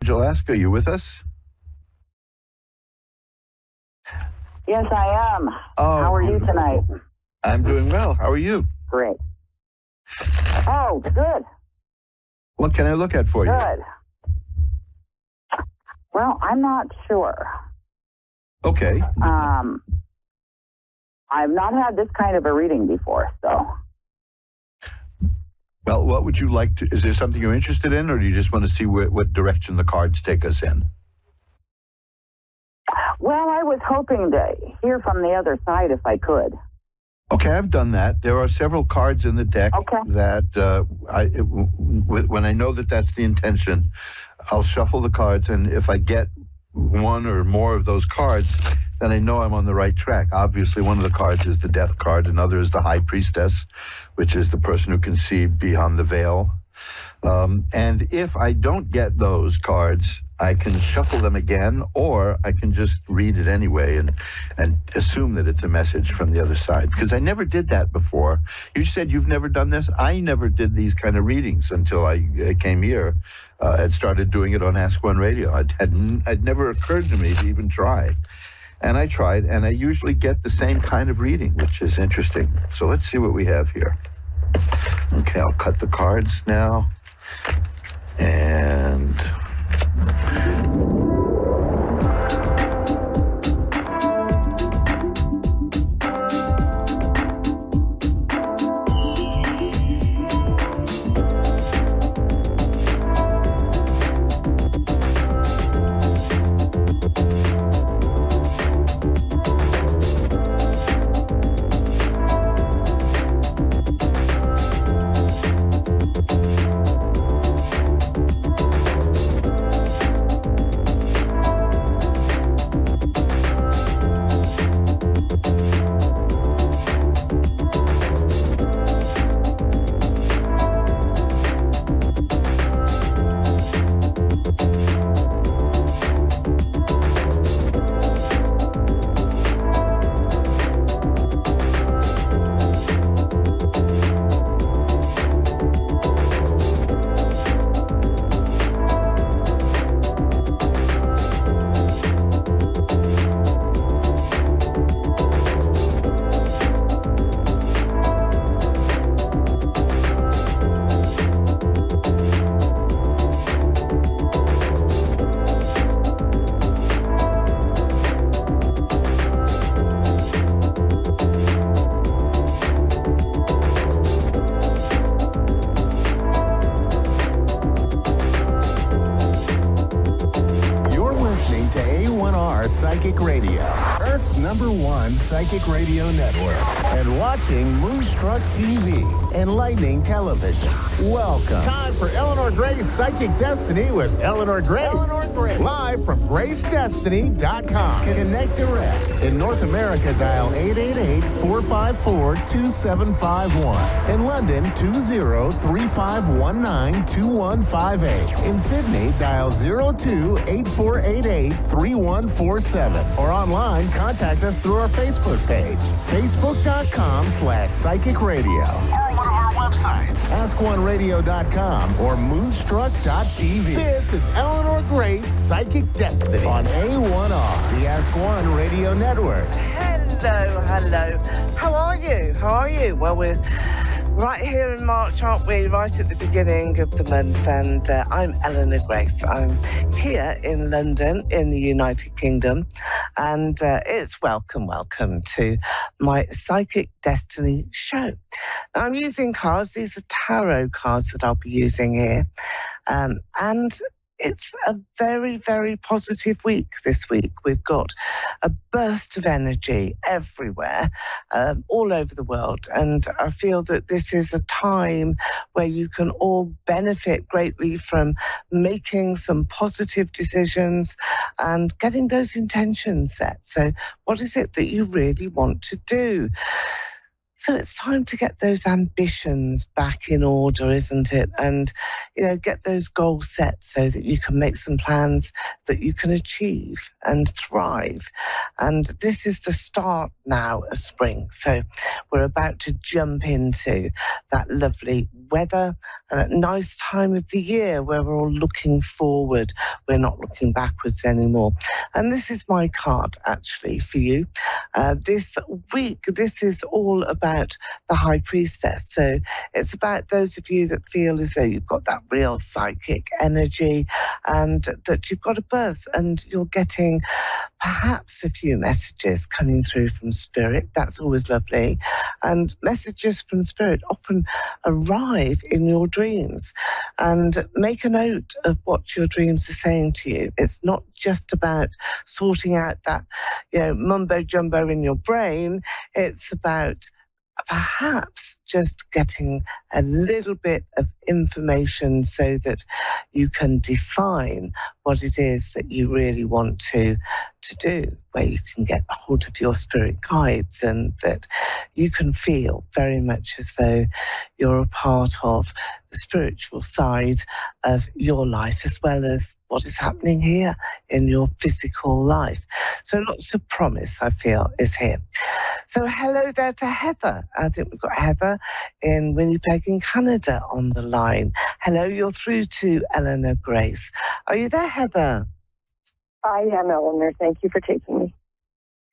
Alaska, are you with us? Yes, I am. Oh, how are you tonight? I'm doing well. How are you? Great. Oh, good. What can I look at for you? Good. Well, I'm not sure. Okay. I've not had this kind of a reading before, so. Well, what would you like to... Is there something you're interested in, or do you just want to see what direction the cards take us in? Well, I was hoping to hear from the other side if I could. Okay, I've done that. There are several cards in the deck that when I know that that's the intention, I'll shuffle the cards, and if I get one or more of those cards, then I know I'm on the right track. Obviously, one of the cards is the Death card, another is the High Priestess, which is the person who can see beyond the veil. And if I don't get those cards, I can shuffle them again, or I can just read it anyway and assume that it's a message from the other side. Because I never did that before. You said you've never done this? I never did these kind of readings until I came here and started doing it on Ask One Radio. It never occurred to me to even try. And I tried, and I usually get the same kind of reading, which is interesting. So let's see what we have here. Okay, I'll cut the cards now. And... Psychic Radio, Earth's #1 psychic radio network, and watching Moonstruck TV and Lightning Television. Welcome. Time for Eleanor Gray's Psychic Destiny with Eleanor Gray. Live from GraceDestiny.com. Connect direct. In North America, dial 888-454-2751. In London, 20-3519-2158. In Sydney, dial 02-8488-3147. Or online, contact us through our Facebook page, facebook.com/psychic radio. Or one of our websites, askoneradio.com or moonstruck.tv. This is Eleanor Gray's Psychic Destiny on A1R, the Ask One Radio Network. Hello. How are you? Well, we're right here in March, aren't we? Right at the beginning of the month. And I'm Eleanor Grace. I'm here in London, in the United Kingdom. And it's welcome to my Psychic Destiny show. Now, I'm using cards. These are tarot cards that I'll be using here. And it's a very, very positive week this week. We've got a burst of energy everywhere, all over the world. And I feel that this is a time where you can all benefit greatly from making some positive decisions and getting those intentions set. So what is it that you really want to do? So it's time to get those ambitions back in order, isn't it? And, get those goals set so that you can make some plans that you can achieve and thrive. And this is the start now of spring. So we're about to jump into that lovely weather and that nice time of the year where we're all looking forward. We're not looking backwards anymore. And this is my card, actually, for you. This week, this is all about the High Priestess. So it's about those of you that feel as though you've got that real psychic energy and that you've got a buzz and you're getting perhaps a few messages coming through from Spirit. That's always lovely. And messages from Spirit often arrive in your dreams. And make a note of what your dreams are saying to you. It's not just about sorting out that, mumbo jumbo in your brain. It's about perhaps just getting a little bit of information so that you can define what it is that you really want to do, where you can get hold of your spirit guides and that you can feel very much as though you're a part of the spiritual side of your life as well as what is happening here in your physical life. So lots of promise, I feel, is here. So hello there to Heather. I think we've got Heather in Winnipeg in Canada on the line. Hello, you're through to Eleanor Grace. Are you there, Heather? I am, Eleanor. Thank you for taking me.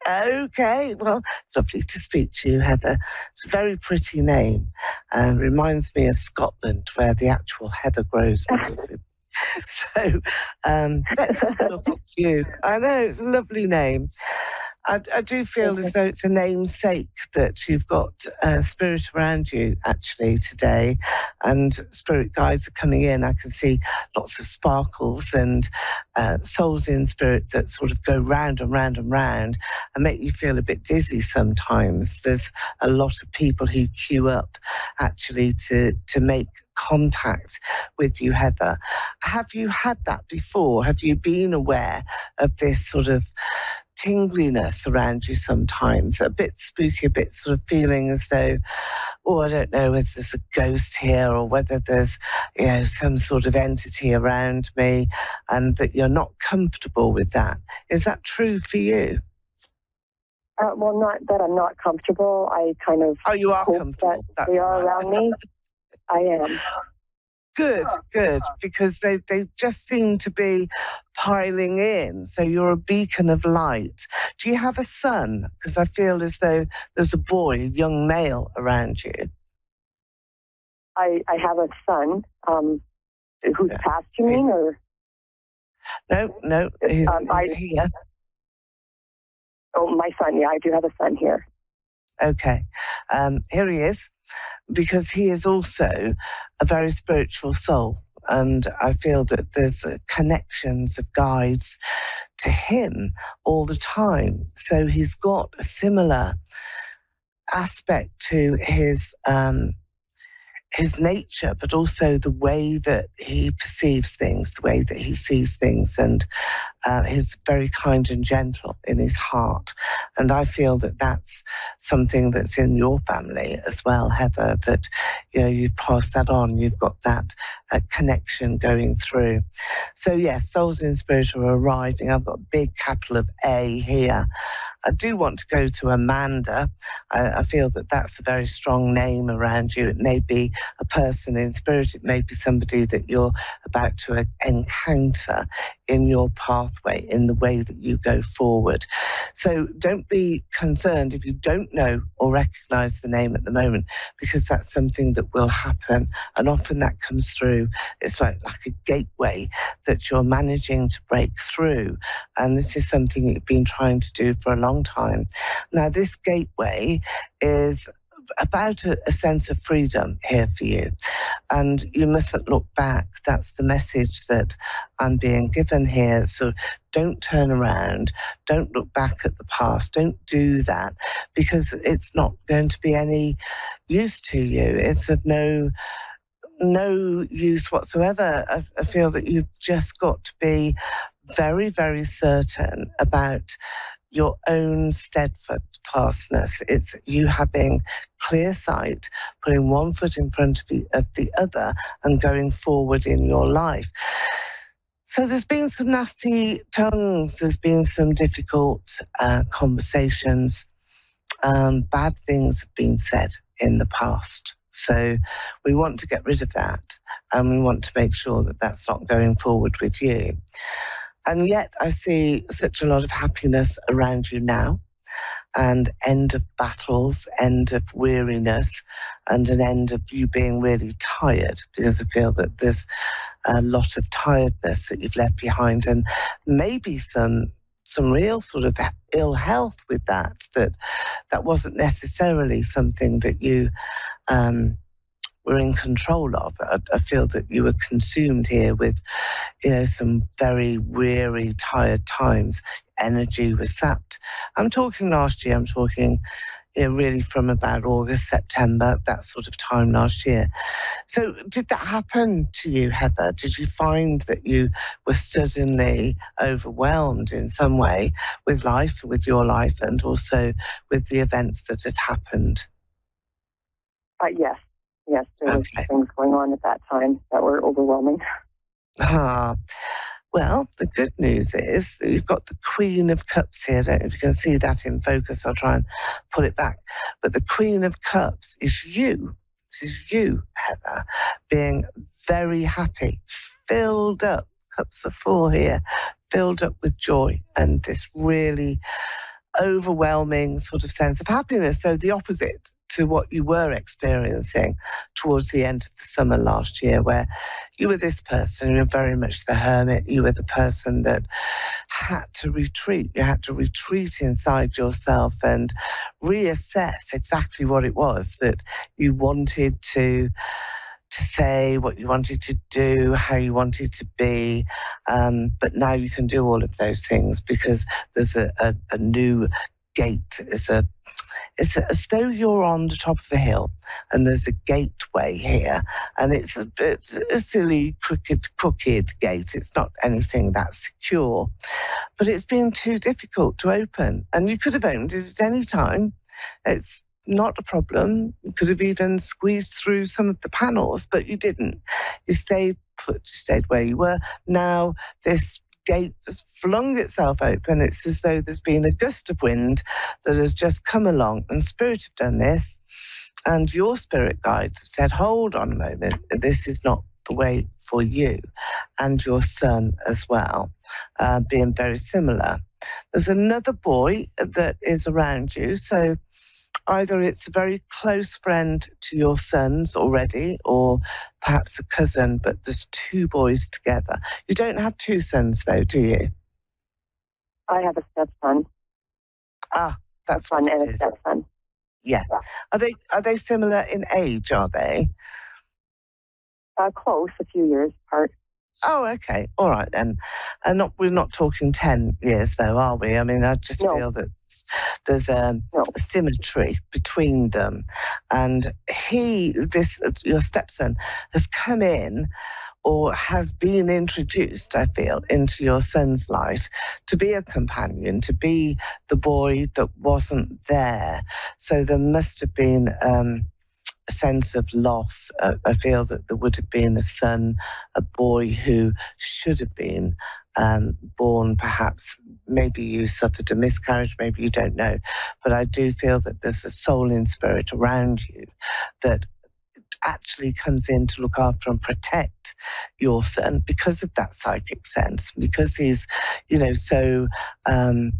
Okay, well, it's lovely to speak to you, Heather. It's a very pretty name and reminds me of Scotland, where the actual heather grows. So let's have a look at you. I know, it's a lovely name. I do feel as though it's a namesake that you've got spirit around you actually today, and spirit guides are coming in. I can see lots of sparkles and souls in spirit that sort of go round and round and round and make you feel a bit dizzy sometimes. There's a lot of people who queue up actually to make contact with you, Heather. Have you had that before? Have you been aware of this sort of tingliness around you sometimes, a bit spooky, a bit sort of feeling as though, I don't know whether there's a ghost here or whether there's, some sort of entity around me, and that you're not comfortable with that. Is that true for you? Well, not that I'm not comfortable. I kind of you are comfortable. That they are around me. I am. Good, because they just seem to be piling in. So you're a beacon of light. Do you have a son? Because I feel as though there's a boy, a young male around you. I have a son who's passed, you mean? Or? No, he's here. Oh, my son, yeah, I do have a son here. Okay, here he is. Because he is also a very spiritual soul. And I feel that there's connections of guides to him all the time. So he's got a similar aspect to his nature, but also the way that he perceives things, the way that he sees things, and he's very kind and gentle in his heart. And I feel that that's something that's in your family as well, Heather, that you've passed that on. You've got that connection going through. So yes, souls in spirit are arriving. I've got a big capital of A here. I do want to go to Amanda. I feel that that's a very strong name around you. It may be a person in spirit. It may be somebody that you're about to encounter in your pathway, in the way that you go forward. So don't be concerned if you don't know or recognize the name at the moment, because that's something that will happen. And often that comes through. It's like a gateway that you're managing to break through. And this is something you've been trying to do for a long time. Now, this gateway is about a sense of freedom here for you, and you mustn't look back. That's the message that I'm being given here. So don't turn around, don't look back at the past, don't do that, because it's not going to be any use to you. It's of no use whatsoever. I feel that you've just got to be very, very certain about your own steadfastness. It's you having clear sight, putting one foot in front of the other and going forward in your life. So there's been some nasty tongues, there's been some difficult conversations, bad things have been said in the past. So we want to get rid of that, and we want to make sure that that's not going forward with you. And yet I see such a lot of happiness around you now, and end of battles, end of weariness, and an end of you being really tired, because I feel that there's a lot of tiredness that you've left behind, and maybe some real sort of ill health with that wasn't necessarily something that you were in control of. I feel that you were consumed here with, some very weary, tired times. Energy was sapped. I'm talking last year, I'm talking really from about August, September, that sort of time last year. So did that happen to you, Heather? Did you find that you were suddenly overwhelmed in some way with life, with your life, and also with the events that had happened? Yes, there were things going on at that time that were overwhelming. Well, the good news is that you've got the Queen of Cups here. I don't know if you can see that in focus. I'll try and pull it back. But the Queen of Cups is you. This is you, Heather, being very happy, filled up, cups of 4 here, filled up with joy and this really overwhelming sort of sense of happiness. So the opposite to what you were experiencing towards the end of the summer last year, where you were this person, you were very much the hermit, you were the person that had to retreat. You had to retreat inside yourself and reassess exactly what it was that you wanted to say, what you wanted to do, how you wanted to be. But now you can do all of those things because there's a new gate. It's as though you're on the top of a hill and there's a gateway here, and it's a silly, crooked gate. It's not anything that's secure, but it's been too difficult to open, and you could have opened it at any time. It's not a problem. You could have even squeezed through some of the panels, but you didn't. You stayed put, you stayed where you were. Now this gate has flung itself open. It's as though there's been a gust of wind that has just come along, and Spirit have done this, and your spirit guides have said, hold on a moment, this is not the way for you, and your son as well, being very similar. There's another boy that is around you, so either it's a very close friend to your sons already, or perhaps a cousin, but there's 2 boys together. You don't have 2 sons, though, do you? I have a stepson. That's what it is. A stepson. Yeah. Are they similar in age, are they? Close, a few years apart. Oh, okay. All right, then. And we're not talking 10 years, though, are we? I mean, I just feel that there's a symmetry between them. And your stepson, has come in or has been introduced, I feel, into your son's life to be a companion, to be the boy that wasn't there. So there must have been a sense of loss. I feel that there would have been a son, a boy who should have been born, perhaps. Maybe you suffered a miscarriage, maybe you don't know. But I do feel that there's a soul in spirit around you that actually comes in to look after and protect your son because of that psychic sense, because he's, so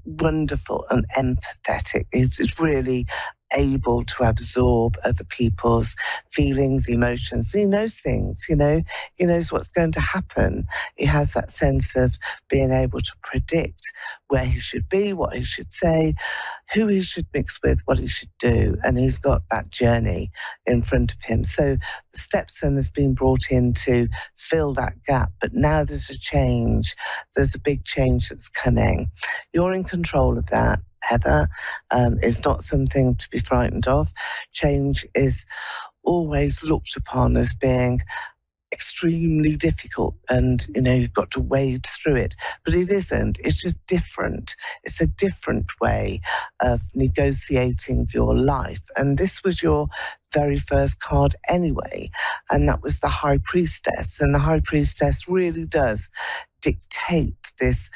wonderful and empathetic. He's really able to absorb other people's feelings, emotions. He knows things, he knows what's going to happen. He has that sense of being able to predict where he should be, what he should say, who he should mix with, what he should do, and he's got that journey in front of him. So the stepson has been brought in to fill that gap, but now there's a change. There's a big change that's coming. You're in control of that, Heather. It's not something to be frightened of. Change is always looked upon as being extremely difficult and, you've got to wade through it. But it isn't. It's just different. It's a different way of negotiating your life. And this was your very first card anyway. And that was the High Priestess. And the High Priestess really does dictate this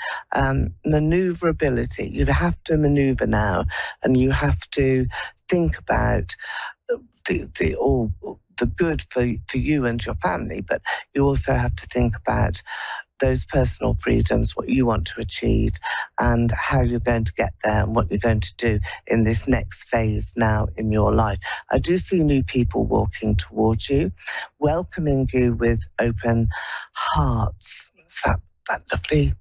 maneuverability. You have to maneuver now, and you have to think about the good for you and your family, but you also have to think about those personal freedoms, what you want to achieve, and how you're going to get there, and what you're going to do in this next phase now in your life. I do see new people walking towards you, welcoming you with open hearts. So that lovely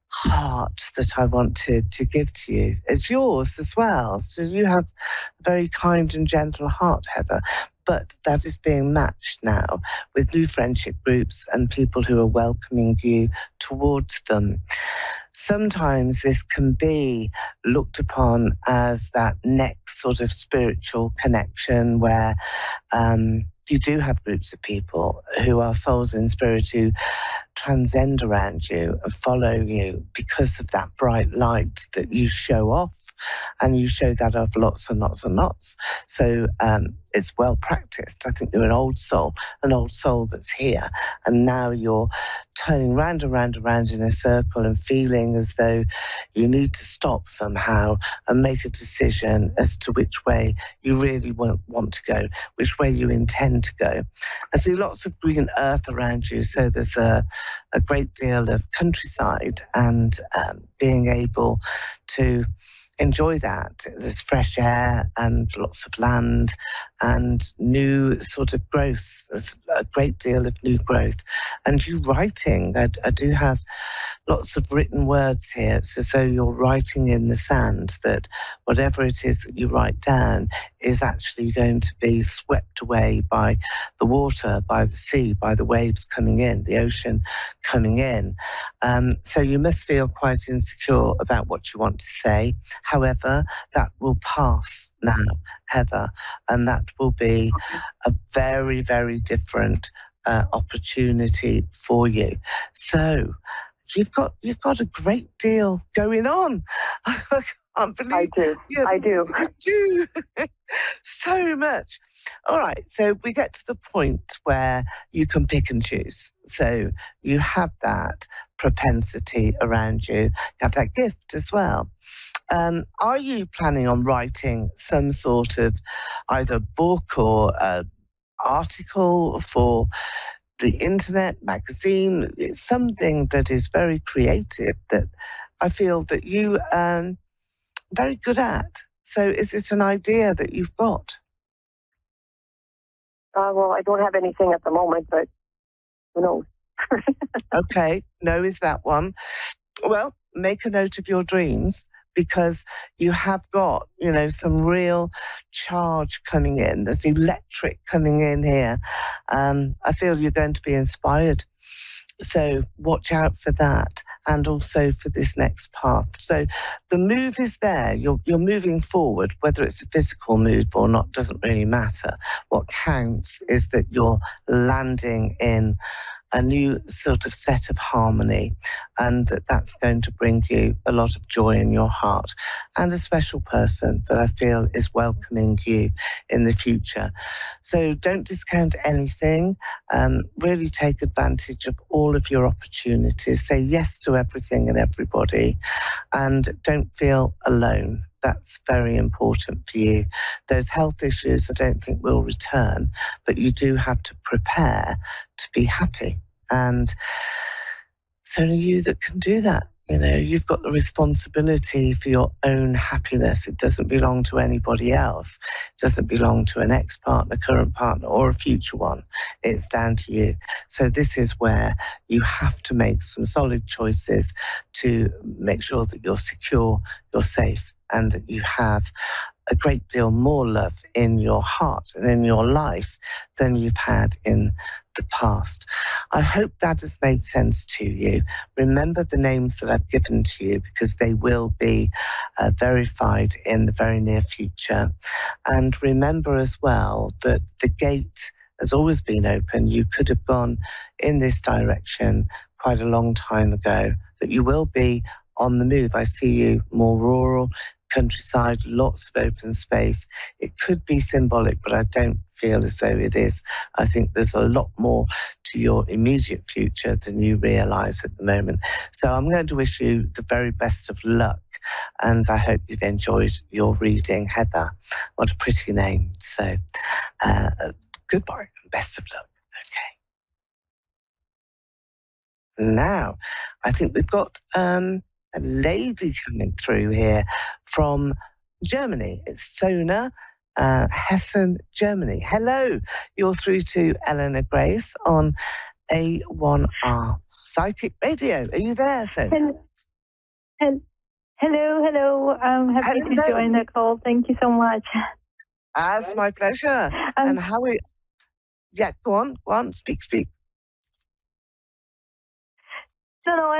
heart that I want to give to you is yours as well. So you have a very kind and gentle heart, Heather, but that is being matched now with new friendship groups and people who are welcoming you towards them. Sometimes this can be looked upon as that next sort of spiritual connection where you do have groups of people who are souls in spirit who transcend around you and follow you because of that bright light that you show off, and you show that off lots and lots and lots. So it's well practiced. I think you're an old soul that's here, and now you're turning round and round and round in a circle and feeling as though you need to stop somehow and make a decision as to which way you really want to go, which way you intend to go. I see lots of green earth around you, so there's a great deal of countryside and being able to enjoy that. There's fresh air and lots of land and new sort of growth. There's a great deal of new growth. And you writing, I do have lots of written words here. It's as though you're writing in the sand that whatever it is that you write down is actually going to be swept away by the water, by the sea, by the waves coming in, the ocean coming in. So you must feel quite insecure about what you want to say. However, that will pass now, Heather, and that will be a very, very different opportunity for you. So you've got a great deal going on. I can't believe I do. You do so much. All right, so we get to the point where you can pick and choose. So you have that propensity around you. You have that gift as well. Are you planning on writing some sort of either book or article for the internet, magazine? It's something that is very creative that I feel that you are very good at. So is it an idea that you've got? Well, I don't have anything at the moment, but who knows? Okay, no is that one. Well, make a note of your dreams, because you have got, some real charge coming in. There's electric coming in here. I feel you're going to be inspired. So watch out for that, and also for this next path. So the move is there. You're moving forward, whether it's a physical move or not, doesn't really matter. What counts is that you're landing in a new sort of set of harmony, and that's going to bring you a lot of joy in your heart, and a special person that I feel is welcoming you in the future. So don't discount anything. Really take advantage of all of your opportunities. Say yes to everything and everybody, and don't feel alone. That's very important for you. Those health issues I don't think will return, but you do have to prepare to be happy. And it's only you that can do that. You've got the responsibility for your own happiness. It doesn't belong to anybody else. It doesn't belong to an ex-partner, current partner, or a future one. It's down to you. So this is where you have to make some solid choices to make sure that you're secure, you're safe, and that you have a great deal more love in your heart and in your life than you've had in the past. I hope that has made sense to you. Remember the names that I've given to you, because they will be verified in the very near future. And remember as well that the gate has always been open. You could have gone in this direction quite a long time ago, that you will be on the move. I see you more rural, countryside, lots of open space. It could be symbolic, but I don't feel as though it is. I think there's a lot more to your immediate future than you realise at the moment. So I'm going to wish you the very best of luck, and I hope you've enjoyed your reading. Heather, what a pretty name. So goodbye and best of luck. Okay. Now, I think we've got a lady coming through here from Germany. It's Sona, Hessen, Germany. Hello, you're through to Eleanor Grace on A1R Psychic Radio. Are you there, Sona? Hello. I'm happy to join the call. Thank you so much. It's my pleasure. And how are you? Yeah, go on, speak. No,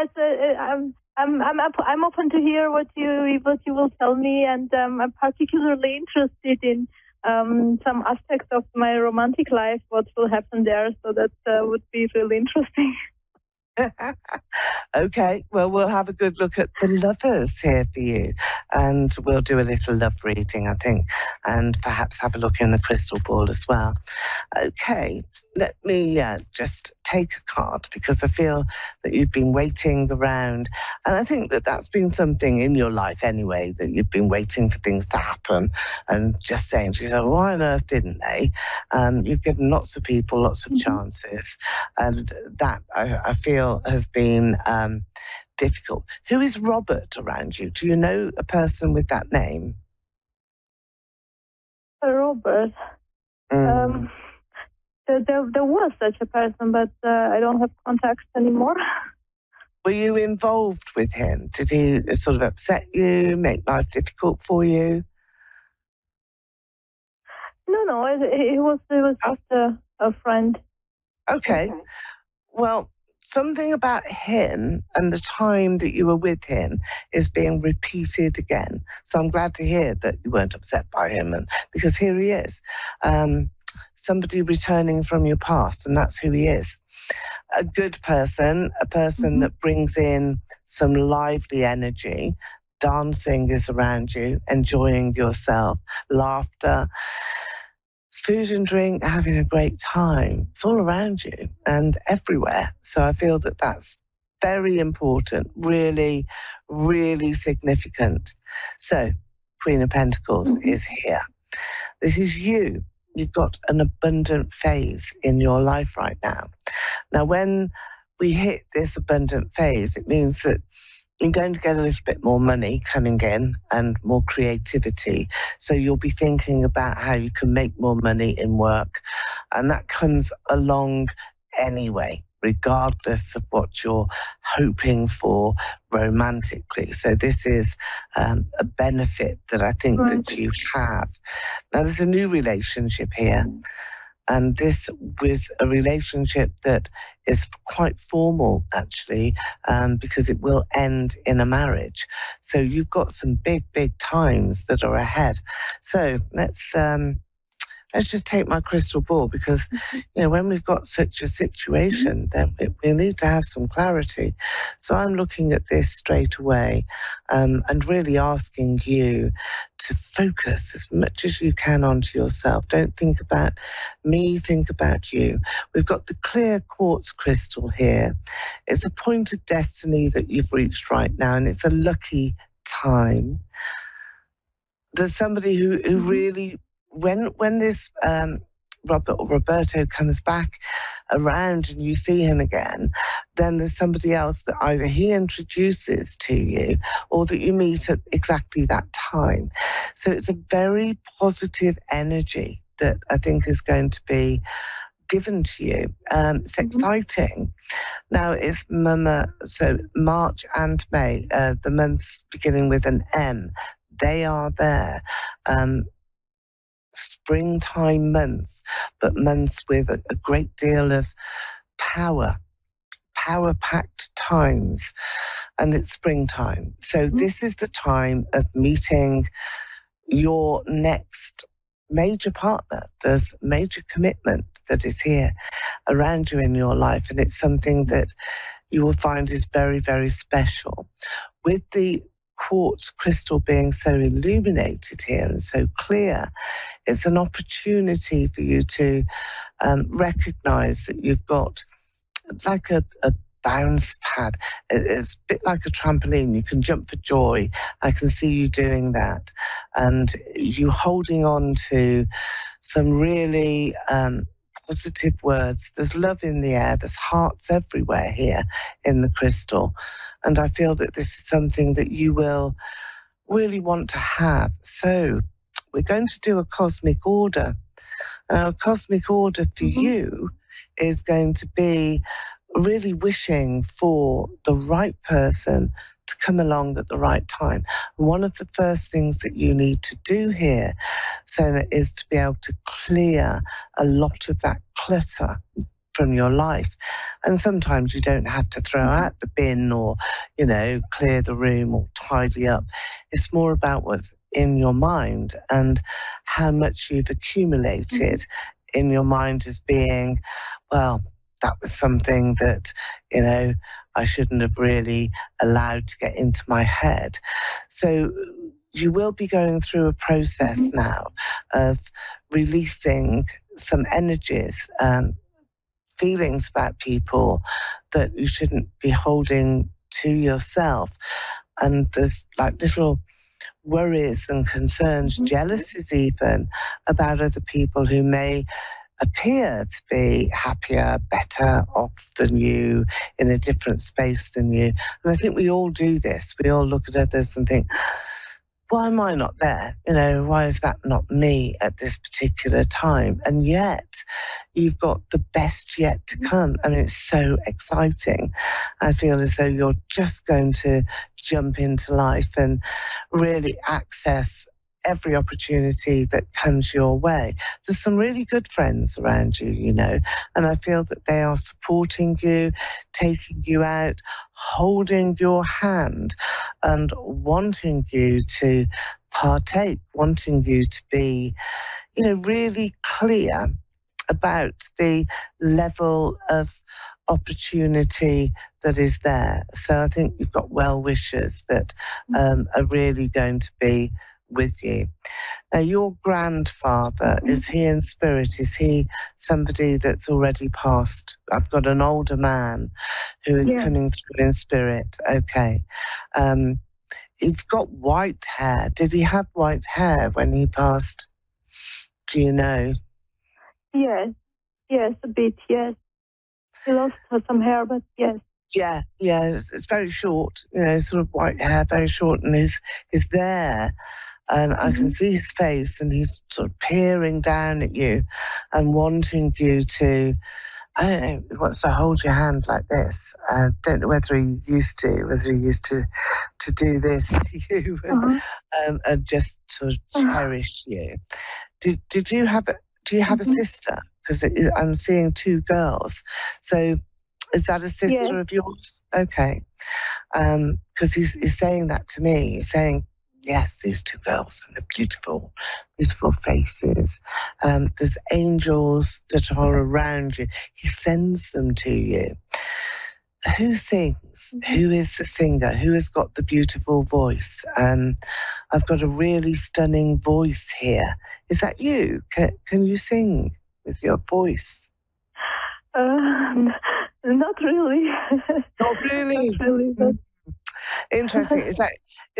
I'm open to hear what you will tell me, and I'm particularly interested in some aspects of my romantic life, what will happen there. So that would be really interesting. Okay, well, we'll have a good look at the lovers here for you, and we'll do a little love reading, I think, and perhaps have a look in the crystal ball as well. Okay, let me just take a card, because I feel that you've been waiting around, and I think that that's been something in your life anyway, that you've been waiting for things to happen and just saying to yourself, why on earth didn't they? You've given lots of people lots of chances, and that I feel has been difficult. Who is Robert around you? Do you know a person with that name? Robert? There was such a person, but I don't have contacts anymore. Were you involved with him? Did he sort of upset you, make life difficult for you? No, it was just a friend. Okay. Well, something about him and the time that you were with him is being repeated again. So I'm glad to hear that you weren't upset by him, and because here he is, somebody returning from your past, and that's who he is. A good person, a person that brings in some lively energy. Dancing is around you, enjoying yourself, laughter, food and drink, having a great time. It's all around you and everywhere. So I feel that that's very important, really, really significant. So Queen of Pentacles is here. This is you. You've got an abundant phase in your life right now. Now, when we hit this abundant phase, it means that you're going to get a little bit more money coming in and more creativity. So you'll be thinking about how you can make more money in work. And that comes along anyway, regardless of what you're hoping for romantically. So this is a benefit that I think that you have. Now, there's a new relationship here. And this was a relationship that is quite formal, actually, because it will end in a marriage. So you've got some big, big times that are ahead. So let's just take my crystal ball, because, when we've got such a situation, then we need to have some clarity. So I'm looking at this straight away and really asking you to focus as much as you can onto yourself. Don't think about me, think about you. We've got the clear quartz crystal here. It's a point of destiny that you've reached right now, and it's a lucky time. There's somebody who really, when this Roberto comes back around and you see him again, then there's somebody else that either he introduces to you or that you meet at exactly that time. So it's a very positive energy that I think is going to be given to you. It's exciting. Now it's so March and May, the months beginning with an M, they are there. Springtime months, but months with a great deal of power-packed times, and it's springtime. So this is the time of meeting your next major partner. There's major commitment that is here around you in your life, and it's something that you will find is very, very special. With the quartz crystal being so illuminated here and so clear, it's an opportunity for you to recognize that you've got like a bounce pad. It's a bit like a trampoline. You can jump for joy. I can see you doing that. And you holding on to some really positive words. There's love in the air. There's hearts everywhere here in the crystal. And I feel that this is something that you will really want to have. So we're going to do a cosmic order. A cosmic order for you is going to be really wishing for the right person to come along at the right time. One of the first things that you need to do here, Sona, is to be able to clear a lot of that clutter from your life. And sometimes you don't have to throw out the bin or, clear the room or tidy up. It's more about what's in your mind and how much you've accumulated in your mind as being, well, that was something that, I shouldn't have really allowed to get into my head. So you will be going through a process now of releasing some energies, feelings about people that you shouldn't be holding to yourself. And there's like little worries and concerns, jealousies even, about other people who may appear to be happier, better off than you, in a different space than you. And I think we all do this. We all look at others and think, why am I not there? Why is that not me at this particular time? And yet you've got the best yet to come. I mean, it's so exciting. I feel as though you're just going to jump into life and really access every opportunity that comes your way. There's some really good friends around you, and I feel that they are supporting you, taking you out, holding your hand and wanting you to partake, wanting you to be, really clear about the level of opportunity that is there. So I think you've got well-wishers that are really going to be with you. Now, your grandfather, is he in spirit? Is he somebody that's already passed? I've got an older man who is coming through in spirit. Okay. He's got white hair. Did he have white hair when he passed? Do you know? Yes, a bit, yes. He lost some hair, but yes. Yeah, it's very short, sort of white hair, very short, and he's there. And I can see his face, and he's sort of peering down at you and wanting you to, I don't know, he wants to hold your hand like this. I don't know whether he used to do this to you and just sort of cherish you. Do you have a sister? Because I'm seeing two girls. So is that a sister of yours? Okay. Because he's saying that to me. He's saying, yes, these two girls, and they're beautiful, beautiful faces. There's angels that are around you. He sends them to you. Who sings? Who is the singer? Who has got the beautiful voice? I've got a really stunning voice here. Is that you? Can you sing with your voice? Not really. Not really? Not really, but... Interesting. Is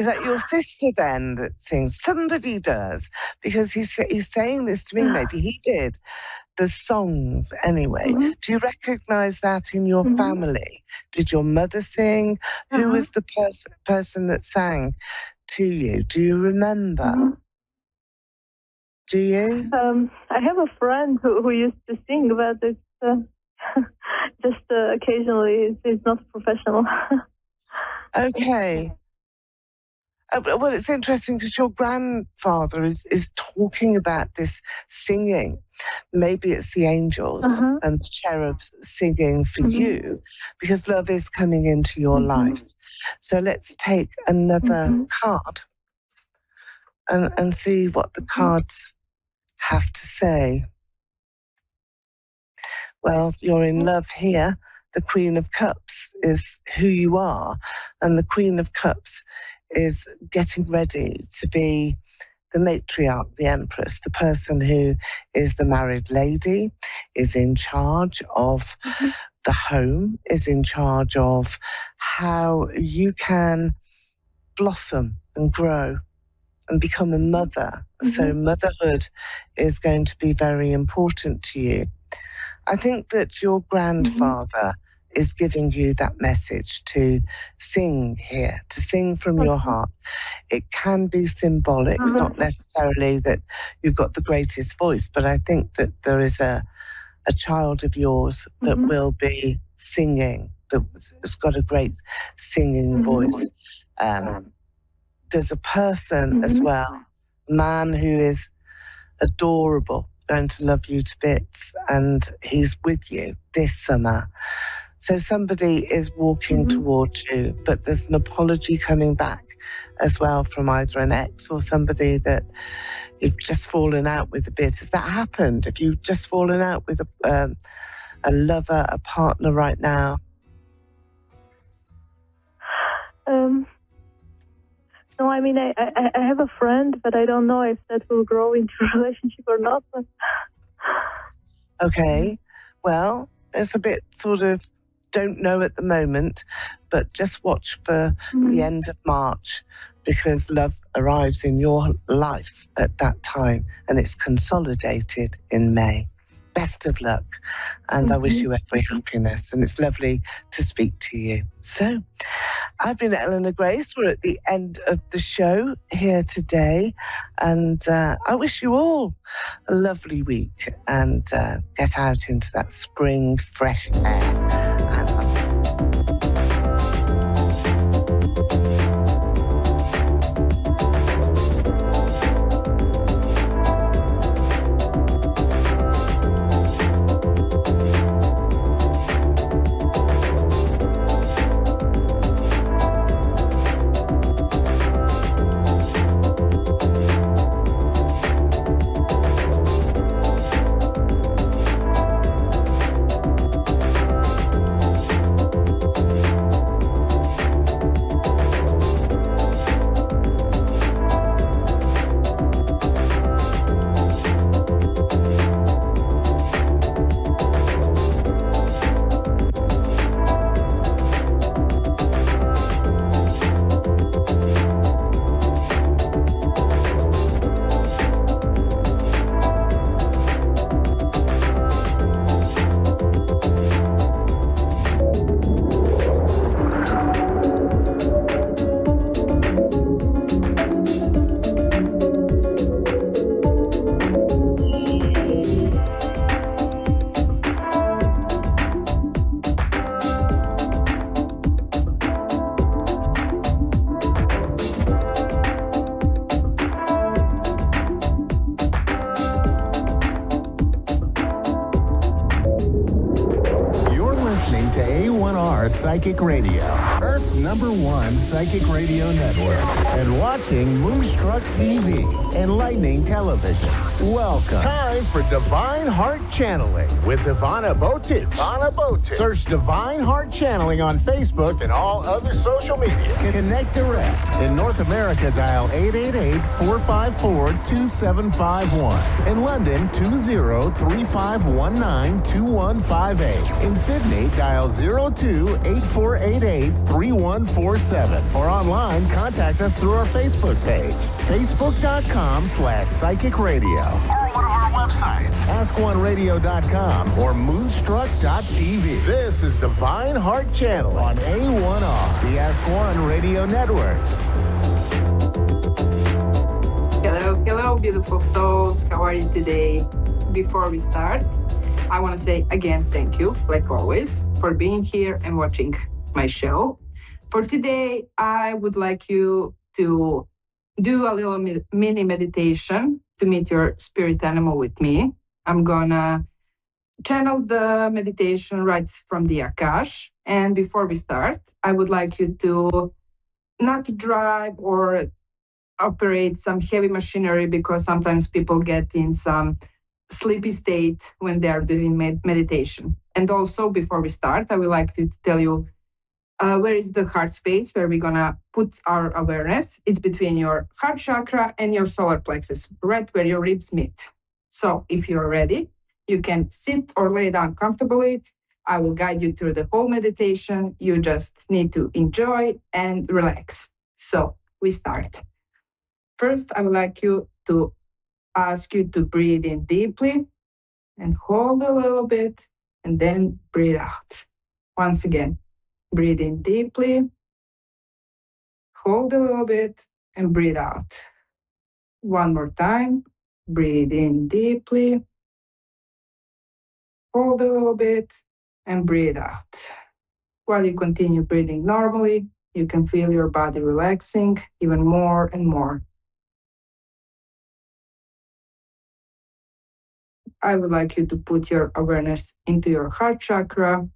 that your sister then that sings? Somebody does, because he's saying this to me. Maybe he did. The songs, anyway. Do you recognise that in your family? Did your mother sing? Who was the person that sang to you? Do you remember? Do you? I have a friend who used to sing, but it's just occasionally. It's not professional. Okay. Well, it's interesting because your grandfather is talking about this singing. Maybe it's the angels and the cherubs singing for you, because love is coming into your life. So let's take another card and see what the cards have to say? Well, you're in love here. The Queen of Cups is who you are, and the Queen of Cups is getting ready to be the matriarch, the empress, the person who is the married lady, is in charge of the home, is in charge of how you can blossom and grow and become a mother. So motherhood is going to be very important to you. I think that your grandfather is giving you that message to sing here, to sing from your heart. It can be symbolic. It's not necessarily that you've got the greatest voice, but I think that there is a child of yours that will be singing, that's got a great singing voice. There's a person as well, a man who is adorable, going to love you to bits, and he's with you this summer. So somebody is walking towards you, but there's an apology coming back as well from either an ex or somebody that you've just fallen out with a bit. Has that happened? Have you just fallen out with a lover, a partner right now? No, I mean, I have a friend, but I don't know if that will grow into a relationship or not. But... Okay, well, it's a bit sort of don't know at the moment, but just watch for the end of March, because love arrives in your life at that time and it's consolidated in May. Best of luck, and I wish you every happiness, and it's lovely to speak to you. So, I've been Eleanor Grace. We're at the end of the show here today, and I wish you all a lovely week, and get out into that spring fresh air. A1R Psychic Radio, Earth's #1 psychic radio network, and watching Moonstruck TV, enlightening television. Welcome. Time for Divine Heart Channeling with Ivana Botic. Search Divine Heart Channeling on Facebook and all other social media. Connect direct. In North America, dial 888-454-2751. In London, 20-3519-2158. In Sydney, dial 02-8488-3147. Or online, contact us through our Facebook page, facebook.com/psychic radio. Or one of our websites, askoneradio.com or moonstruck.tv. This is Divine Heart Channel on A1R, the Ask One Radio Network. Hello, beautiful souls. How are you today? Before we start, I want to say again, thank you, like always, for being here and watching my show. For today, I would like you to do a little mini meditation to meet your spirit animal with me. I'm gonna channel the meditation right from the Akash. And before we start, I would like you to not drive or operate some heavy machinery, because sometimes people get in some sleepy state when they are doing meditation. And also, before we start, I would like to tell you where is the heart space where we're gonna put our awareness. It's between your heart chakra and your solar plexus, right where your ribs meet. So if you're ready, you can sit or lay down comfortably. I will guide you through the whole meditation. You just need to enjoy and relax. So we start. First, I would like you to ask you to breathe in deeply and hold a little bit, and then breathe out. Once again, breathe in deeply, hold a little bit, and breathe out. One more time, breathe in deeply, hold a little bit, and breathe out. While you continue breathing normally, you can feel your body relaxing even more and more. I would like you to put your awareness into your heart chakra.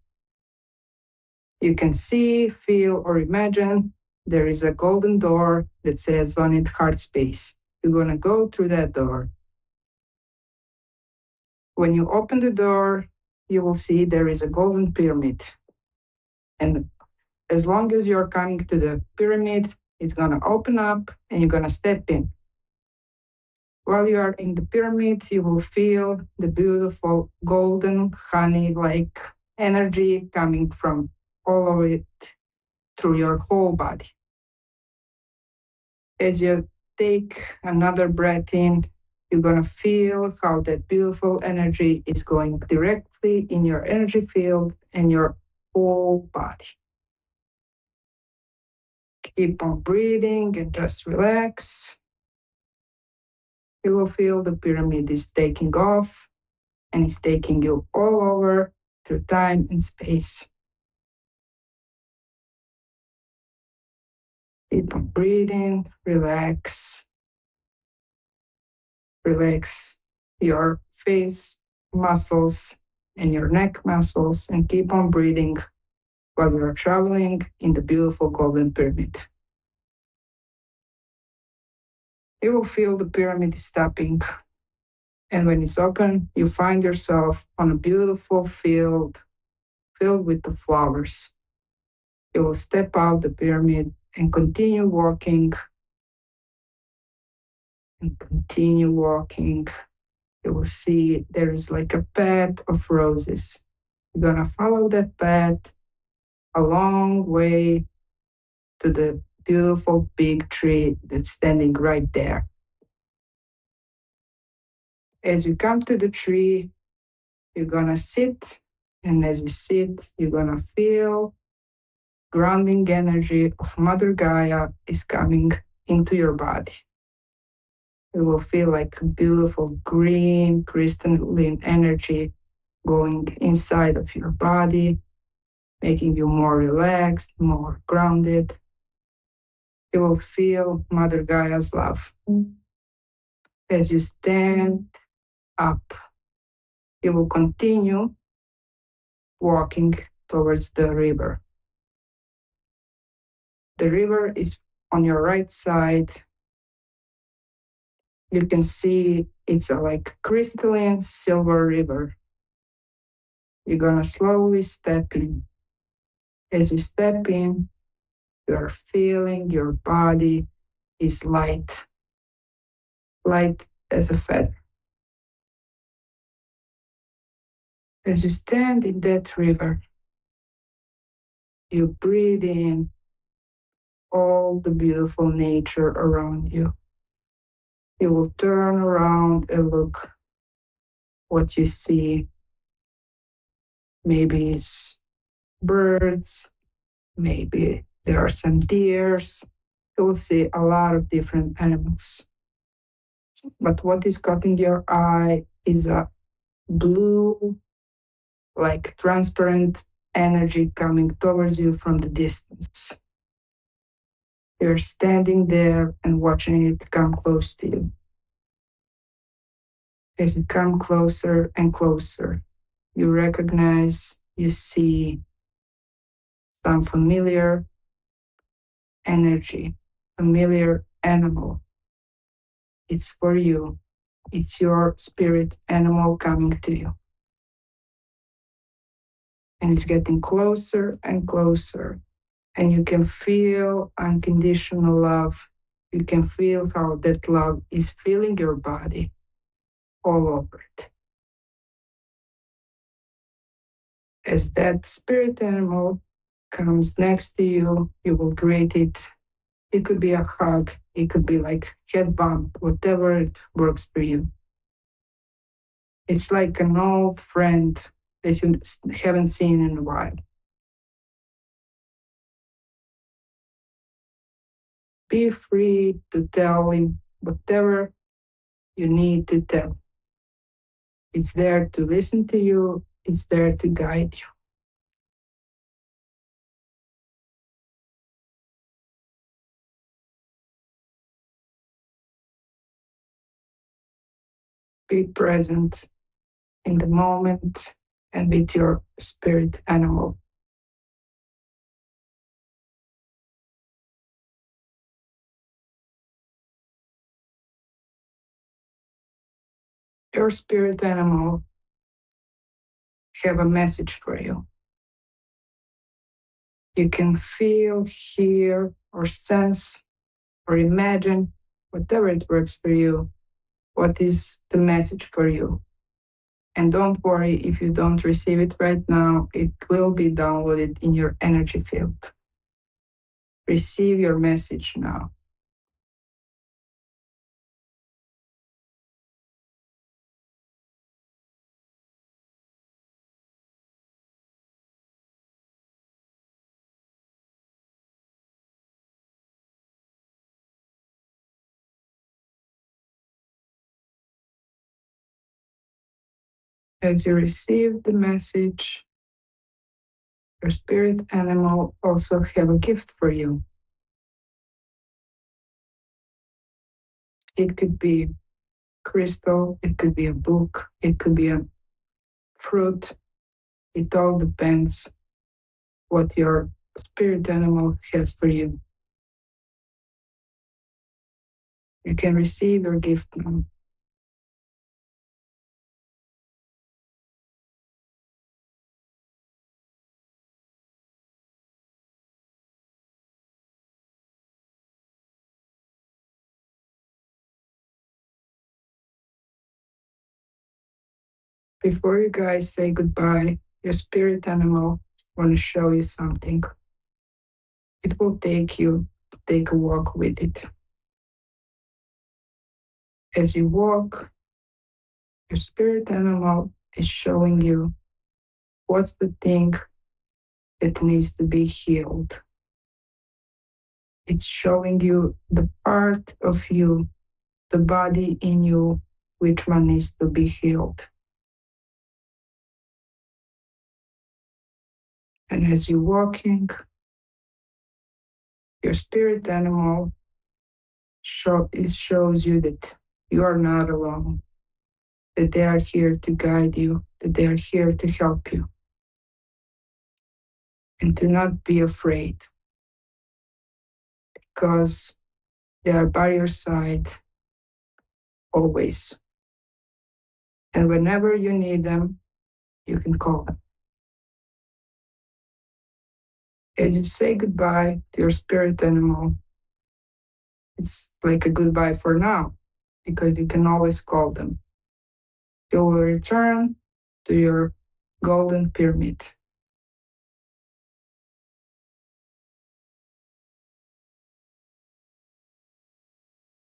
You can see, feel, or imagine there is a golden door that says on it heart space. You're going to go through that door. When you open the door, you will see there is a golden pyramid. And as long as you're coming to the pyramid, it's going to open up and you're going to step in. While you are in the pyramid, you will feel the beautiful golden honey-like energy coming from all of it through your whole body. As you take another breath in, you're going to feel how that beautiful energy is going directly in your energy field and your whole body. Keep on breathing and just relax. You will feel the pyramid is taking off and it's taking you all over through time and space. Keep on breathing, relax. Relax your face muscles and your neck muscles, and keep on breathing while you're traveling in the beautiful golden pyramid. You will feel the pyramid stopping, and when it's open, you find yourself on a beautiful field filled with the flowers. You will step out the pyramid and continue walking. And continue walking. You will see there is like a path of roses. You're going to follow that path a long way to the beautiful big tree that's standing right there. As you come to the tree, you're going to sit, and as you sit, you're going to feel grounding energy of Mother Gaia is coming into your body. You will feel like beautiful green crystalline energy going inside of your body, making you more relaxed, more grounded. You will feel Mother Gaia's love. As you stand up, you will continue walking towards the river. The river is on your right side. You can see it's like crystalline silver river. You're gonna slowly step in. As you step in, you're feeling your body is light, light as a feather. As you stand in that river, you breathe in all the beautiful nature around you. You will turn around and look what you see. Maybe it's birds, maybe there are some deers. You will see a lot of different animals. But what is caught your eye is a blue, like transparent energy coming towards you from the distance. You're standing there and watching it come close to you. As it comes closer and closer, you recognize, you see some familiar energy, familiar animal It's for you. It's your spirit animal coming to you. And it's getting closer and closer. And you can feel unconditional love. You can feel how that love is filling your body all over it. As that spirit animal comes next to you, you will greet it. It could be a hug. It could be like head bump, whatever it works for you. It's like an old friend that you haven't seen in a while. Be free to tell him whatever you need to tell. It's there to listen to you. It's there to guide you. Be present in the moment and with your spirit animal. Your spirit animal have a message for you. You can feel, hear, or sense, or imagine, whatever it works for you, what is the message for you. And don't worry if you don't receive it right now, it will be downloaded in your energy field. Receive your message now. As you receive the message, your spirit animal also have a gift for you. It could be crystal, it could be a book, it could be a fruit. It all depends what your spirit animal has for you. You can receive your gift now. Before you guys say goodbye, your spirit animal want to show you something. It will take you to take a walk with it. As you walk, your spirit animal is showing you what's the thing that needs to be healed. It's showing you the part of you, the body in you, which one needs to be healed. And as you're walking, your spirit animal shows you that you are not alone, that they are here to guide you, that they are here to help you. And do not be afraid, because they are by your side always. And whenever you need them, you can call them. As you say goodbye to your spirit animal, it's like a goodbye for now, because you can always call them. You will return to your golden pyramid.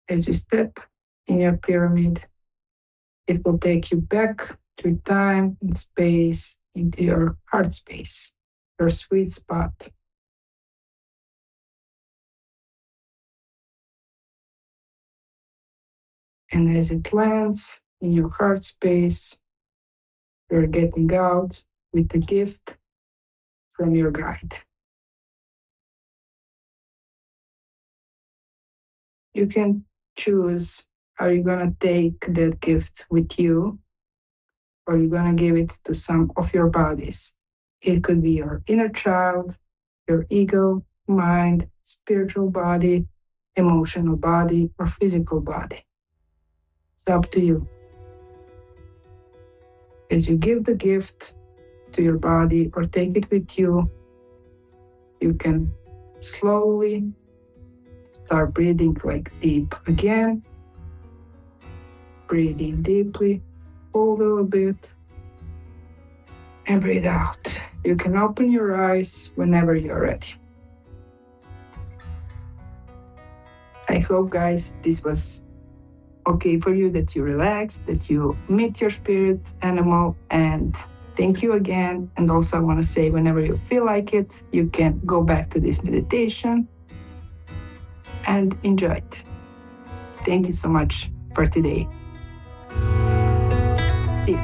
As you step in your pyramid, it will take you back through time and space into your heart space, your sweet spot. And as it lands in your heart space, you're getting out with a gift from your guide. You can choose, are you going to take that gift with you, or are you going to give it to some of your bodies? It could be your inner child, your ego, mind, spiritual body, emotional body, or physical body. It's up to you. As you give the gift to your body or take it with you, you can slowly start breathing like deep again. Breathe in deeply, hold a little bit, and breathe out. You can open your eyes whenever you're ready. I hope, guys, this was okay for you, that you relaxed, that you meet your spirit animal, and thank you again. And also I want to say, whenever you feel like it, you can go back to this meditation and enjoy it. Thank you so much for today. See you.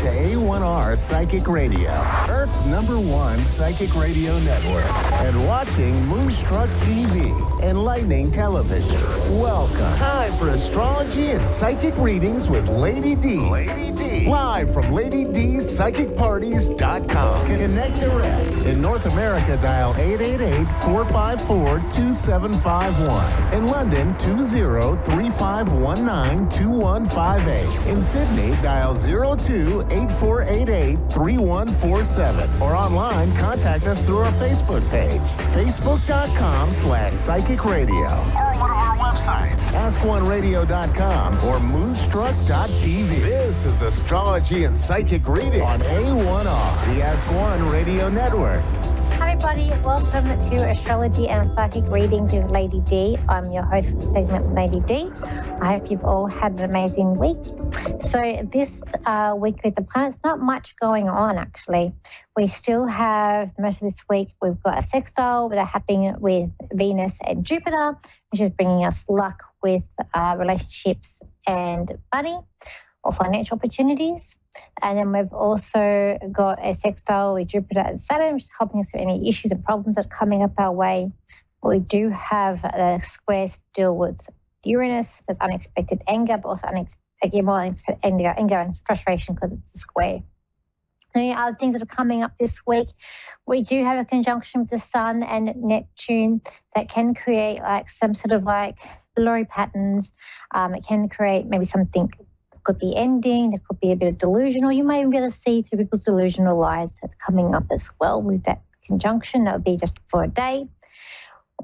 A1R Psychic Radio, Earth's #1 psychic radio network, and watching Moonstruck TV, Enlightening Television. Welcome. Time for astrology and psychic readings with Lady D. Lady D. Live from LadyDPsychicParties.com. Connect direct. In North America, dial 888-454-2751. In London, 20-3519-2158. In Sydney, dial 02-8488-3147. Or online, contact us through our Facebook page, facebook.com/psychic radio. Or one of our websites, askoneradio.com or moonstruck.tv. This is Astrology and Psychic Reading on A1R, the Ask One Radio Network. Hi everybody, welcome to Astrology and Psychic Readings with Lady D. I'm your host for the segment, Lady D. I hope you've all had an amazing week. So this week with the planets, not much going on actually. We still have, most of this week, we've got a sextile that are happening with Venus and Jupiter, which is bringing us luck with relationships and money or financial opportunities. And then we've also got a sextile with Jupiter and Saturn, which is helping us with any issues and problems that are coming up our way. We do have a square still with Uranus. There's unexpected anger, but also unexpected anger and frustration because it's a square. The other things that are coming up this week, we do have a conjunction with the Sun and Neptune that can create like some sort of like blurry patterns. It can create maybe something could be ending, there could be a bit of delusional. You may be able to see through people's delusional lies that's coming up as well with that conjunction. That would be just for a day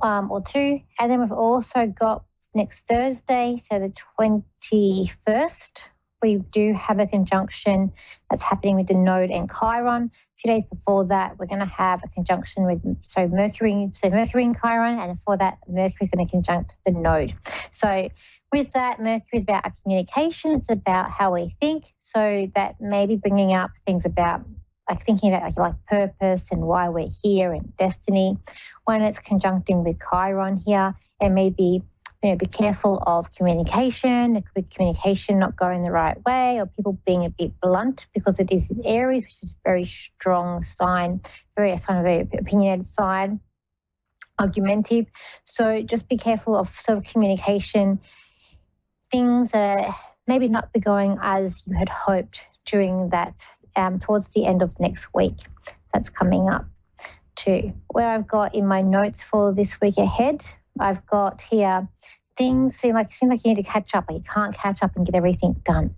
or two. And then we've also got next Thursday, so the 21st, we do have a conjunction that's happening with the Node and Chiron. A few days before that, we're going to have a conjunction with Mercury and Chiron, and before that, Mercury's going to conjunct the Node. So with that, Mercury is about our communication. It's about how we think. So that may be bringing up things about like thinking about like purpose and why we're here and destiny. When it's conjuncting with Chiron here, it may be be careful of communication. There could be communication not going the right way, or people being a bit blunt, because it is in Aries, which is a very strong sign, very opinionated sign, argumentative. So just be careful of sort of communication. Things maybe not be going as you had hoped during that, towards the end of next week. That's coming up too. Where I've got in my notes for this week ahead, I've got here things seem like you need to catch up, but you can't catch up and get everything done.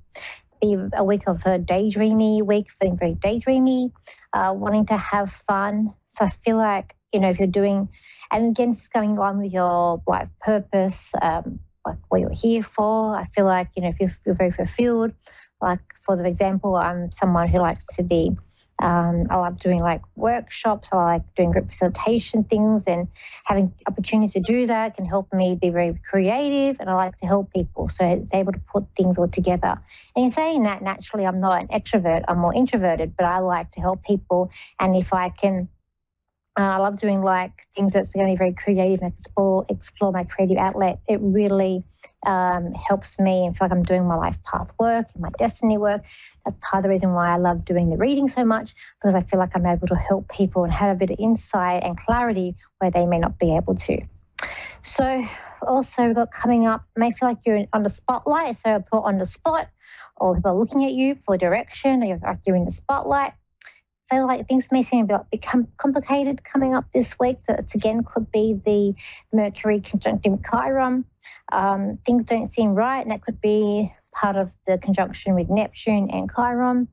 Be a week of a daydreamy week, feeling very daydreamy, wanting to have fun. So I feel like, if you're doing, and again, it's going on with your life purpose, like what you're here for. I feel like, if you're very fulfilled, like for example, I'm someone who likes to be, I love doing like workshops, I like doing group facilitation things, and having opportunities to do that can help me be very creative, and I like to help people. So it's able to put things all together. And in saying that, naturally, I'm not an extrovert, I'm more introverted, but I like to help people. And if I can, I love doing like things that's going to be very creative and explore my creative outlet. It really helps me and feel like I'm doing my life path work and my destiny work. That's part of the reason why I love doing the reading so much, because I feel like I'm able to help people and have a bit of insight and clarity where they may not be able to. So also we've got coming up, may feel like you're on the spotlight, so put on the spot, or people are looking at you for direction, or you're in the spotlight. Feel like things may seem a bit complicated coming up this week. That again could be the Mercury conjunction Chiron. Things don't seem right, and that could be part of the conjunction with Neptune and Chiron.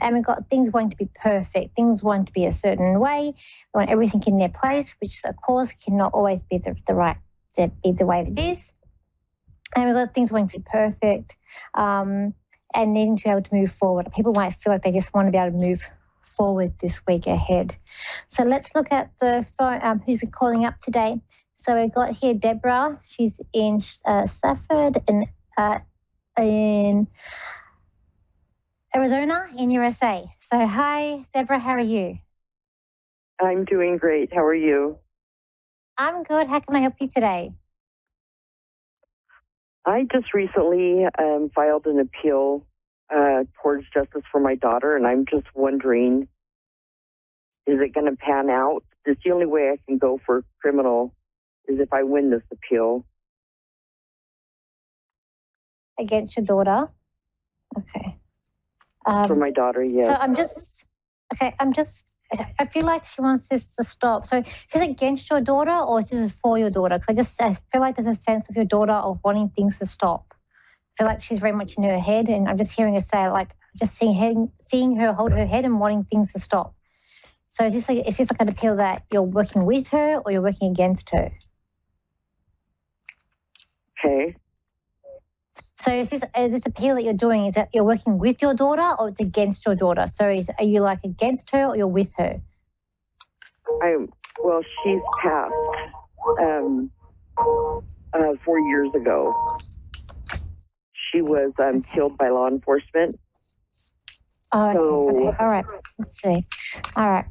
And we've got things wanting to be perfect, things wanting to be a certain way. We want everything in their place, which of course cannot always be the way it is. And we've got things wanting to be perfect, and needing to be able to move forward. People might feel like they just want to be able to move forward this week ahead. So let's look at the phone, who's been calling up today. So we've got here Deborah. She's in Safford in Arizona in USA. So hi, Deborah, how are you? I'm doing great. How are you? I'm good. How can I help you today? I just recently filed an appeal towards justice for my daughter, and I'm just wondering, is it going to pan out? It's the only way I can go for criminal is if I win this appeal. Against your daughter? Okay. For my daughter, yes. So I feel like she wants this to stop. So is it against your daughter, or is this for your daughter? Because I feel like there's a sense of your daughter of wanting things to stop. I feel like she's very much in her head, and I'm just hearing her say, like, just seeing her hold her head and wanting things to stop. So is this like an appeal that you're working with her or you're working against her? Okay. So is this appeal that you're doing, is that you're working with your daughter or it's against your daughter? So are you like against her or you're with her? Well, she's passed 4 years ago. She was killed by law enforcement. Oh, okay. All right. Let's see. All right.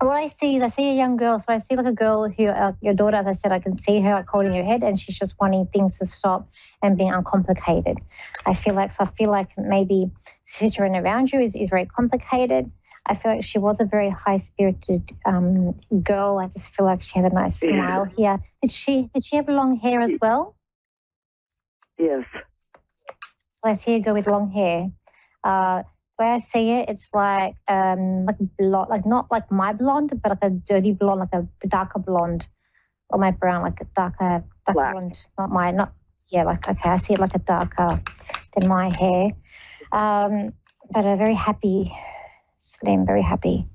What I see is a young girl. So I see like a girl who, your daughter, as I said, I can see her like holding her head, and she's just wanting things to stop and being uncomplicated. I feel like maybe the situation around you is very complicated. I feel like she was a very high-spirited girl. I just feel like she had a nice smile here. Did she have long hair as well? Yes. I see a girl with long hair. The way I see it, it's like blonde, like not like my blonde, but like a dirty blonde, like a darker blonde, or my brown, like a darker blonde. I see it like a darker than my hair. But a very happy, slim, very happy.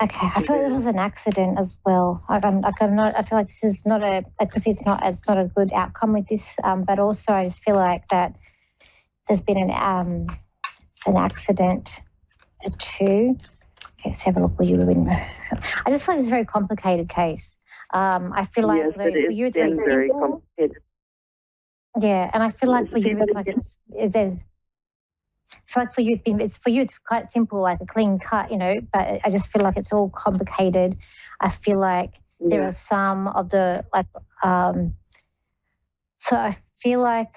Okay, I feel like it was an accident as well. I feel like this is not it's not a good outcome with this. But also I just feel like that there's been an accident too. Okay, let's have a look where you were in. I just feel like it's a very complicated case. I feel like for you it's very complicated. Yeah, and I feel like for you it's quite simple, like a clean cut, but I just feel like it's all complicated. I feel like there are some of the So I feel like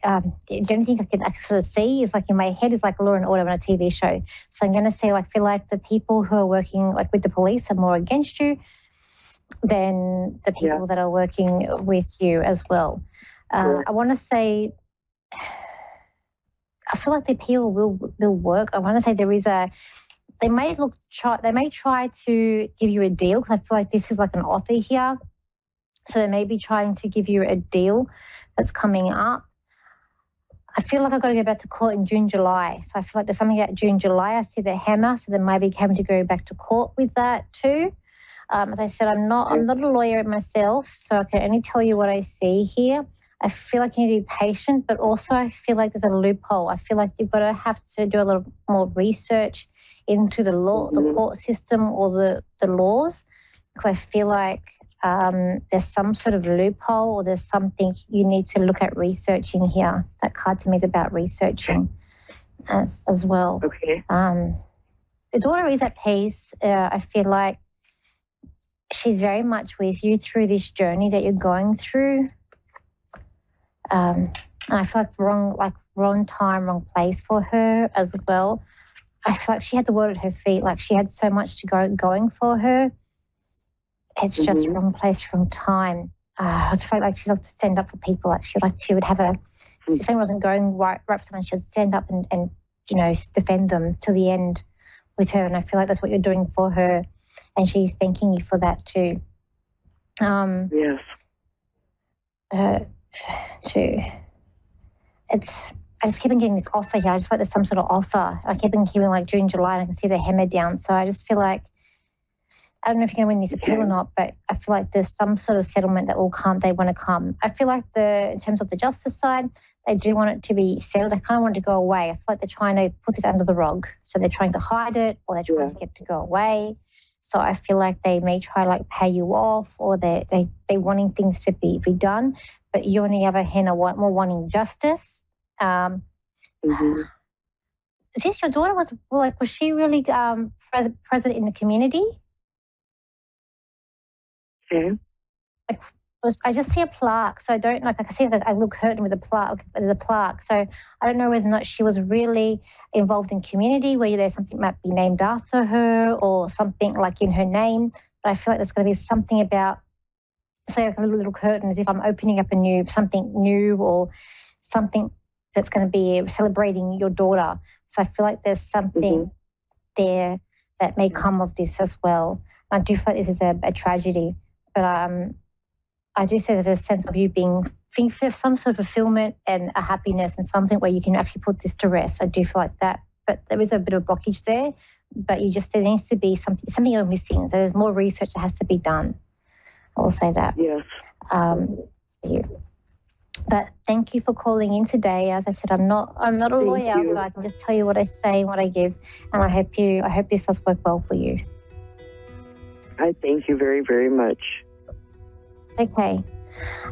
the only thing I can actually see is like in my head is like Law and Order on a TV show. So I'm going to say, I feel like the people who are working like with the police are more against you than the people that are working with you as well. I want to say, I feel like the appeal will work. I want to say they may try to give you a deal, because I feel like this is like an offer here. So they may be trying to give you a deal that's coming up. I feel like I've got to go back to court in June, July. So I feel like there's something about June, July. I see the hammer, so they may be having to go back to court with that too. As I said, I'm not a lawyer myself, so I can only tell you what I see here. I feel like you need to be patient, but also I feel like there's a loophole. I feel like you've got to have to do a little more research into the law, the court system, or the laws, because I feel like there's some sort of loophole, or there's something you need to look at researching here. That card to me is about researching as well. Okay. The daughter is at peace. I feel like she's very much with you through this journey that you're going through. And I feel like wrong time, wrong place for her as well. I feel like she had the world at her feet. Like she had so much to going for her. It's just wrong place, wrong time. I just felt like she loved to stand up for people. Like she would have if something wasn't going right for someone, she would stand up and defend them to the end with her. And I feel like that's what you're doing for her, and she's thanking you for that too. Yes. I just keep on getting this offer here. I just feel like there's some sort of offer. I keep on hearing like June, July, and I can see the hammer down. So I just feel like, I don't know if you're going to win this appeal or not, but I feel like there's some sort of settlement that will come. They want to come. I feel like in terms of the justice side, they do want it to be settled. They kind of want it to go away. I feel like they're trying to put this under the rug. So they're trying to hide it, or they're trying to get it to go away. So I feel like they may try to like pay you off, or they're wanting things to be done. But you, on the other hand, are more wanting justice. Since your daughter was she really present in the community? Okay. I just see a plaque, so I don't I can see a little curtain with a plaque. So I don't know whether or not she was really involved in community, where there's something might be named after her or something like in her name. But I feel like there's going to be something about, say, like a little curtain, as if I'm opening up something new, or something that's going to be celebrating your daughter. So I feel like there's something there that may come of this as well. I do feel like this is a tragedy, but I do say that there's a sense of you feeling some sort of fulfillment and a happiness, and something where you can actually put this to rest. I do feel like that, but there is a bit of blockage there. But there needs to be something you're missing. So there's more research that has to be done. I will say that. Yes. For you. But thank you for calling in today. As I said, I'm not a lawyer, but I can just tell you what I say and what I give. And I hope this does work well for you. I thank you very, very much. It's okay.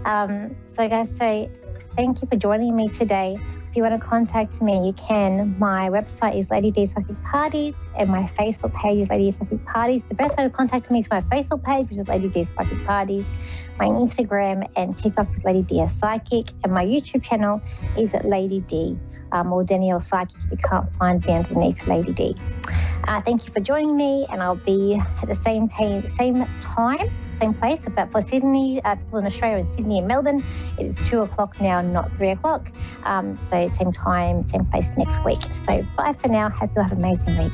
So guys, thank you for joining me today. If you want to contact me, you can. My website is Lady D Psychic Parties, and my Facebook page is Lady D Psychic Parties. The best way to contact me is my Facebook page, which is Lady D Psychic Parties. My Instagram and TikTok is Lady D Psychic, and my YouTube channel is at Lady D or Danielle Psychic if you can't find me underneath Lady D. Thank you for joining me, and I'll be at the same time, same place, but for Sydney, people in Australia, in Sydney and Melbourne, it is 2:00 now, not 3:00. So same time, same place next week. So bye for now. Hope you'll have an amazing week.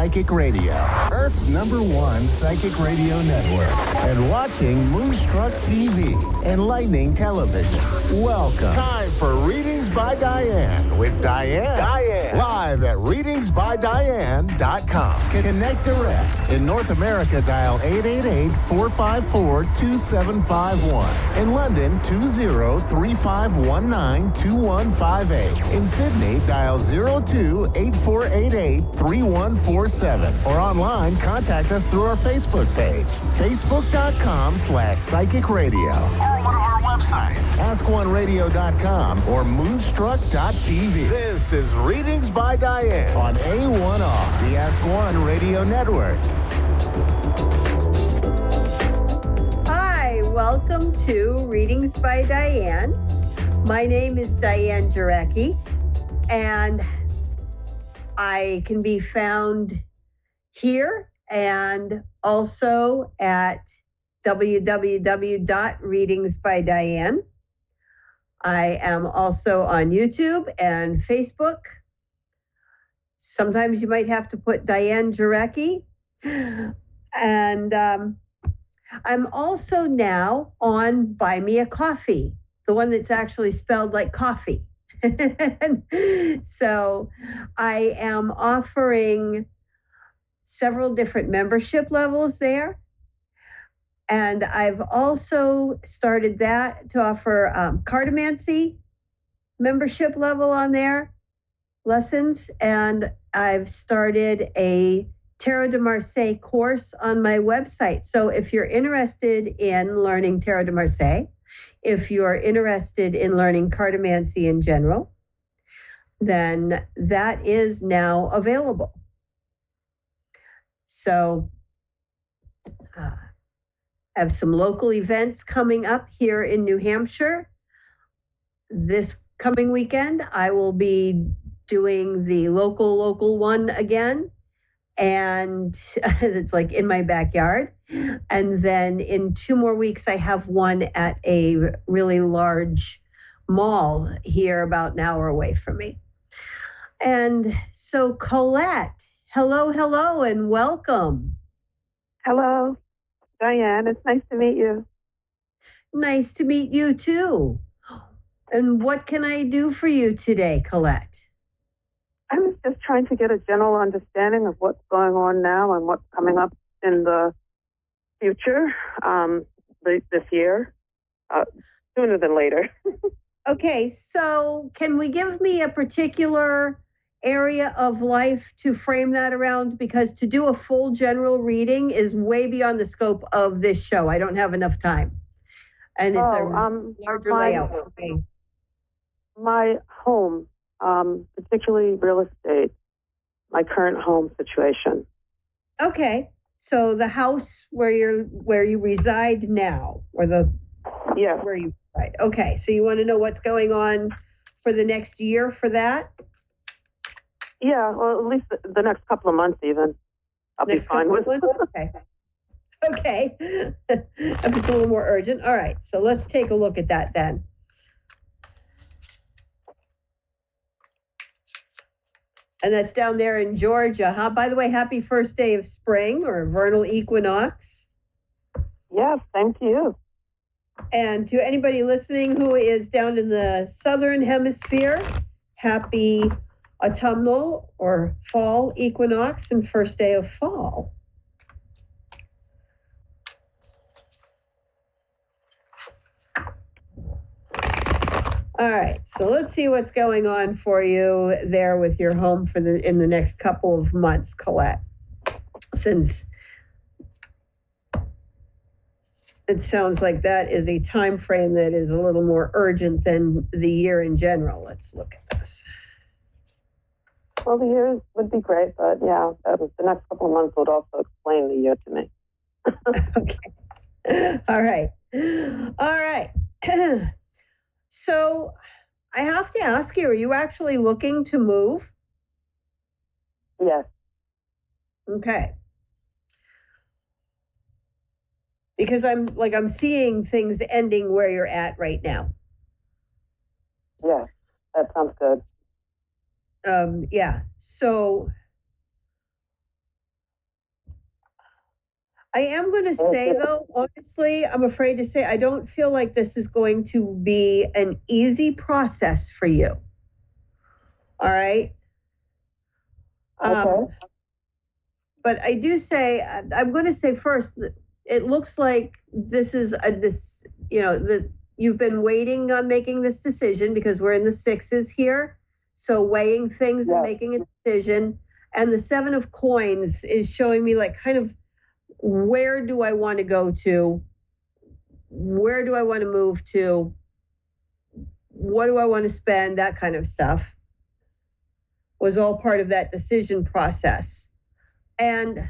Psychic Radio, Earth's #1 psychic radio network, and watching Moonstruck TV, enlightening television. Welcome. Time for Readings by Diane with Diane. Live at readingsbydiane.com. Connect direct. In North America, dial 888-454-2751. In London, 20-3519-2158. In Sydney, dial 02-8488-3147. Or online, contact us through our Facebook page, facebook.com/psychic radio. Or one of our websites, askoneradio.com or moonstruck.tv. This is Readings by Diane on A1R, the Ask One Radio Network. Hi, welcome to Readings by Diane. My name is Diane Jarecki, and I can be found here and also at www.readingsbydiane. I am also on YouTube and Facebook. Sometimes you might have to put Diane Jarecki. And I'm also now on Buy Me a Coffee, the one that's actually spelled like coffee. So I am offering several different membership levels there. And I've also started that to offer cartomancy membership level on there, lessons. And I've started a Tarot de Marseille course on my website. So if you're interested in learning Tarot de Marseille, if you're interested in learning cartomancy in general, then that is now available. So I have some local events coming up here in New Hampshire. This coming weekend, I will be doing the local one again. And it's like in my backyard. And then in 2 more weeks, I have one at a really large mall here about an hour away from me. And so Colette, hello, and welcome. Hello, Diane. It's nice to meet you. Nice to meet you too. And what can I do for you today, Colette? I was just trying to get a general understanding of what's going on now and what's coming up in the future this year, sooner than later. Okay, so can we give me a particular area of life to frame that around? Because to do a full general reading is way beyond the scope of this show. I don't have enough time. And it's a larger layout for me. My home, particularly real estate, my current home situation. Okay, so the house where you reside now, or where you reside. Okay, so you want to know what's going on for the next year for that? Yeah, well, at least the next couple of months even. I'll be fine with it. Okay. If it's a little more urgent. All right, so let's take a look at that then. And that's down there in Georgia, huh? By the way, happy first day of spring or vernal equinox. Yes, thank you. And to anybody listening who is down in the southern hemisphere, happy autumnal or fall equinox and first day of fall. All right, so let's see what's going on for you there with your home in the next couple of months, Colette. Since it sounds like that is a time frame that is a little more urgent than the year in general. Let's look at this. Well, the year would be great, but yeah, the next couple of months would also explain the year to me. Okay. All right. So I have to ask you, are you actually looking to move? Yes. Okay. Because I'm seeing things ending where you're at right now. Yes, that sounds good. Yeah. So I am going to say, though, honestly, I'm afraid to say I don't feel like this is going to be an easy process for you. All right? Okay. But I do say, I'm going to say first, it looks like this is you've been waiting on making this decision because we're in the sixes here. So weighing things and making a decision. And the 7 of coins is showing me like kind of, where do I want to go to? Where do I want to move to? What do I want to spend? That kind of stuff was all part of that decision process. And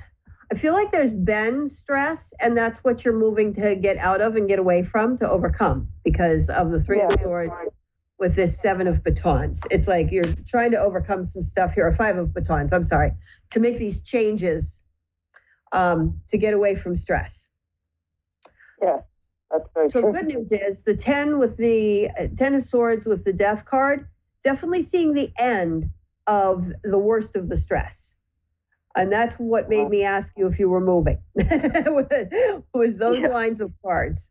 I feel like there's been stress, and that's what you're moving to get out of and get away from to overcome because of the 3 of swords with this 7 of batons. It's like you're trying to overcome some stuff here, or 5 of batons, I'm sorry, to make these changes to get away from stress. Yeah, that's very true. So the good news is the 10 with the 10 of swords with the death card, definitely seeing the end of the worst of the stress. And that's what made me ask you if you were moving, was those lines of cards.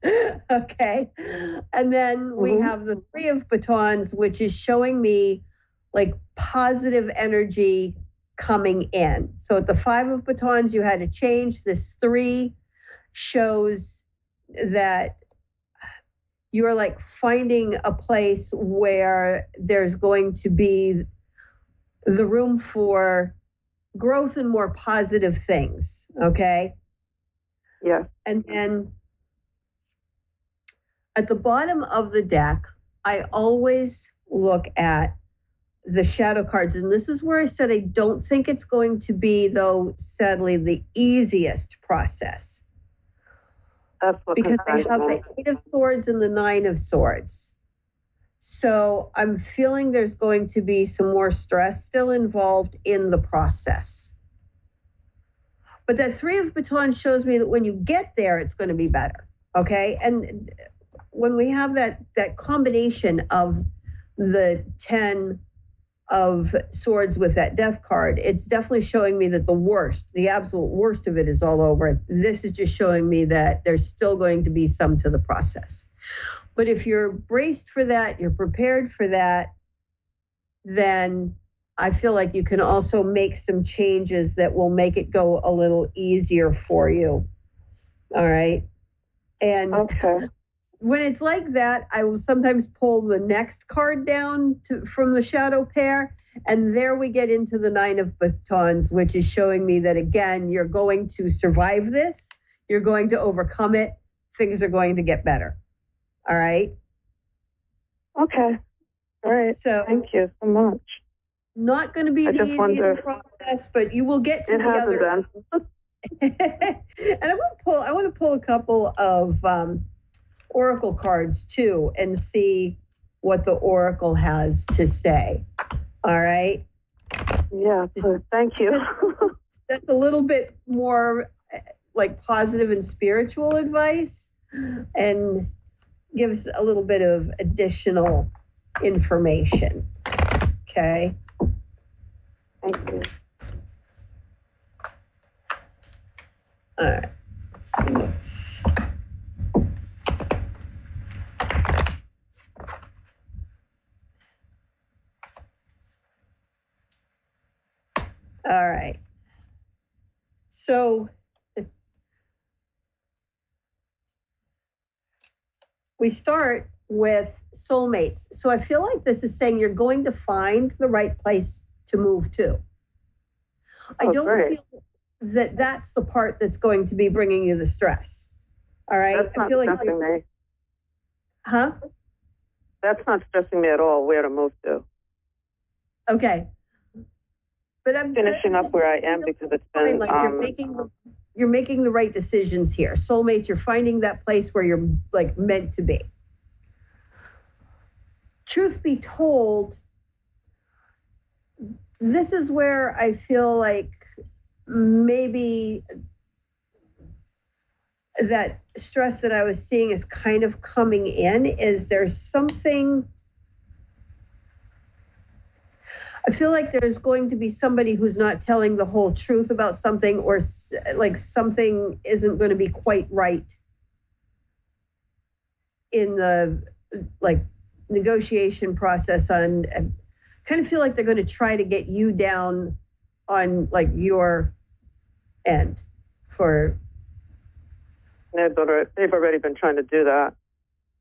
Okay. And then we have the 3 of batons, which is showing me like positive energy coming in. So at the 5 of batons, you had to change. This 3 shows that you're like finding a place where there's going to be the room for growth and more positive things. Okay. Yeah. And then at the bottom of the deck, I always look at the shadow cards. And this is where I said I don't think it's going to be, though, sadly, the easiest process. That's what because I have the 8 of swords and the 9 of swords. So I'm feeling there's going to be some more stress still involved in the process. But that 3 of batons shows me that when you get there, it's going to be better. Okay. And when we have that combination of the 10 of swords with that death card, it's definitely showing me that the absolute worst of it is all over. This is just showing me that there's still going to be some to the process. But if you're braced for that, you're prepared for that, then I feel like you can also make some changes that will make it go a little easier for you. All right. And when it's like that, I will sometimes pull the next card down from the shadow pair. And there we get into the 9 of batons, which is showing me that, again, you're going to survive this. You're going to overcome it. Things are going to get better. All right. Okay. All right. So thank you so much. Not going to be the easiest process, but you will get to the other. And I want to pull a couple of oracle cards too and see what the oracle has to say. All right. Yeah. Thank you. That's a little bit more like positive and spiritual advice, and gives a little bit of additional information. Okay. Thank you. All right. Let's see. All right. So we start with soulmates. So I feel like this is saying you're going to find the right place to move to. I don't feel that that's the part that's going to be bringing you the stress. All right. That's not stressing me. Huh? That's not stressing me at all, where to move to. Okay. But I'm finishing up where I am because it's been like you're making the right decisions here. Soulmates, you're finding that place where you're like meant to be. Truth be told, this is where I feel like maybe that stress that I was seeing is kind of coming in. Is there's something, I feel like there's going to be somebody who's not telling the whole truth about something, or like something isn't going to be quite right in the like negotiation process. On, I kind of feel like they're going to try to get you down on like your end for. They've already been trying to do that,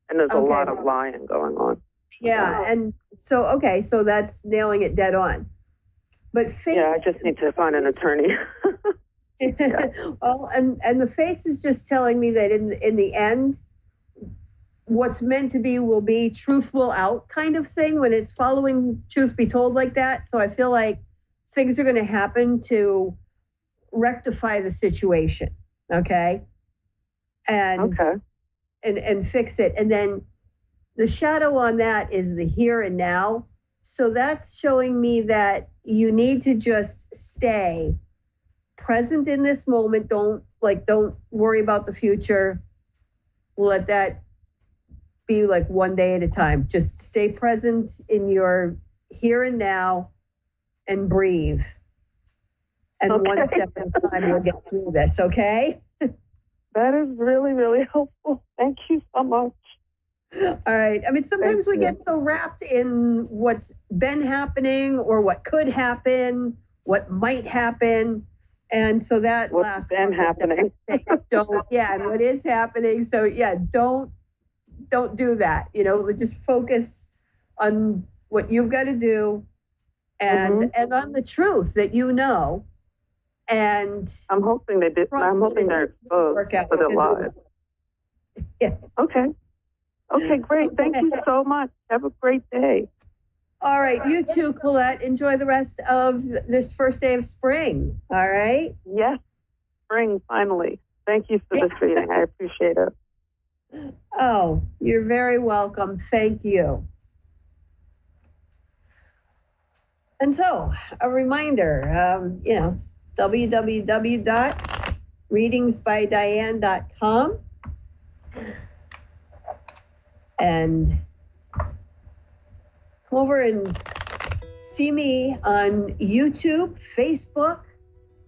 and there's a lot of lying going on. Yeah, and so so that's nailing it dead on. But Fates, yeah, I just need to find an attorney. Yeah. Well, and the Fates is just telling me that in the end, what's meant to be will be, truth will out kind of thing when it's following truth be told like that. So I feel like things are going to happen to rectify the situation. Okay. And fix it. And then the shadow on that is the here and now. So that's showing me that you need to just stay present in this moment. Don't worry about the future. Let that be like one day at a time. Just stay present in your here and now and breathe. And one step at a time, you'll get through this, okay? That is really, really helpful. Thank you so much. All right. I mean, sometimes we get so wrapped in what's been happening or what could happen, what might happen. And so that what's been happening. And what is happening. So don't do that. Just focus on what you've got to do and on the truth that you know. And I'm hoping they did. I'm hoping they're exposed for their lives. Yeah. Okay, great. Thank you so much. Have a great day. All right. You too, Colette. Enjoy the rest of this first day of spring. All right? Yes. Spring, finally. Thank you for this reading. I appreciate it. Oh, you're very welcome. Thank you. And so, a reminder, www.readingsbydiane.com, and come over and see me on YouTube, Facebook,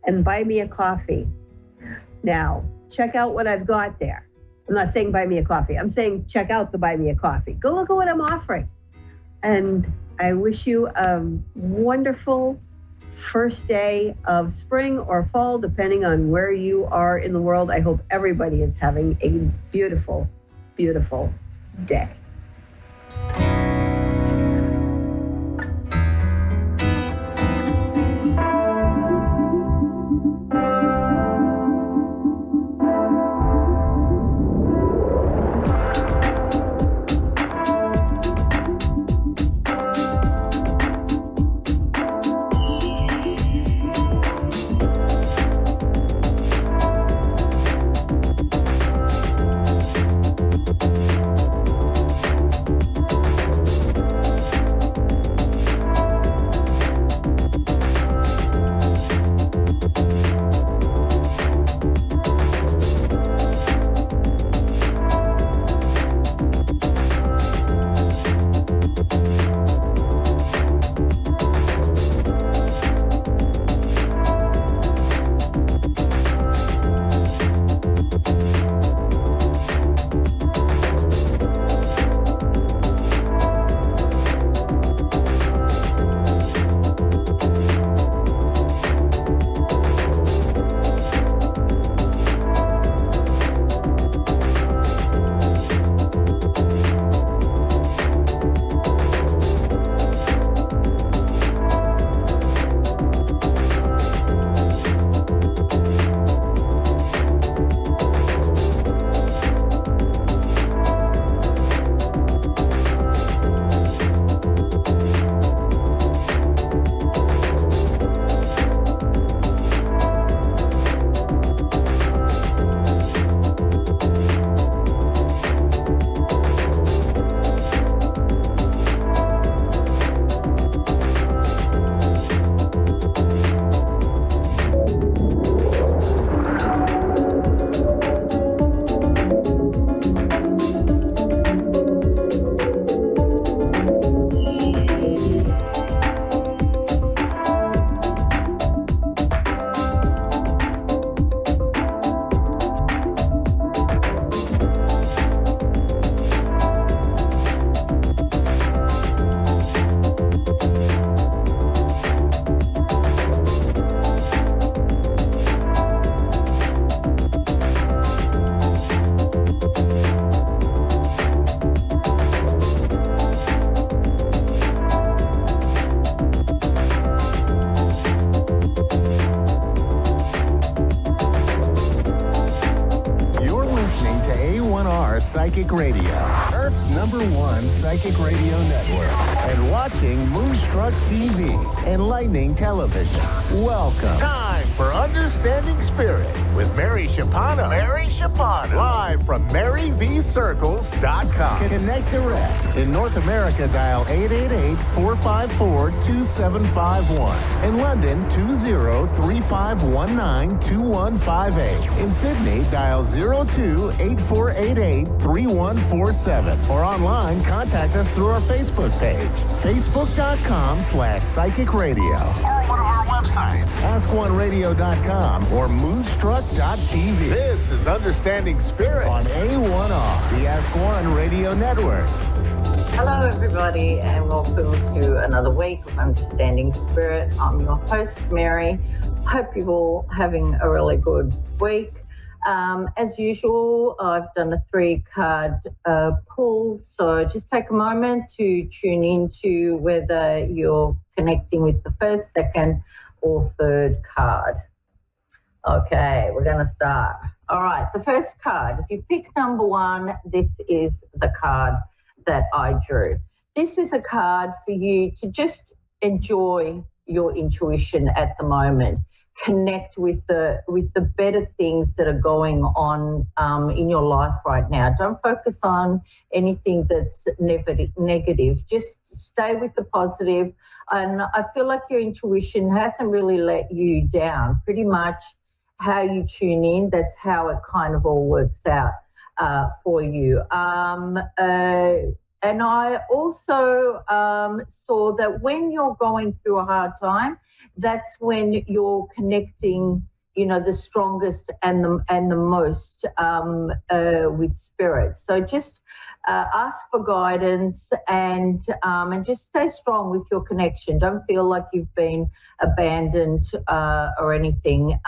and buy me a coffee. Now, check out what I've got there. I'm not saying buy me a coffee. I'm saying check out the buy me a coffee. Go look at what I'm offering. And I wish you a wonderful first day of spring or fall, depending on where you are in the world. I hope everybody is having a beautiful, beautiful day. Psychic Radio, Earth's #1 psychic radio network, and watching Moonstruck TV, enlightening television. Welcome. Time for Understanding Spirit with Mary Shapano. Mary Shapano. Live from MaryVCircles.com. Connect direct. In North America, dial 888-454-2751. In London, 20-3519-2158. In Sydney, dial 02-8488-3147. Or online, contact us through our Facebook page, facebook.com/psychic radio. Or one of our websites, askoneradio.com or moonstruck.tv. This is Understanding Spirit on A1R, the Ask One Radio Network. Hello, everybody, and welcome to another week of Understanding Spirit. I'm your host, Mary. Hope you're all having a really good week. As usual, I've done a 3-card pull, so just take a moment to tune into whether you're connecting with the first, second, or third card. Okay, we're going to start. All right, the first card. If you pick number 1, this is the card that I drew. This is a card for you to just enjoy your intuition at the moment. Connect with the better things that are going on in your life right now. Don't focus on anything that's negative. Just stay with the positive. And I feel like your intuition hasn't really let you down. Pretty much how you tune in, that's how it kind of all works out for you. And I also saw that when you're going through a hard time, that's when you're connecting, the strongest and the most with spirit. So just ask for guidance and just stay strong with your connection. Don't feel like you've been abandoned or anything.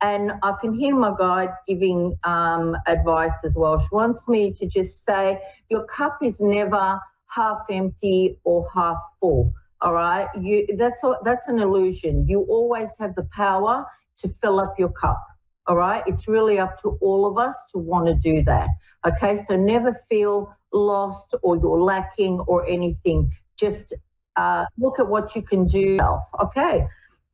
And I can hear my guide giving advice as well. She wants me to just say your cup is never half empty or half full. All right, that's an illusion. You always have the power to fill up your cup. All right, it's really up to all of us to want to do that. Okay, so never feel lost or you're lacking or anything. Just look at what you can do. Okay.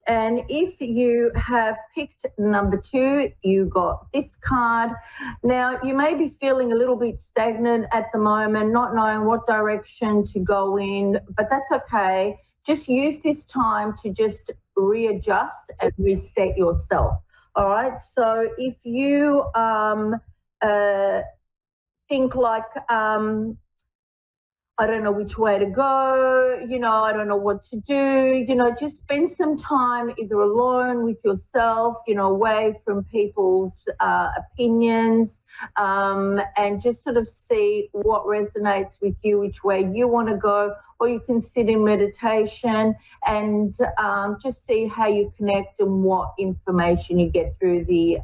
And if you have picked number 2, you got this card. Now, you may be feeling a little bit stagnant at the moment, not knowing what direction to go in, but that's okay. Just use this time to just readjust and reset yourself. All right? So if you think like, I don't know which way to go, I don't know what to do, just spend some time either alone with yourself, away from people's opinions, and just sort of see what resonates with you, which way you want to go, or you can sit in meditation and just see how you connect and what information you get through the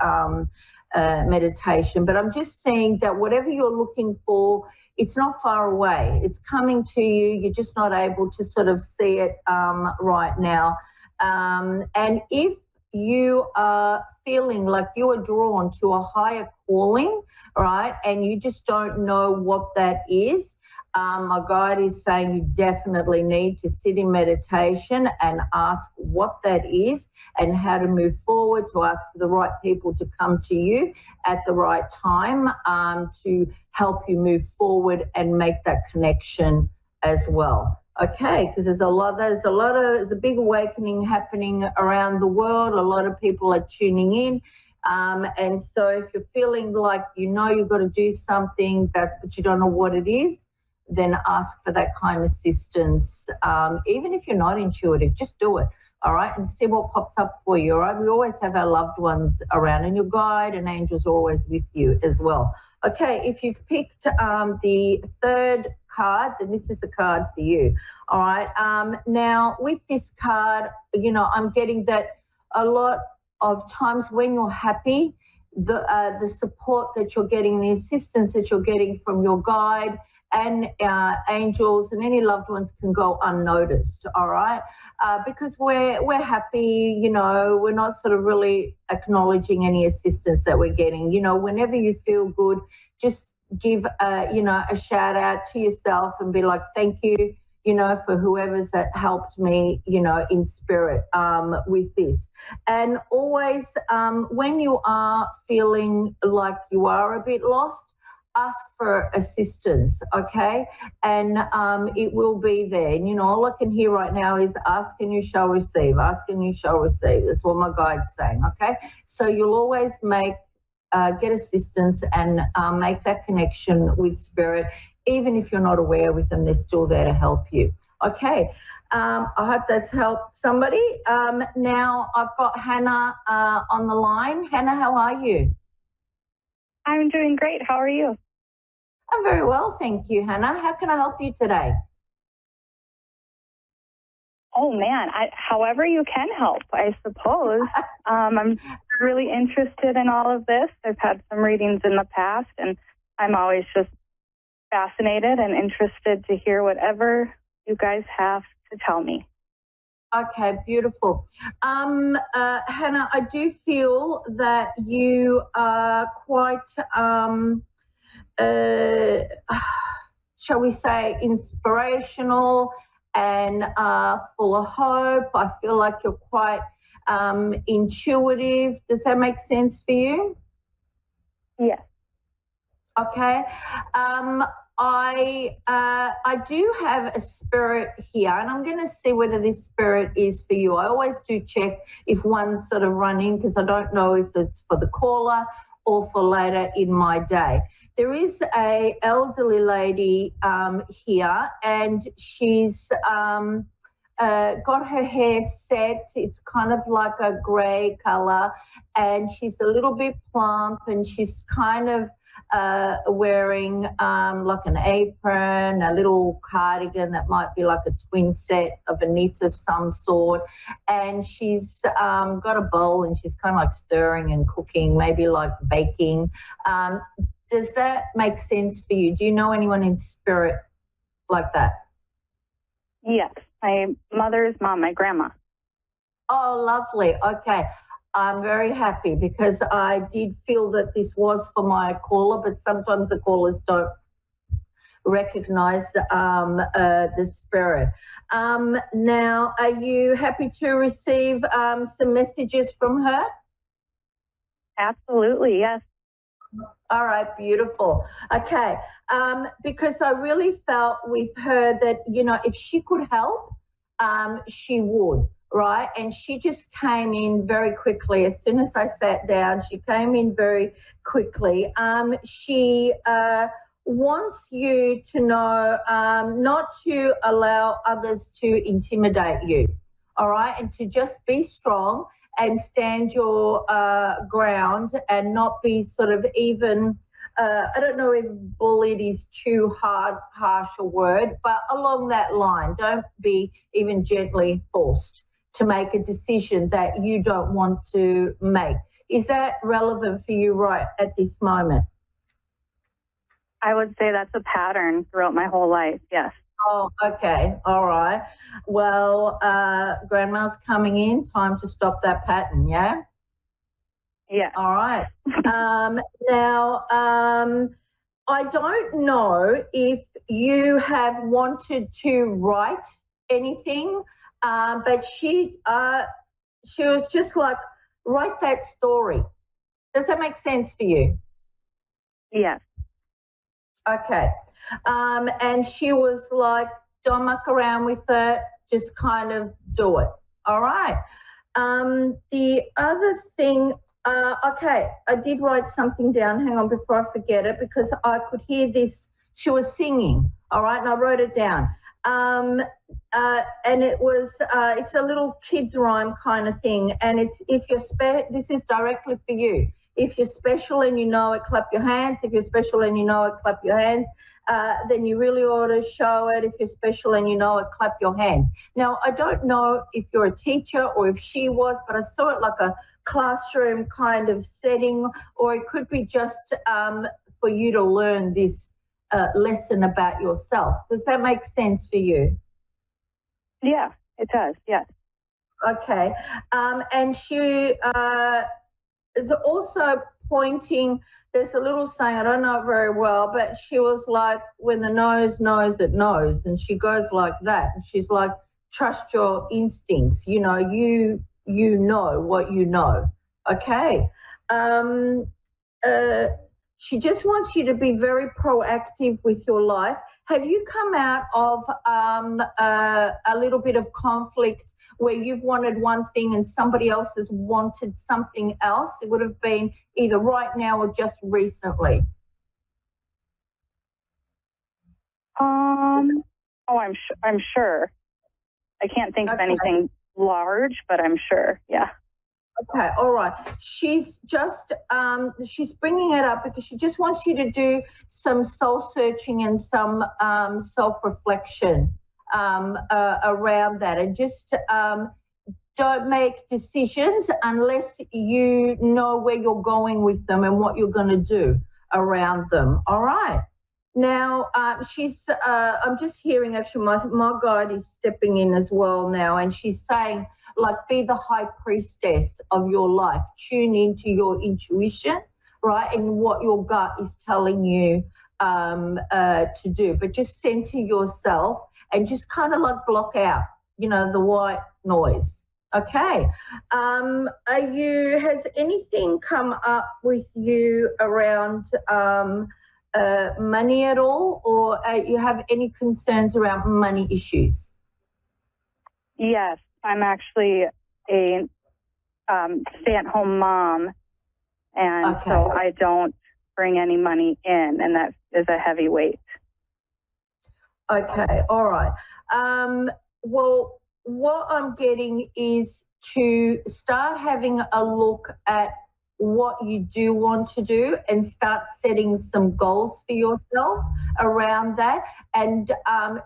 meditation. But I'm just saying that whatever you're looking for, it's not far away. It's coming to you. You're just not able to sort of see it right now. And if you are feeling like you are drawn to a higher calling, right, and you just don't know what that is, my guide is saying you definitely need to sit in meditation and ask what that is and how to move forward, to ask for the right people to come to you at the right time to help you move forward and make that connection as well. Okay, because there's a big awakening happening around the world. A lot of people are tuning in. And so if you're feeling like you've got to do something but you don't know what it is, then ask for that kind of assistance. Even if you're not intuitive, just do it, all right, and see what pops up for you, all right? We always have our loved ones around, and your guide and angels are always with you as well. Okay, if you've picked the 3rd card, then this is the card for you, all right? Now, with this card, I'm getting that a lot of times when you're happy, the support that you're getting, the assistance that you're getting from your guide and angels and any loved ones can go unnoticed, all right? Because we're happy, we're not sort of really acknowledging any assistance that we're getting. Whenever you feel good, just give, a shout out to yourself and be like, thank you, for whoever's that helped me, in spirit with this. And always when you are feeling like you are a bit lost, ask for assistance, okay? And it will be there. And, all I can hear right now is ask and you shall receive, ask and you shall receive. That's what my guide's saying, okay? So you'll always get assistance and make that connection with spirit. Even if you're not aware with them, they're still there to help you. Okay, I hope that's helped somebody. Now I've got Hannah on the line. Hannah, how are you? I'm doing great. How are you? I'm very well, thank you, Hannah. How can I help you today? Oh, man, however you can help, I suppose. I'm really interested in all of this. I've had some readings in the past, and I'm always just fascinated and interested to hear whatever you guys have to tell me. Okay, beautiful. Hannah, I do feel that you are quite, shall we say, inspirational and full of hope. I feel like you're quite intuitive. Does that make sense for you? Yes. Okay. I do have a spirit here, and I'm going to see whether this spirit is for you. I always do check if one's sort of running, because I don't know if it's for the caller or for later in my day. There is a elderly lady here, and she's got her hair set. It's kind of like a grey colour, and she's a little bit plump, and she's kind of wearing like an apron, a little cardigan that might be like a twin set of a knit of some sort, and she's got a bowl and she's kind of like stirring and cooking, maybe like baking. Does that make sense for you? Do you know anyone in spirit like that? Yes, my mother's mom, my grandma. Oh, lovely. Okay. I'm very happy because I did feel that this was for my caller, but sometimes the callers don't recognize the spirit. Now, are you happy to receive some messages from her? Absolutely, yes. All right, beautiful. Okay, because I really felt with her that, if she could help, she would. Right, and she just came in very quickly. As soon as I sat down, she came in very quickly. She wants you to know not to allow others to intimidate you, all right, and to just be strong and stand your ground and not be sort of even, I don't know if bullied is too harsh a word, but along that line, don't be even gently forced to make a decision that you don't want to make. Is that relevant for you right at this moment? I would say that's a pattern throughout my whole life, yes. Oh, okay. All right. Well, Grandma's coming in. Time to stop that pattern, yeah? Yeah. All right. Now, I don't know if you have wanted to write anything, but she was just like, write that story. Does that make sense for you? Yes. Okay. And she was like, don't muck around with it, just kind of do it. All right. The other thing, okay, I did write something down. Hang on before I forget it, because I could hear this. She was singing, all right, and I wrote it down. And it was, it's a little kids rhyme kind of thing. And it's, if you're this is directly for you. If you're special and you know it, clap your hands. If you're special and you know it, clap your hands. Then you really ought to show it. If you're special and you know it, clap your hands. Now, I don't know if you're a teacher or if she was, but I saw it like a classroom kind of setting, or it could be just for you to learn this lesson about yourself. Does that make sense for you? Yeah, it does, yes. Okay. And she is also pointing. There's a little saying, I don't know it very well, but she was like, when the nose knows, it knows. And she goes like that. And she's like, trust your instincts. You know, you know what you know. Okay. She just wants you to be very proactive with your life. Have you come out of a little bit of conflict where you've wanted one thing and somebody else has wanted something else? It would have been either right now or just recently. I'm sure. I can't think of anything large, but I'm sure. Yeah. Okay, all right. She's just, she's bringing it up because she just wants you to do some soul searching and some self-reflection around that, and just don't make decisions unless you know where you're going with them and what you're going to do around them. All right. Now, I'm just hearing, actually, my guide is stepping in as well now, and she's saying, like, be the high priestess of your life. Tune into your intuition, right, and what your gut is telling you to do. But just center yourself and just kind of like block out, you know, the white noise. Okay. Has anything come up with you around money at all, or you have any concerns around money issues? Yes, I'm actually a stay-at-home mom, and so I don't bring any money in, and that is a heavy weight. Okay, all right. Well, what I'm getting is to start having a look at what you do want to do and start setting some goals for yourself around that, and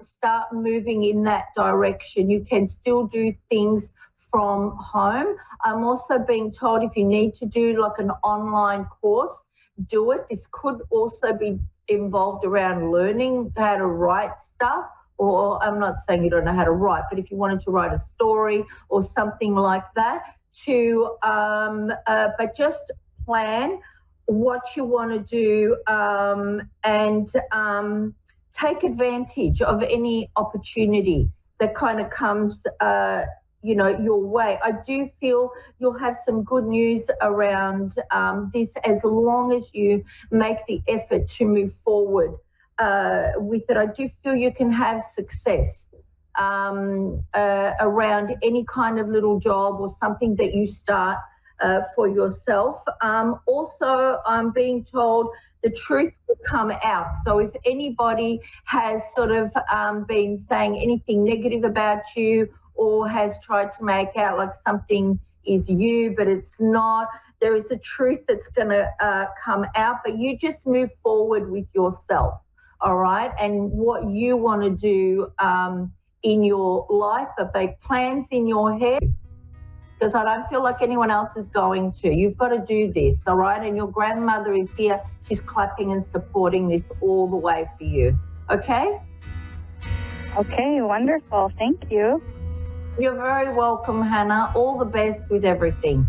start moving in that direction. You can still do things from home. I'm also being told if you need to do like an online course, do it. This could also be involved around learning how to write stuff, or I'm not saying you don't know how to write, but if you wanted to write a story or something like that, but just plan what you want to do, and take advantage of any opportunity that kind of comes, your way. I do feel you'll have some good news around this, as long as you make the effort to move forward with it. I do feel you can have success around any kind of little job or something that you start for yourself. Also, I'm being told the truth will come out. So if anybody has sort of been saying anything negative about you, or has tried to make out like something is you, but it's not, there is a truth that's going to come out, but you just move forward with yourself, all right, and what you want to do in your life, but make plans in your head, because I don't feel like anyone else is going to. You've got to do this, all right? And your grandmother is here. She's clapping and supporting this all the way for you, okay? Okay, wonderful. Thank you. You're very welcome, Hannah. All the best with everything.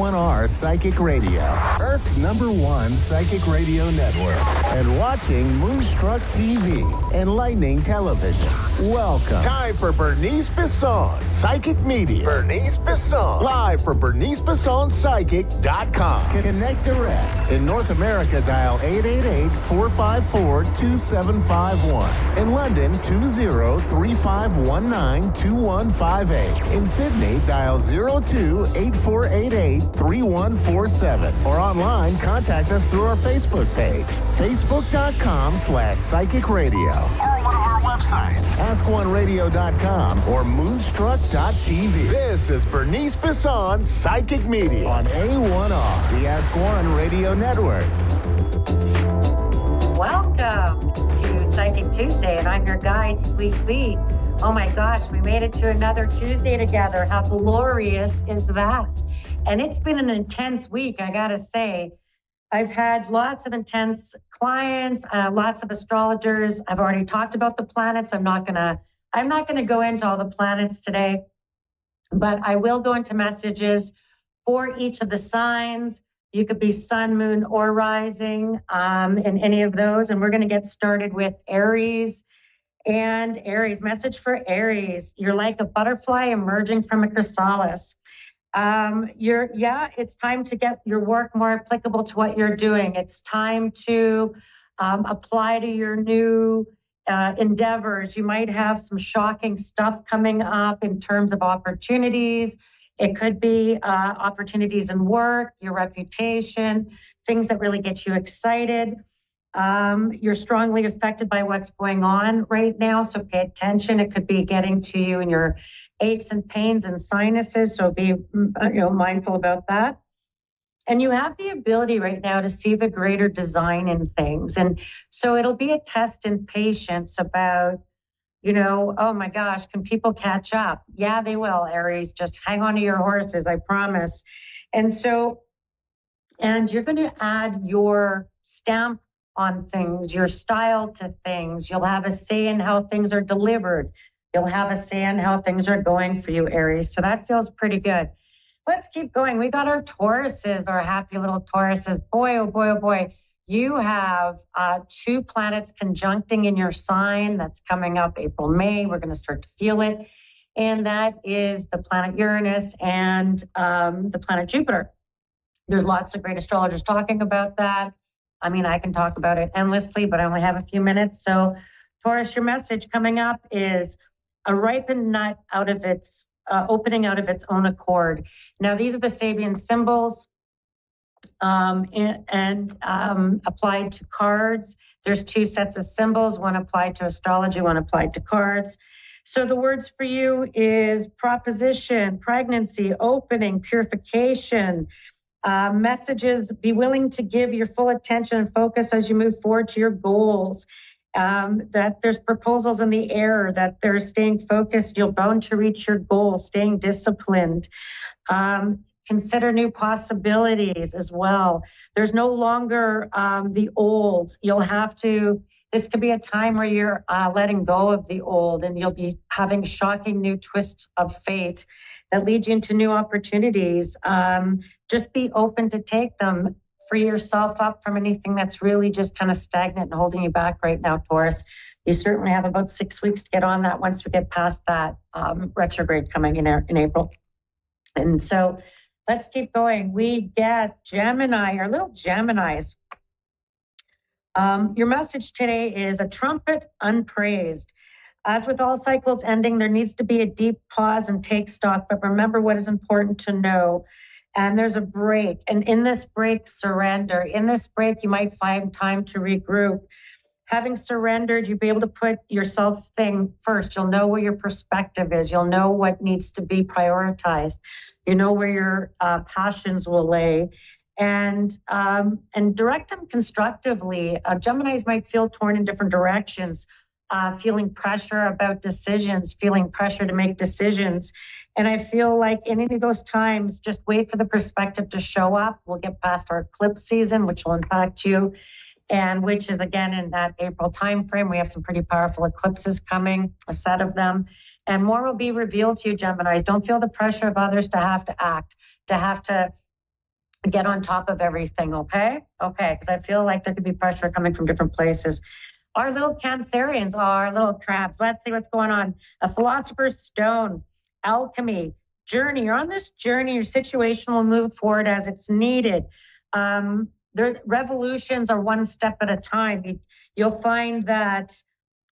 A1R Psychic Radio, Earth's #1 psychic radio network, and watching Moonstruck TV and Lightning Television. Welcome. Time for Bernice Bisson, Psychic Media. Bernice Bisson, live from BerniceBissonPsychic.com. Connect direct. In North America, dial 888-454-2751. In London, 20-3519-2158. In Sydney, dial 02-8488-3147. Or online, contact us through our Facebook page, facebook.com/Psychic Radio. Or one of our websites, askoneradio.com or moonstruck.tv. This is Bernice Bisson, Psychic Media on A1R, the Ask One Radio Network. Welcome to Psychic Tuesday, and I'm your guide, Sweet Bee. Oh my gosh, we made it to another Tuesday together. How glorious is that? And it's been an intense week, I gotta say. I've had lots of intense clients, lots of astrologers. I've already talked about the planets. I'm not gonna go into all the planets today, but I will go into messages for each of the signs. You could be sun, moon, or rising in any of those. And we're gonna get started with Aries. And Aries, message for Aries. You're like a butterfly emerging from a chrysalis. It's time to get your work more applicable to what you're doing. It's time to apply to your new endeavors. You might have some shocking stuff coming up in terms of opportunities. It could be opportunities in work, your reputation, things that really get you excited. You're strongly affected by what's going on right now, so pay attention. It could be getting to you in your aches and pains and sinuses, so be mindful about that. And you have the ability right now to see the greater design in things. And so it'll be a test in patience about, oh my gosh, can people catch up? Yeah, they will, Aries. Just hang on to your horses, I promise. And you're going to add your stamp on things, your style to things. You'll have a say in how things are delivered. You'll have a say in how things are going for you, Aries. So that feels pretty good. Let's keep going. We got our Tauruses, our happy little Tauruses. Boy, oh boy, oh boy. You have 2 planets conjuncting in your sign. That's coming up April, May. We're going to start to feel it. And that is the planet Uranus and the planet Jupiter. There's lots of great astrologers talking about that. I mean, I can talk about it endlessly, but I only have a few minutes. So, Taurus, your message coming up is a ripened nut out of its opening out of its own accord. Now, these are the Sabian symbols and applied to cards. There's 2 sets of symbols, one applied to astrology, one applied to cards. So the words for you is proposition, pregnancy, opening, purification. Messages, be willing to give your full attention and focus as you move forward to your goals. That there's proposals in the air, that there's staying focused, you're bound to reach your goals, staying disciplined. Consider new possibilities as well. There's no longer the old. This could be a time where you're letting go of the old, and you'll be having shocking new twists of fate that lead you into new opportunities. Just be open to take them. Free yourself up from anything that's really just kind of stagnant and holding you back right now, Taurus. You certainly have about 6 weeks to get on that once we get past that retrograde coming in April. And so let's keep going. We get Gemini, our little Geminis. Your message today is a trumpet unpraised. As with all cycles ending, there needs to be a deep pause and take stock, but remember what is important to know. And there's a break. And in this break, surrender. In this break, you might find time to regroup. Having surrendered, you'll be able to put yourself first. You'll know where your perspective is. You'll know what needs to be prioritized. You know where your passions will lay. And direct them constructively. Geminis might feel torn in different directions, feeling pressure about decisions, feeling pressure to make decisions. And I feel like in any of those times, just wait for the perspective to show up. We'll get past our eclipse season, which will impact you, and which is again in that April timeframe. We have some pretty powerful eclipses coming, a set of them, and more will be revealed to you, Geminis. Don't feel the pressure of others to have to act, to have to get on top of everything, okay? Okay, because I feel like there could be pressure coming from different places. Our little Cancerians are little crabs. Let's see what's going on. A Philosopher's Stone, alchemy, journey. You're on this journey. Your situation will move forward as it's needed. The revolutions are one step at a time. You'll find that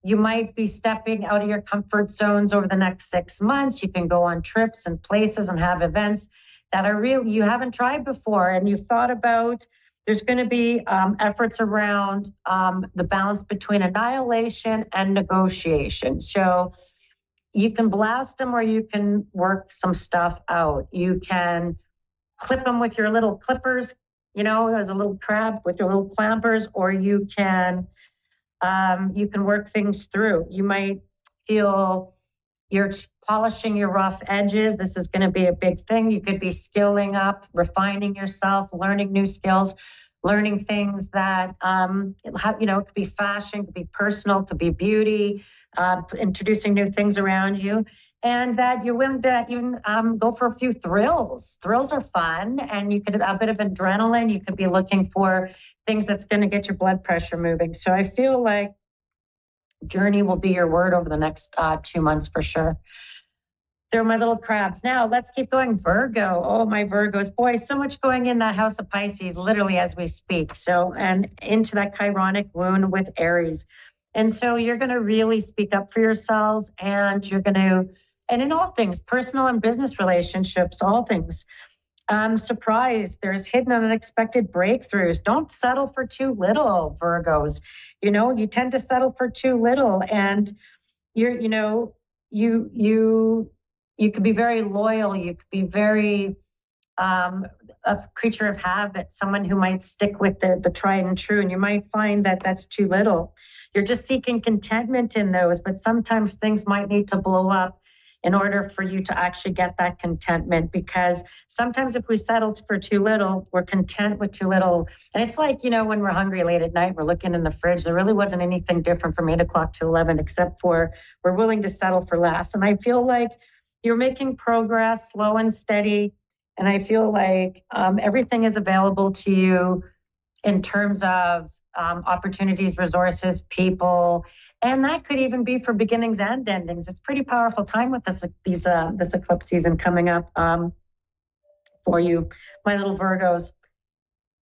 you might be stepping out of your comfort zones over the next 6 months. You can go on trips and places and have events that are real you haven't tried before and you've thought about. There's going to be efforts around the balance between annihilation and negotiation. So you can blast them or you can work some stuff out. You can clip them with your little clippers, as a little crab with your little clampers, or you can work things through. You might feel you're polishing your rough edges. This is going to be a big thing. You could be skilling up, refining yourself, learning new skills, learning things that, it could be fashion, could be personal, could be beauty, introducing new things around you. And that you're willing to even go for a few thrills. Thrills are fun, and you could have a bit of adrenaline. You could be looking for things that's going to get your blood pressure moving. So I feel like journey will be your word over the next 2 months for sure. They're my little crabs. Now let's keep going. Virgo. Oh, my Virgos. Boy, so much going in that house of Pisces, literally as we speak. So, and into that chironic wound with Aries. And so you're going to really speak up for yourselves, and you're going to, and in all things, personal and business relationships, all things. Surprise, there's hidden and unexpected breakthroughs. Don't settle for too little, Virgos. You tend to settle for too little, and you could be very loyal. You could be very a creature of habit, someone who might stick with the tried and true, and you might find that that's too little. You're just seeking contentment in those, but sometimes things might need to blow up in order for you to actually get that contentment, because sometimes if we settle for too little, we're content with too little. And it's like, when we're hungry late at night, we're looking in the fridge, there really wasn't anything different from 8 o'clock to 11, except for we're willing to settle for less. And I feel like you're making progress, slow and steady. And I feel like everything is available to you in terms of opportunities, resources, people, and that could even be for beginnings and endings. It's pretty powerful time with this eclipse season coming up for you, my little Virgos.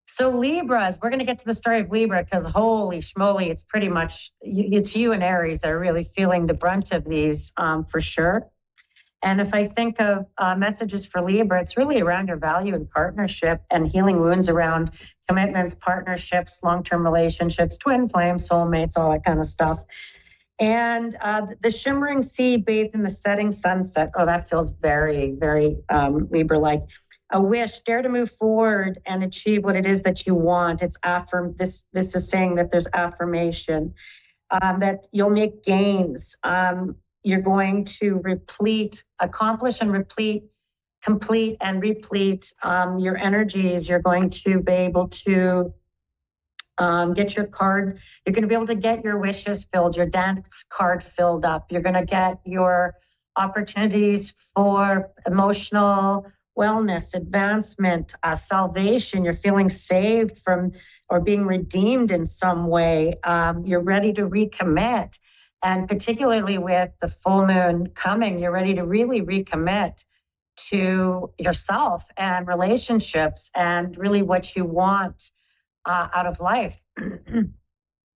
So Libras, we're going to get to the story of Libra, because holy schmoly, it's pretty much, it's you and Aries that are really feeling the brunt of these for sure. And if I think of messages for Libra, it's really around your value and partnership and healing wounds around commitments, partnerships, long-term relationships, twin flames, soulmates, all that kind of stuff. And the shimmering sea bathed in the setting sunset. Oh, that feels very, very Libra-like. A wish, dare to move forward and achieve what it is that you want. It's this is saying that there's affirmation, that you'll make gains. You're going to accomplish and complete and replete your energies. You're going to be able to get your card. You're going to be able to get your wishes filled, your dance card filled up. You're going to get your opportunities for emotional wellness, advancement, salvation. You're feeling saved from or being redeemed in some way. You're ready to recommit. And particularly with the full moon coming, you're ready to really recommit to yourself and relationships and really what you want out of life.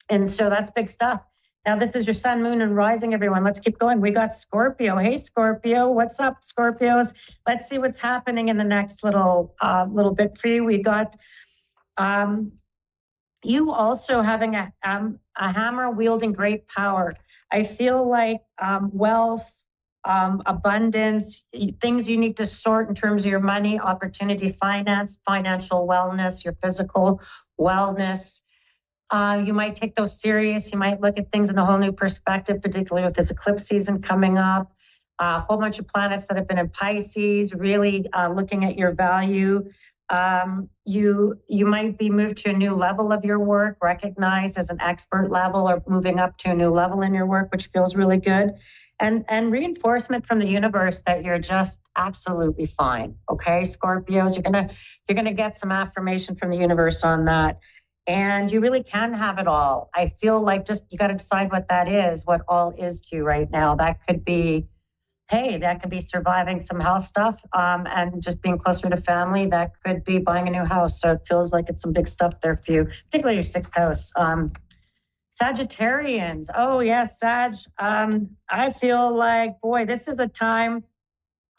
And so that's big stuff. Now, this is your sun, moon, and rising, everyone. Let's keep going. We got Scorpio. Hey, Scorpio. What's up, Scorpios? Let's see what's happening in the next little bit for you. We got you also having a hammer wielding great power. I feel like wealth, abundance, things you need to sort in terms of your money, opportunity, finance, financial wellness, your physical wellness. You might take those serious. You might look at things in a whole new perspective, particularly with this eclipse season coming up. A whole bunch of planets that have been in Pisces, really looking at your value. You might be moved to a new level of your work, recognized as an expert level, or moving up to a new level in your work, which feels really good. And reinforcement from the universe that you're just absolutely fine. Okay, Scorpios, you're gonna get some affirmation from the universe on that. And you really can have it all. I feel like just you got to decide what that is, what all is to you right now. That could be, hey, that could be surviving some health stuff and just being closer to family. That could be buying a new house. So it feels like it's some big stuff there for you, particularly your sixth house. Sagittarians. Oh, yes, Sag. I feel like, boy, this is a time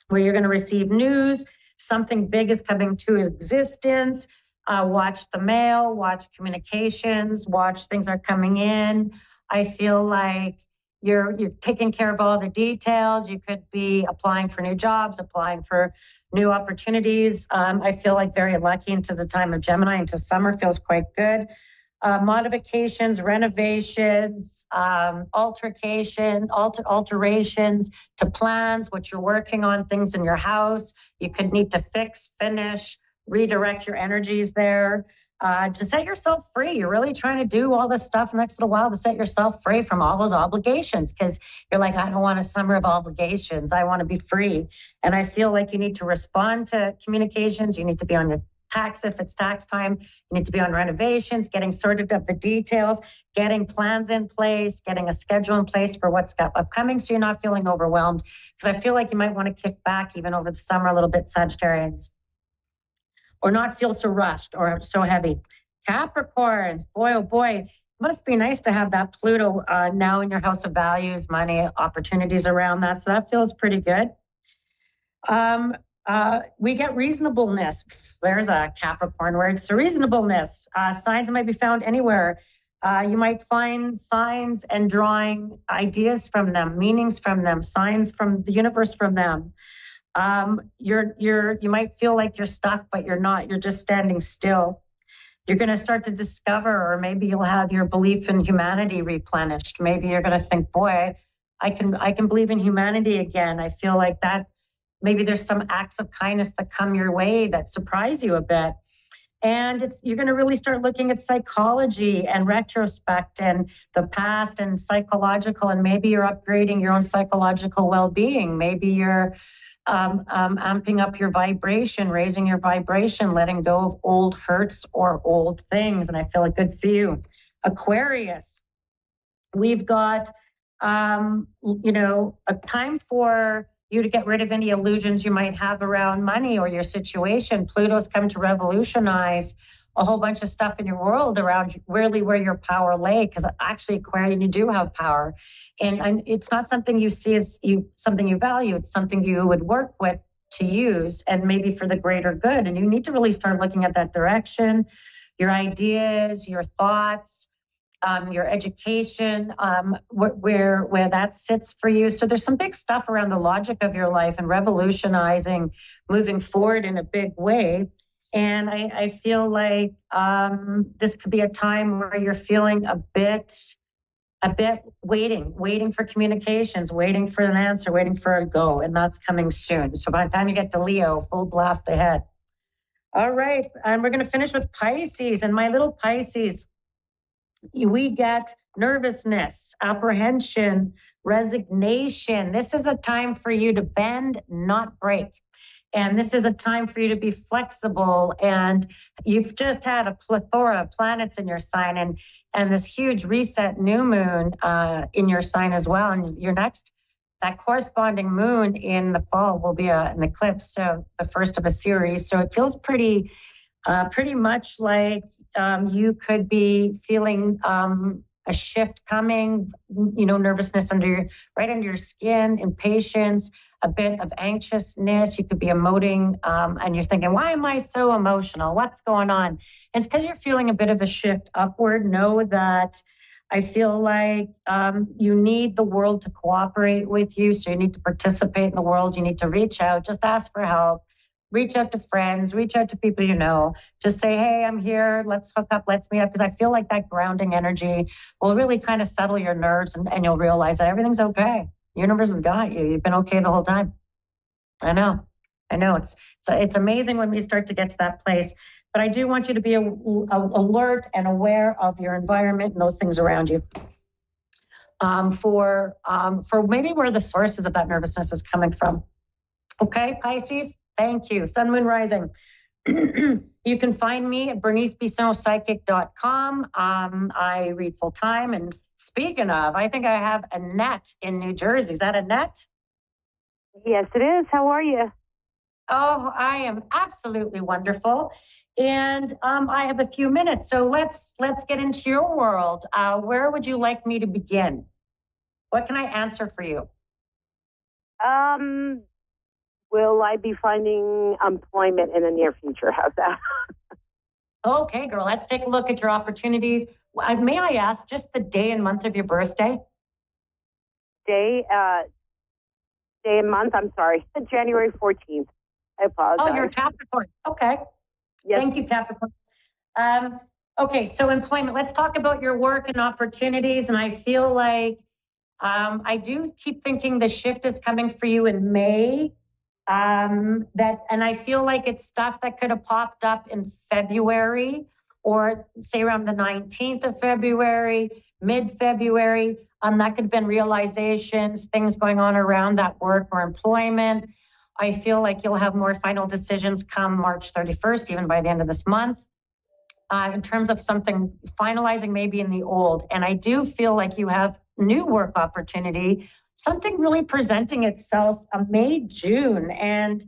where you're going to receive news. Something big is coming to existence. Watch the mail, watch communications, watch things are coming in. I feel like you're taking care of all the details. You could be applying for new jobs, applying for new opportunities. I feel like very lucky into the time of Gemini, into summer feels quite good. Modifications, renovations, alterations to plans, what you're working on, things in your house. You could need to fix, finish, redirect your energies there to set yourself free. You're really trying to do all this stuff next little while to set yourself free from all those obligations, because you're like, I don't want a summer of obligations. I want to be free. And I feel like you need to respond to communications. You need to be on your tax if it's tax time. You need to be on renovations, getting sorted up the details, getting plans in place, getting a schedule in place for what's upcoming, so you're not feeling overwhelmed. Because I feel like you might want to kick back even over the summer a little bit, Sagittarians, or not feel so rushed or so heavy. Capricorns, boy, oh boy, it must be nice to have that Pluto now in your house of values, money, opportunities around that. So that feels pretty good. We get reasonableness. There's a Capricorn word. So reasonableness, signs might be found anywhere. You might find signs and drawing ideas from them, meanings from them, signs from the universe from them. You might feel like you're stuck, but you're not. You're just standing still. You're going to start to discover, or maybe you'll have your belief in humanity replenished. Maybe you're going to think, boy, I can believe in humanity again. I feel like that. Maybe there's some acts of kindness that come your way that surprise you a bit. And you're going to really start looking at psychology and retrospect and the past and psychological, and maybe you're upgrading your own psychological well-being. Maybe you're amping up your vibration, raising your vibration, letting go of old hurts or old things. And I feel like good for you. Aquarius, we've got, a time for you to get rid of any illusions you might have around money or your situation. Pluto's come to revolutionize a whole bunch of stuff in your world around really where your power lay, because actually, Aquarian, you do have power. And it's not something you see as something you value. It's something you would work with to use, and maybe for the greater good. And you need to really start looking at that direction, your ideas, your thoughts, your education, where that sits for you. So there's some big stuff around the logic of your life and revolutionizing, moving forward in a big way. And I feel like this could be a time where you're feeling a bit waiting for communications, waiting for an answer, waiting for a go, and that's coming soon. So by the time you get to Leo, full blast ahead. All right, and we're going to finish with Pisces. And my little Pisces, we get nervousness, apprehension, resignation. This is a time for you to bend, not break. And this is a time for you to be flexible. And you've just had a plethora of planets in your sign, and this huge reset new moon in your sign as well. And your next, that corresponding moon in the fall will be an eclipse, so the first of a series. So it feels pretty much like you could be feeling a shift coming, nervousness right under your skin, impatience, a bit of anxiousness. You could be emoting and you're thinking, why am I so emotional? What's going on? And it's because you're feeling a bit of a shift upward. Know that I feel like you need the world to cooperate with you. So you need to participate in the world. You need to reach out, just ask for help. Reach out to friends, reach out to people you know. Just say, hey, I'm here. Let's hook up. Let's meet up. Because I feel like that grounding energy will really kind of settle your nerves, and you'll realize that everything's okay. The universe has got you. You've been okay the whole time. I know. I know it's amazing when we start to get to that place, but I do want you to be alert and aware of your environment and those things around you. For maybe where the sources of that nervousness is coming from. Okay, Pisces, thank you. Sun, Moon, Rising. You can find me at bernicebissonpsychic.com. I read full time. And speaking of, I think I have Annette in New Jersey. Is that Annette? Yes, it is. How are you? Oh, I am absolutely wonderful. And I have a few minutes. So let's get into your world. Where would you like me to begin? What can I answer for you? Will I be finding employment in the near future? How's that? Okay, girl, let's take a look at your opportunities. May I ask just the day and month of your birthday? Day and month, I'm sorry. January 14th. I apologize. Oh, you're a Capricorn. Okay. Yes. Thank you, Capricorn. Okay, so employment. Let's talk about your work and opportunities. And I feel like I do keep thinking the shift is coming for you in May. And I feel like it's stuff that could have popped up in February, or say around the 19th of February, mid-February. That could have been realizations, things going on around that work or employment. I feel like you'll have more final decisions come March 31st, even by the end of this month, in terms of something finalizing maybe in the old. And I do feel like you have new work opportunity, something really presenting itself May, June. And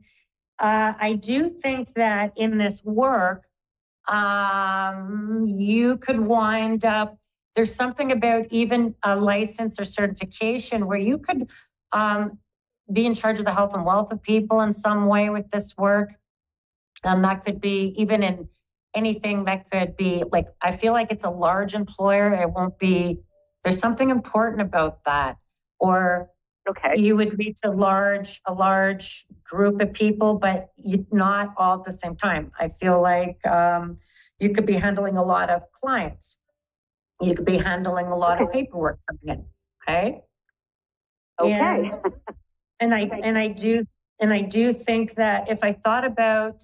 I do think that in this work, you could wind up, there's something about even a license or certification where you could be in charge of the health and wealth of people in some way with this work. That could be even in anything that could be like, I feel like it's a large employer. It won't be, there's something important about that. Or okay, you would reach a large group of people, but not all at the same time. I feel like you could be handling a lot of clients. You could be handling a lot of paperwork coming in. Okay. Okay. And I do think that if I thought about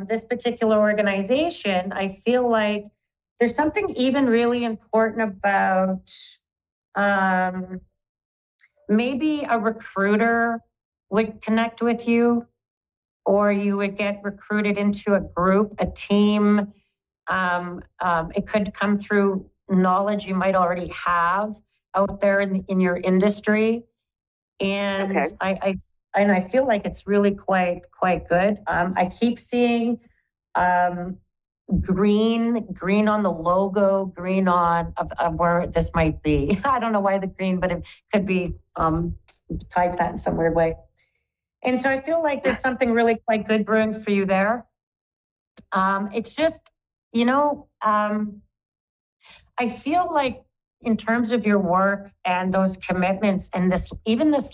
this particular organization, I feel like there's something even really important about maybe a recruiter would connect with you, or you would get recruited into a group, a team. It could come through knowledge you might already have out there in your industry. And I feel like it's really quite good. I keep seeing green on the logo, green on of where this might be. I don't know why the green, but it could be tied to that in some weird way. And so I feel like there's something really quite good brewing for you there. It's just, I feel like in terms of your work and those commitments and this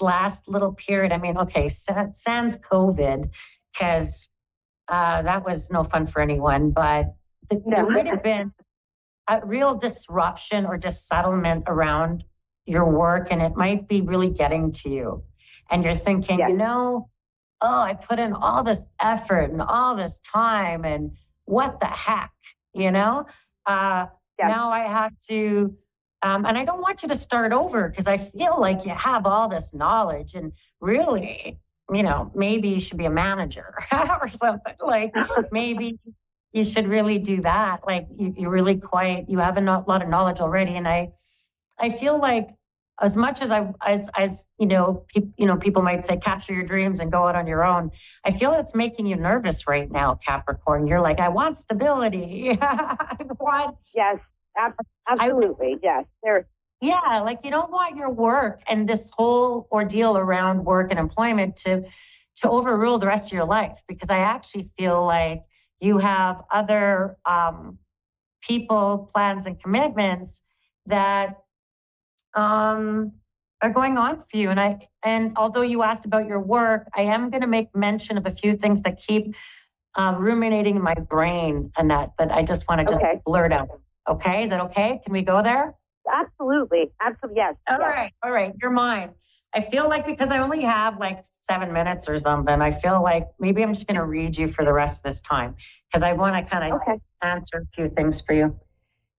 last little period, I mean, okay, sans COVID, because that was no fun for anyone, but there might have been a real disruption or dissettlement around your work, and it might be really getting to you. And you're thinking, I put in all this effort and all this time, and what the heck, Now I have to, and I don't want you to start over, because I feel like you have all this knowledge, and really, maybe you should be a manager or something. Like maybe you should really do that. Like you really you have a lot of knowledge already. And I feel like as much as people might say, capture your dreams and go out on your own. I feel it's making you nervous right now, Capricorn. You're like, I want stability. Yes, absolutely. Yes. Yeah, like you don't want your work and this whole ordeal around work and employment to overrule the rest of your life, because I actually feel like you have other people, plans, and commitments that are going on for you. And although you asked about your work, I am going to make mention of a few things that keep ruminating in my brain, and that I just want to just blurt out. Okay, is that okay? Can we go there? Absolutely. Yes. All right. You're mine. I feel like because I only have like 7 minutes or something, I feel like maybe I'm just going to read you for the rest of this time because I want to kind of answer a few things for you.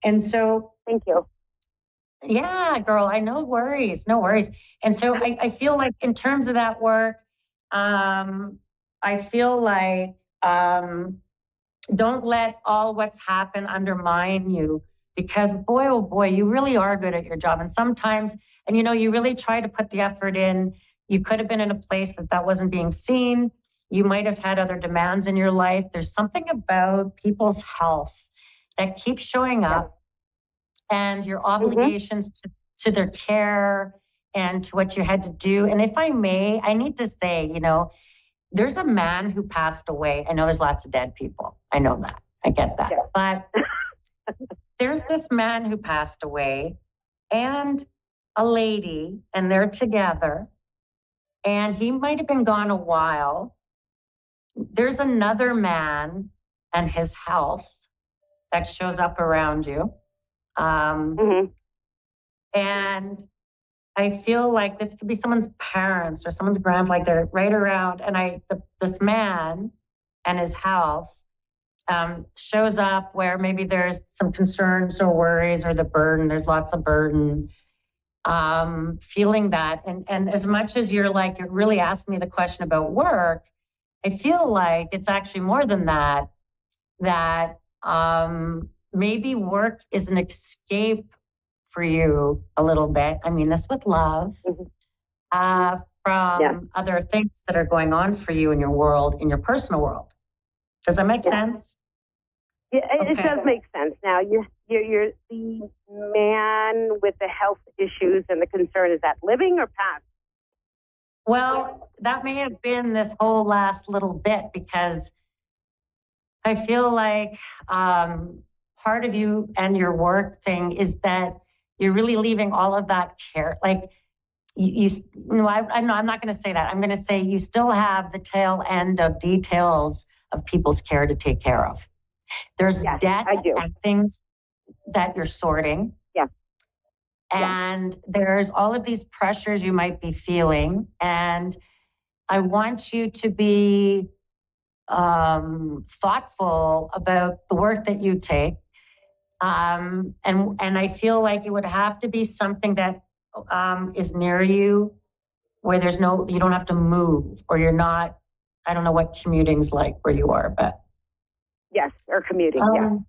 And so, thank you. Yeah, girl, no worries. And so I feel like in terms of that work, I feel like don't let all what's happened undermine you, because boy, oh boy, you really are good at your job. And sometimes, and you really try to put the effort in. You could have been in a place that wasn't being seen. You might have had other demands in your life. There's something about people's health that keeps showing up, and your obligations to their care and to what you had to do. And if I may, I need to say, there's a man who passed away. I know there's lots of dead people. I know that. I get that. But there's this man who passed away and a lady, and they're together. And he might have been gone a while. There's another man and his health that shows up around you. And I feel like this could be someone's parents or someone's grandpa, like they're right around. And this man and his health shows up where maybe there's some concerns or worries or the burden. There's lots of burden. Feeling that. And as much as you're really asking me the question about work, I feel like it's actually more than that, maybe work is an escape for you a little bit. I mean this with love, from other things that are going on for you in your world, in your personal world. Does that make sense? Yeah, it does make sense. Now, you're the man with the health issues and the concern. Is that living or past? Well, that may have been this whole last little bit, because I feel like part of you and your work thing is that you're really leaving all of that care. Like I'm not going to say that. I'm going to say you still have the tail end of details of people's care to take care of. There's debts and things that you're sorting. Yeah. And there's all of these pressures you might be feeling. And I want you to be thoughtful about the work that you take. And I feel like it would have to be something that is near you, where you don't have to move, or you're not, I don't know what commuting's like where you are, but. Yes, or commuting,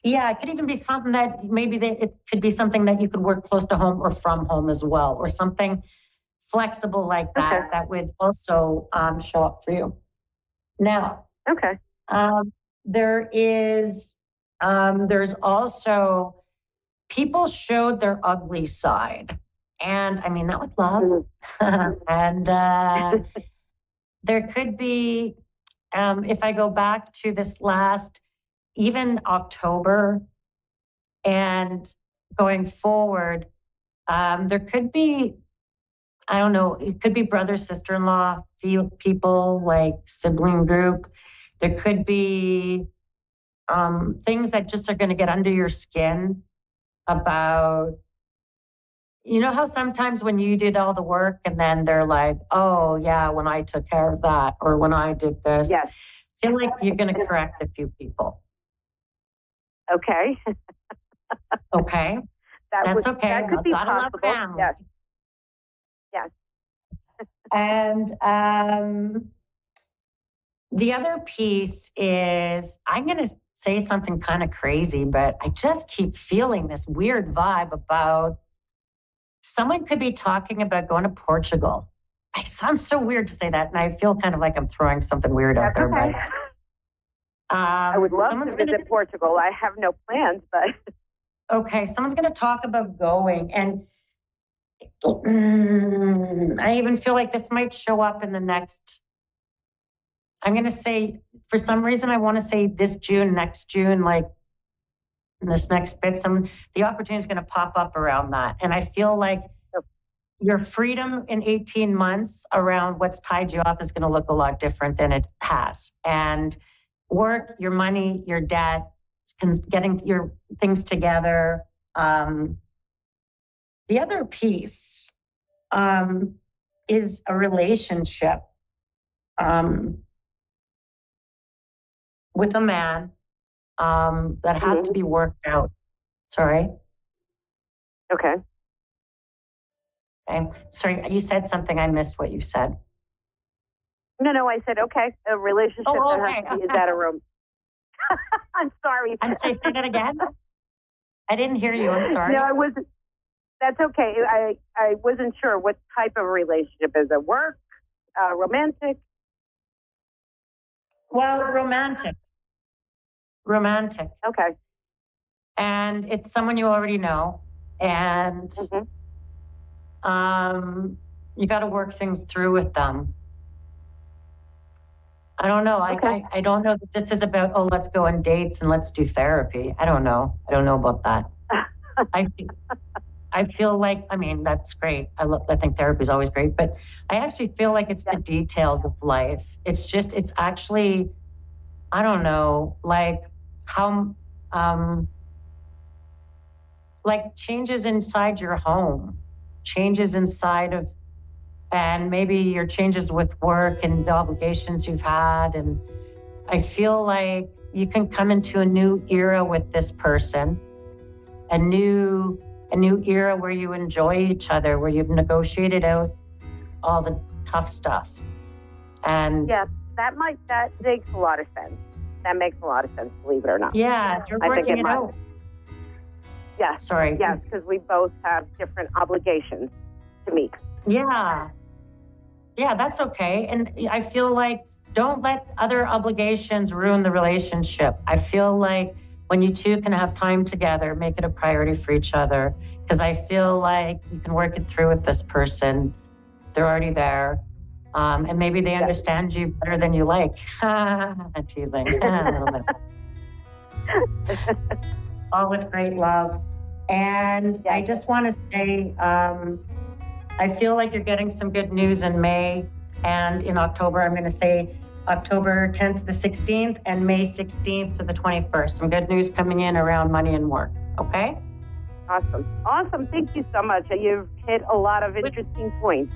Yeah, it could even be something that it could be something that you could work close to home or from home as well, or something flexible like that, that would also show up for you. Now, there's also, people showed their ugly side, and I mean that with love. And there could be, if I go back to this last, even October and going forward, there could be, I don't know, it could be brother, sister-in-law, people, like sibling group. There could be things that just are going to get under your skin about, how sometimes when you did all the work and then they're like, oh yeah, when I took care of that, or when I did this. Yes. I feel like you're going to correct a few people. Okay. Okay. That's okay. That could be possible. Yes. Yes. And the other piece is, I'm going to say something kind of crazy, but I just keep feeling this weird vibe about someone could be talking about going to Portugal. It sounds so weird to say that, and I feel kind of like I'm throwing something weird out there. Okay. But, I would love to visit Portugal. I have no plans, but... Okay, someone's going to talk about going, and I even feel like this might show up in the next, I'm going to say, for some reason, I want to say this June, next June, like in this next bit, the opportunity is going to pop up around that. And I feel like your freedom in 18 months around what's tied you up is going to look a lot different than it has. And work, your money, your debt, getting your things together. The other piece is a relationship with a man that has to be worked out. Sorry. Okay. Okay. Sorry, you said something. I missed what you said. No, I said, okay, a relationship that has to be, is that a room? I'm sorry. I'm sorry, say that again. I didn't hear you. I'm sorry. No, I wasn't. That's okay. I wasn't sure what type of relationship. Is it work, romantic? Well, romantic. Romantic. Okay. And it's someone you already know. And you got to work things through with them. I don't know. Okay. I don't know that this is about, oh, let's go on dates and let's do therapy. I don't know. I don't know about that. I feel like, I mean, that's great. I think therapy is always great, but I actually feel like it's the details of life. It's actually, I don't know, like how, like changes inside your home, changes inside of, and maybe your changes with work and the obligations you've had. And I feel like you can come into a new era with this person, a new era where you enjoy each other, where you've negotiated out all the tough stuff. And yeah, that makes a lot of sense. That makes a lot of sense, believe it or not. Yeah, you're working it out. Yeah. Sorry. Yes, because we both have different obligations to meet. Yeah. Yeah, that's okay. And I feel like don't let other obligations ruin the relationship. I feel like when you two can have time together, make it a priority for each other. Because I feel like you can work it through with this person. They're already there. And maybe they understand you better than you like. I'm teasing a little bit. All with great love. And I just want to say, I feel like you're getting some good news in May. And in October, I'm going to say October 10th to the 16th and May 16th to the 21st. Some good news coming in around money and work. Okay? Awesome. Thank you so much. You've hit a lot of interesting points.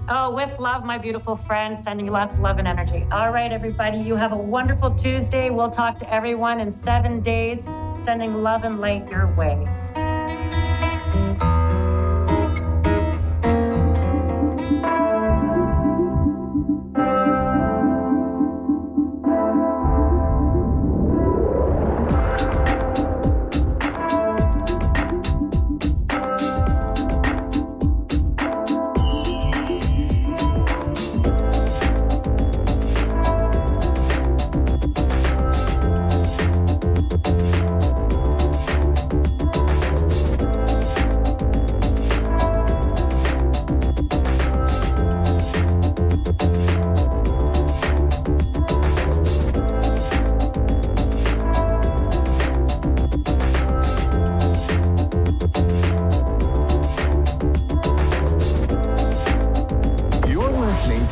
Oh, with love, my beautiful friend, sending you lots of love and energy. All right, everybody, you have a wonderful Tuesday. We'll talk to everyone in 7 days, sending love and light your way.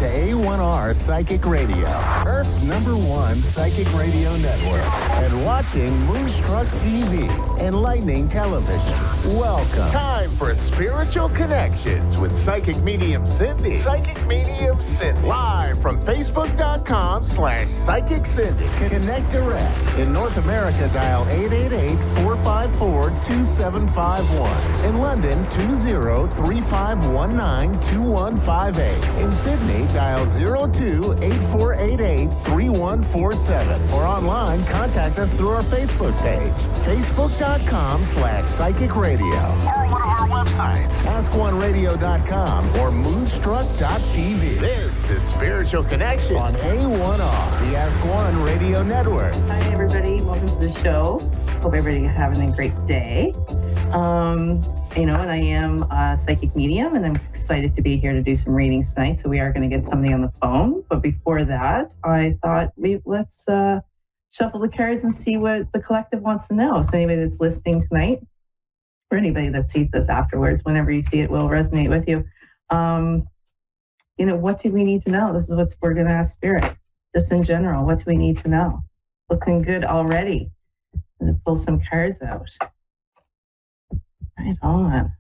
A1R Psychic Radio, Earth's #1 psychic radio network, and watching Moonstruck TV, enlightening television. Welcome. Time for Spiritual Connections with Psychic Medium Cindy. Psychic Medium Cindy. Live from Facebook.com/Psychic Cindy. Connect direct. In North America, dial 888-454-2751. In London, 20-3519-2158. In Sydney, dial 02-8488-3147. Or online, contact us through our Facebook page, Facebook.com/Psychic Radio. Or one of our websites, AskOneRadio.com or Moonstruck.tv. This is Spiritual Connection on A1R, the Ask One Radio Network. Hi, everybody. Welcome to the show. Hope everybody is having a great day. And I am a psychic medium, and I'm excited to be here to do some readings tonight. So we are going to get somebody on the phone. But before that, I thought let's shuffle the cards and see what the collective wants to know. So anybody that's listening tonight, or anybody that sees this afterwards, whenever you see it, will resonate with you. What do we need to know? This is what we're going to ask Spirit. Just in general, what do we need to know? Looking good already. I'm going to pull some cards out. Right on.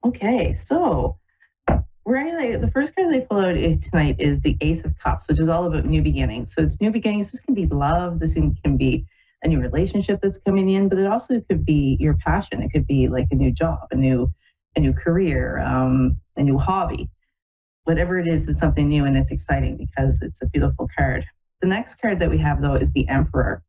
Okay, so the first card they pull out tonight is the Ace of Cups, which is all about new beginnings. So it's new beginnings. This can be love. This can be a new relationship that's coming in, but it also could be your passion. It could be like a new job, a new career, a new hobby. Whatever it is, it's something new and it's exciting because it's a beautiful card. The next card that we have, though, is the Emperor.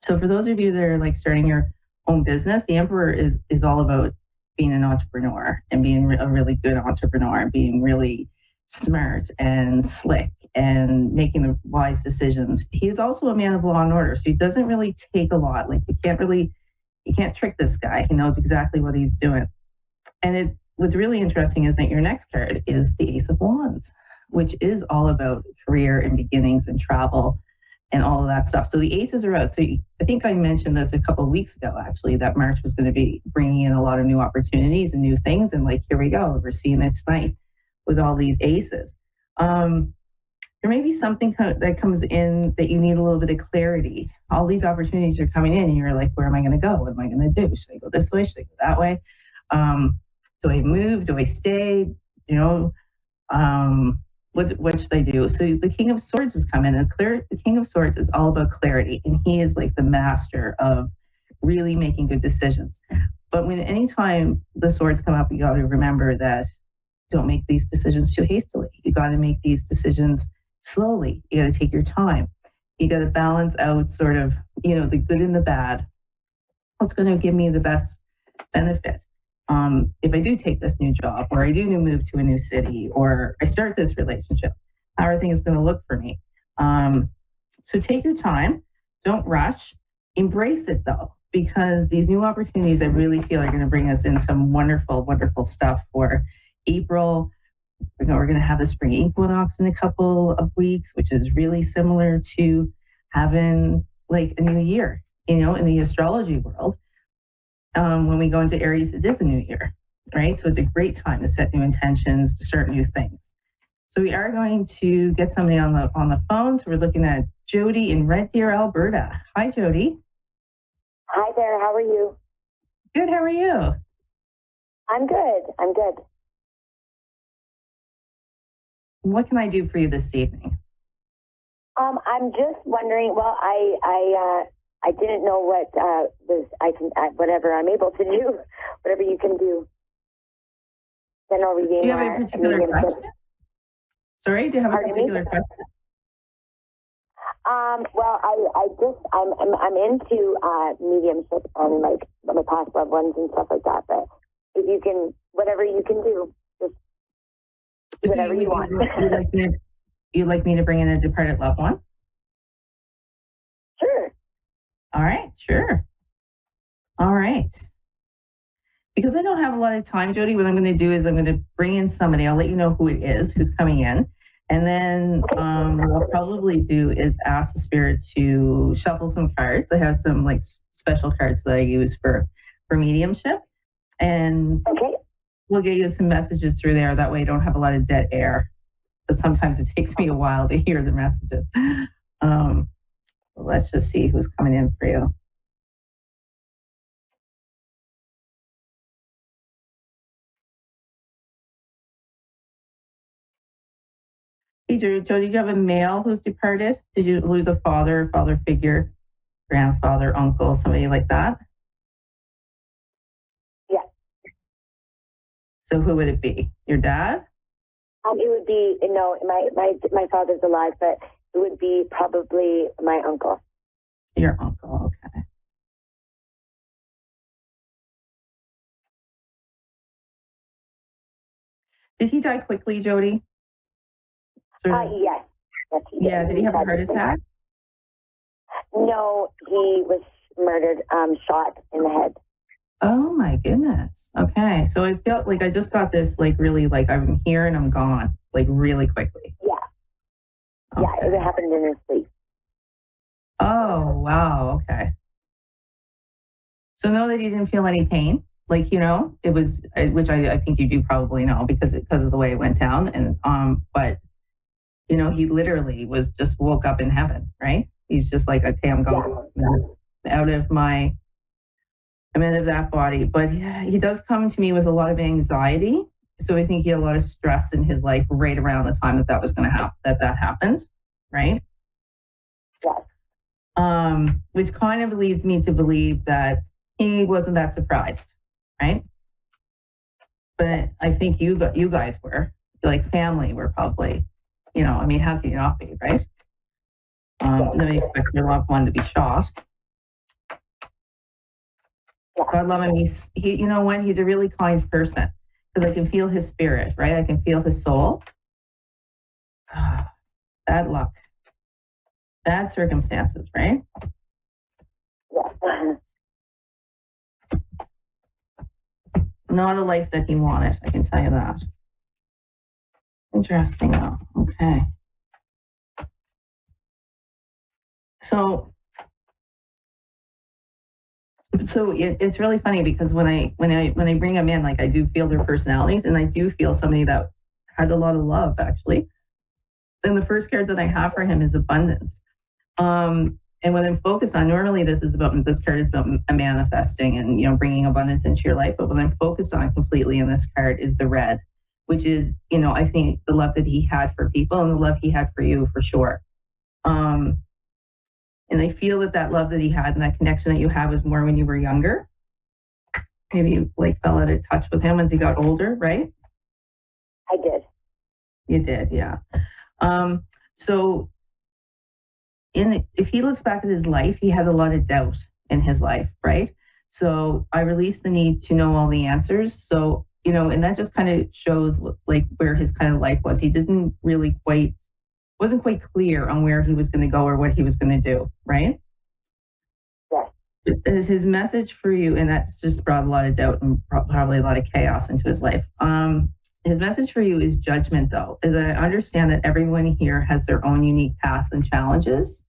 So for those of you that are like starting your own business, the Emperor is all about being an entrepreneur and being a really good entrepreneur and being really smart and slick and making the wise decisions. He's also a man of law and order, so he doesn't really take a lot. Like you can't trick this guy. He knows exactly what he's doing. And what's really interesting is that your next card is the Ace of Wands, which is all about career and beginnings and travel and all of that stuff. So the aces are out. So I think I mentioned this a couple of weeks ago, actually, that March was going to be bringing in a lot of new opportunities and new things. And like, here we go. We're seeing it tonight with all these aces. There may be something that comes in that you need a little bit of clarity. All these opportunities are coming in and you're like, where am I going to go? What am I going to do? Should I go this way? Should I go that way? Do I move? Do I stay? You know, what should I do? So the King of Swords has come in, and the King of Swords is all about clarity, and he is like the master of really making good decisions. But anytime the swords come up, you got to remember that don't make these decisions too hastily. You got to make these decisions slowly. You got to take your time. You got to balance out sort of, the good and the bad. What's going to give me the best benefit? If I do take this new job, or I do move to a new city, or I start this relationship, how are things going to look for me? So take your time, don't rush, embrace it though, because these new opportunities I really feel are going to bring us in some wonderful, wonderful stuff for April. We're going to have the spring equinox in a couple of weeks, which is really similar to having like a new year, in the astrology world. When we go into Aries, it is a new year, right? So it's a great time to set new intentions, to start new things. So we are going to get somebody on the phone. So we're looking at Jody in Red Deer, Alberta. Hi, Jody. Hi there. How are you? Good. How are you? I'm good. What can I do for you this evening? I'm just wondering. Well, I didn't know what whatever I'm able to do, whatever you can do. Then I'll redeem. Do you have a particular question? Sorry, do you have a particular question? Well, I'm into mediumship and like my past loved ones and stuff like that. But if you can, whatever you can do, just whatever you want. You'd like me to bring in a departed loved one? Sure. All right, sure. All right. Because I don't have a lot of time, Jody, what I'm going to do is I'm going to bring in somebody. I'll let you know who it is, who's coming in. And then what I'll probably do is ask the spirit to shuffle some cards. I have some like special cards that I use for mediumship. And we'll get you some messages through there. That way you don't have a lot of dead air. But sometimes it takes me a while to hear the messages. Let's just see who's coming in for you. Hey, Jody, do you have a male who's departed? Did you lose a father figure, grandfather, uncle, somebody like that? Yeah. So who would it be? Your dad? It would be, my father's alive, but it would be probably my uncle. Your uncle, okay. Did he die quickly, Jody? Yes. Yeah, did he have a heart attack? No, he was murdered, shot in the head. Oh my goodness. Okay, so I felt like I just got this like really like I'm here and I'm gone, like really quickly. Yeah. Okay. Yeah, it happened in his sleep. Oh, wow, okay. So know that he didn't feel any pain? Like, it was, which I think you do probably know because of the way it went down. And, but, he literally was just woke up in heaven, right? He's just like, okay, I'm going out of my a man of that body. But he does come to me with a lot of anxiety. So I think he had a lot of stress in his life right around the time that was going to happen, that happened, right? Yes. Which kind of leads me to believe that he wasn't that surprised, right? But I think you guys were, like family were probably, I mean, how can you not be, right? Nobody expects their loved one to be shot. God love him. He, you know what? He's a really kind person because I can feel his spirit, right? I can feel his soul. Bad luck, bad circumstances, right? Yeah. Not a life that he wanted, I can tell you that. Interesting, though. Okay. So it's really funny because when I bring them in, like I do feel their personalities, and I do feel somebody that had a lot of love, actually. And the first card that I have for him is abundance. And when I'm focused on, normally this card is about manifesting and, bringing abundance into your life. But what I'm focused on completely in this card is the red, which is, I think the love that he had for people and the love he had for you for sure. And I feel that love that he had and that connection that you have was more when you were younger. Maybe you fell out of touch with him as he got older, right? I did. You did, yeah. So if he looks back at his life, he had a lot of doubt in his life, right? So I released the need to know all the answers. So, and that just kind of shows where his kind of life was. He wasn't quite clear on where he was going to go or what he was going to do, right? Yes. Is his message for you, and that's just brought a lot of doubt and probably a lot of chaos into his life. His message for you is judgment, though, is I understand that everyone here has their own unique path and challenges.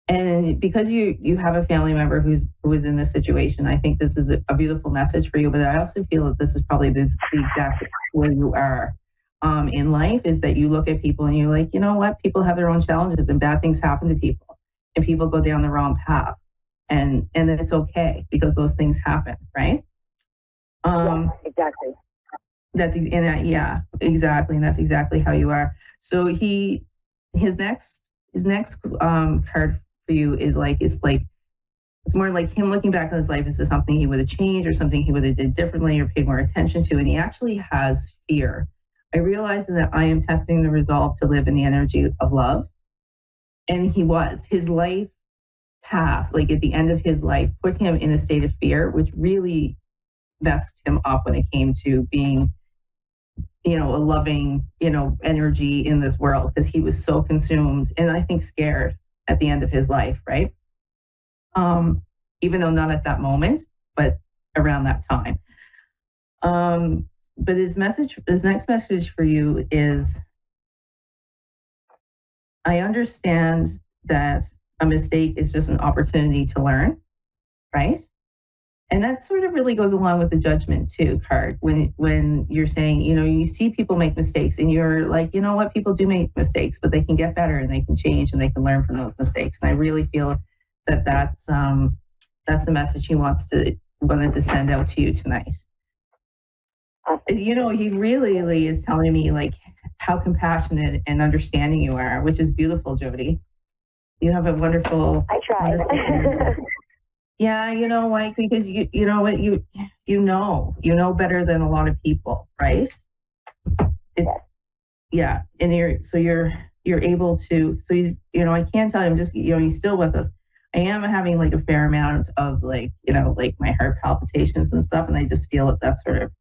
And because you have a family member who is in this situation, I think this is a beautiful message for you. But I also feel that this is probably the exact way you are in life, is that you look at people and you're like, you know what? People have their own challenges and bad things happen to people and people go down the wrong path. And it's okay because those things happen, right? Yeah, exactly. Exactly, and that's exactly how you are. So his next card for you is it's more like him looking back on his life. Is this something he would have changed or something he would have did differently or paid more attention to? And he actually has fear. I realized that I am testing the resolve to live in the energy of love, and his life path, at the end of his life, put him in a state of fear, which really messed him up when it came to being a loving, energy in this world, because he was so consumed and I think scared at the end of his life, right? Even though not at that moment, but around that time. But his next message for you is, I understand that a mistake is just an opportunity to learn, right? And that sort of really goes along with the judgment too card. When you're saying, you see people make mistakes and you're like, you know what, people do make mistakes, but they can get better and they can change and they can learn from those mistakes. And I really feel that's the message he wanted to send out to you tonight. He really is telling me how compassionate and understanding you are, which is beautiful, Jody. You have a wonderful. I try. Yeah, because you know what, you know better than a lot of people, right? Yeah, and you're able to. So I can't tell him, just he's still with us. I am having a fair amount of my heart palpitations and stuff, and I just feel that that's sort of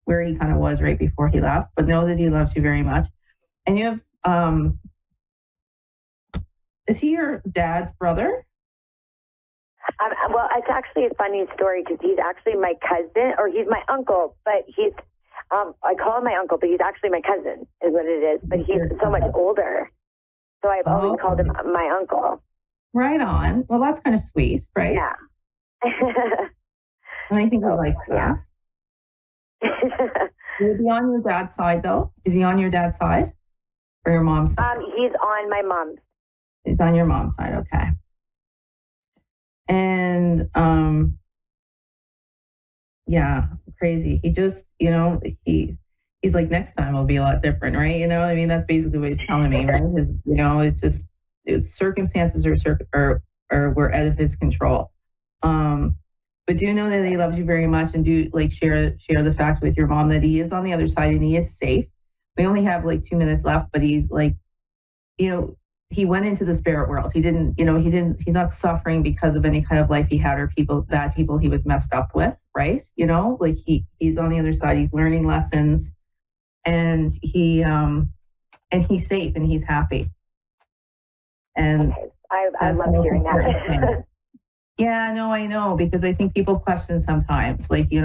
where he kind of was right before he left. But know that he loves you very much, and you have is he your dad's brother? Well, it's actually a funny story because he's actually my cousin, or he's my uncle, but he's, I call him my uncle, but he's actually my cousin is what it is, but he's so much older. So I've always called him my uncle. Right on. Well, that's kind of sweet, right? Yeah. And I think he likes that. Will he be on your dad's side, though? Is he on your dad's side or your mom's side? He's on my mom's. He's on your mom's side, okay. And Yeah, crazy. He just, he's like, next time will be a lot different, right? I mean, that's basically what he's telling me, right? It's just circumstances were out of his control. But do know that he loves you very much, and do share the fact with your mom that he is on the other side and he is safe. We only have 2 minutes left, but he's he went into the spirit world. He's not suffering because of any kind of life he had or bad people he was messed up with, right? He's on the other side. He's learning lessons, and he's safe and he's happy. And okay. I love hearing that. Yeah, no, I know, because I think people question sometimes, but he's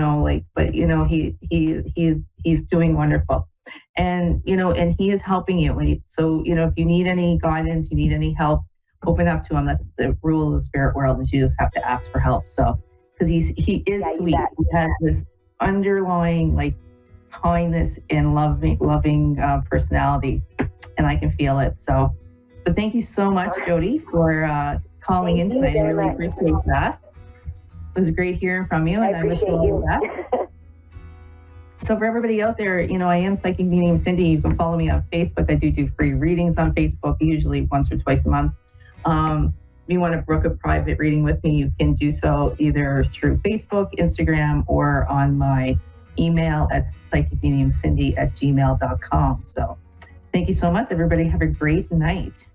doing wonderful. And, and he is helping you. So, if you need any guidance, you need any help, open up to him. That's the rule of the spirit world, is you just have to ask for help. So, because he is sweet. He has this underlying kindness and loving personality, and I can feel it. So, but thank you so much, Jody, for calling in tonight. I really appreciate that. It was great hearing from you, and I wish you all the best. So for everybody out there, I am Psychic Medium Cindy. You can follow me on Facebook. I do free readings on Facebook, usually once or twice a month. If you want to book a private reading with me, you can do so either through Facebook, Instagram, or on my email at psychicmediumcindy@gmail.com. So thank you so much, everybody. Have a great night.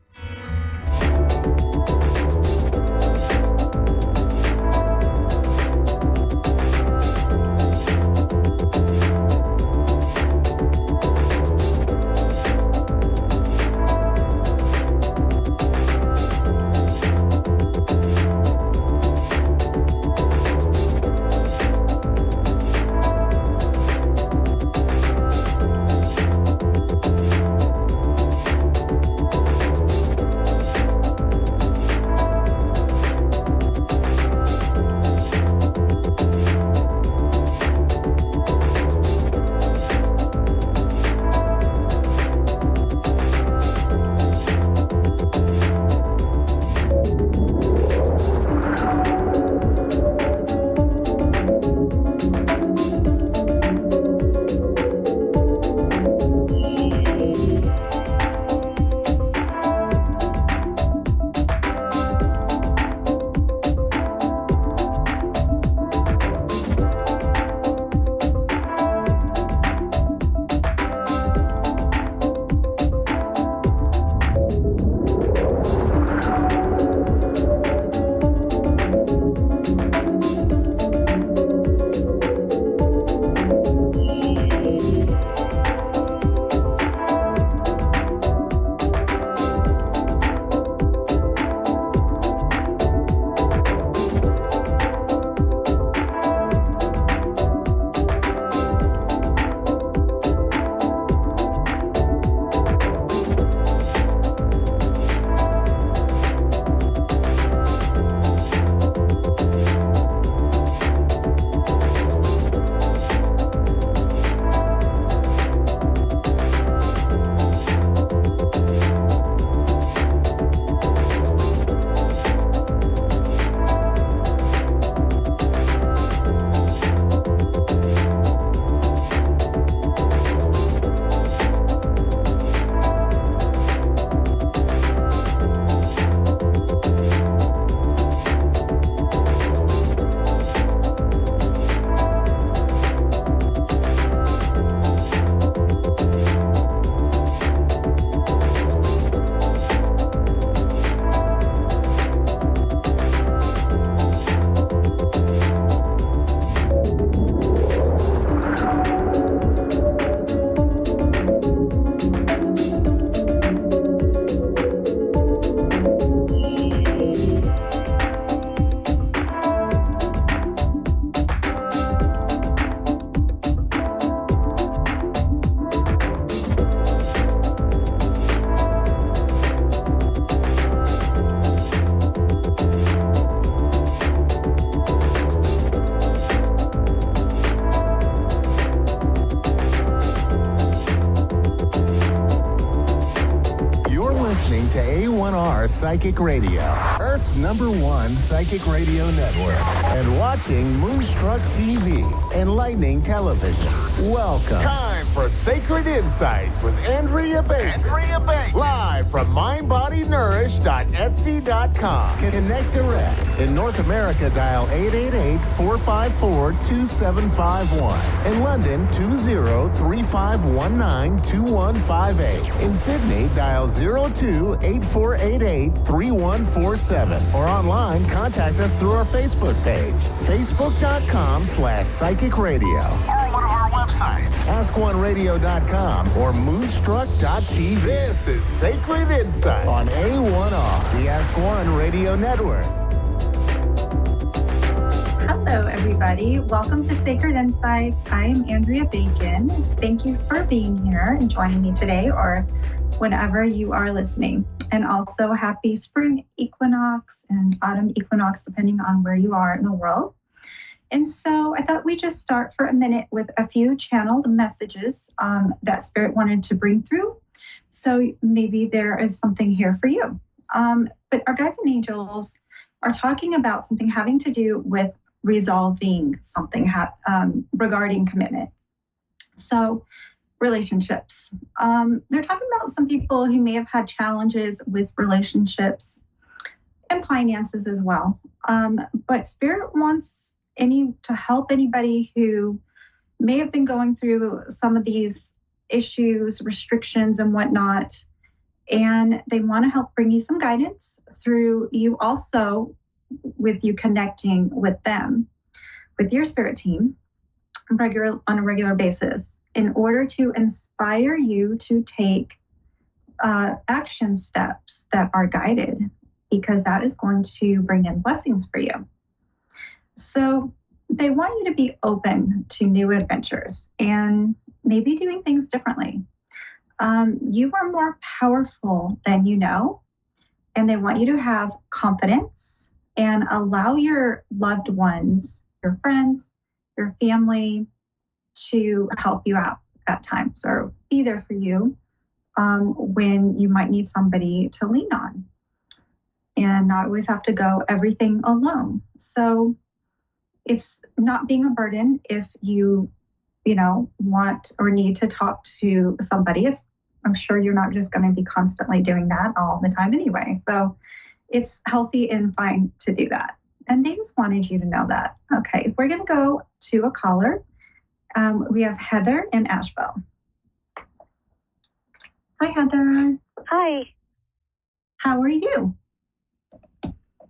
to A1R Psychic Radio, Earth's Earth's #1 psychic radio network, and watching Moonstruck TV, Enlightening Television. Welcome. Time for Sacred Insight with Andrea Baker. Live from mindbodynourish.etsy.com. Connect direct. In North America, dial 888-454-2751. In London, 20-3519-2158. In Sydney, dial 02-8488-3147. Or online, contact us through our Facebook page, facebook.com/psychic radio. Or one of our websites, askoneradio.com or moonstruck.tv. This is Sacred Insight on A1R, the Ask One Radio Network. Hello, everybody. Welcome to Sacred Insights. I am Andrea Bacon. Thank you for being here and joining me today or whenever you are listening. And also happy spring equinox and autumn equinox, depending on where you are in the world. And so I thought we'd just start for a minute with a few channeled messages that Spirit wanted to bring through. So maybe there is something here for you. But our guides and angels are talking about something having to do with resolving something regarding commitment. So relationships. They're talking about some people who may have had challenges with relationships and finances as well. But Spirit wants to help anybody who may have been going through some of these issues, restrictions, and whatnot. And they want to help bring you some guidance through you also with you connecting with them, with your spirit team on a regular basis in order to inspire you to take action steps that are guided, because that is going to bring in blessings for you. So they want you to be open to new adventures and maybe doing things differently. You are more powerful than you know, and they want you to have confidence and allow your loved ones, your friends, your family to help you out at times or be there for you when you might need somebody to lean on and not always have to go everything alone. So it's not being a burden if you want or need to talk to somebody. I'm sure you're not just going to be constantly doing that all the time anyway. So it's healthy and fine to do that. And they just wanted you to know that. Okay, we're going to go to a caller. We have Heather in Asheville. Hi, Heather. Hi. How are you?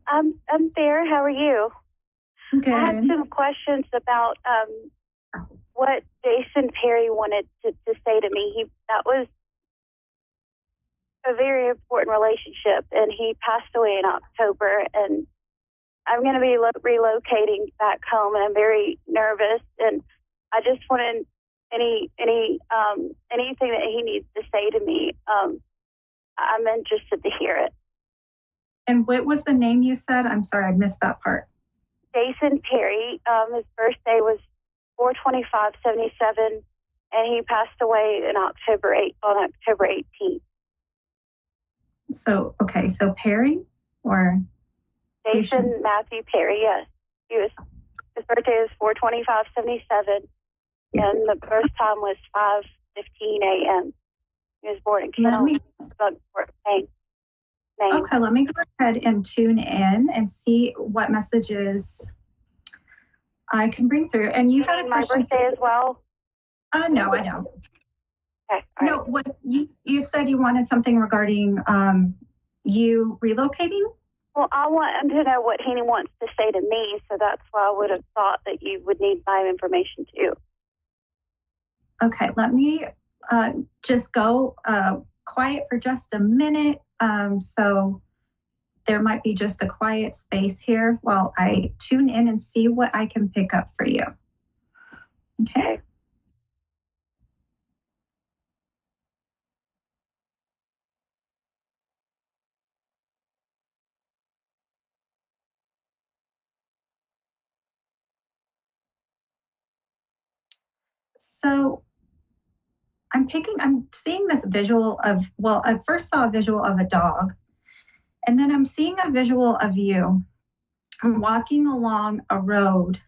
I'm there. How are you? Good. I had some questions about what Jason Perry wanted to say to me. That was a very important relationship, and he passed away in October, and I'm going to be relocating back home, and I'm very nervous, and I just wanted anything that he needs to say to me. I'm interested to hear it. And what was the name you said? I'm sorry, I missed that part. Jason Perry. His birthday was 4/25/77, and he passed away on October 18th. So Perry or Jason Matthew Perry? Yes, his birthday was 4/25/77, and the birth time was 5:15 a.m. He was born in Buckport, Maine. Okay, let me go ahead and tune in and see what messages I can bring through. And you had a question. My birthday as well? No, I don't. Okay. No, what you said you wanted something regarding you relocating? Well, I want him to know what he wants to say to me, so that's why I would have thought that you would need my information too. Okay, let me just go quiet for just a minute. So there might be just a quiet space here while I tune in and see what I can pick up for you. Okay. So I'm seeing this visual of, I first saw a visual of a dog, And then I'm seeing a visual of you walking along a road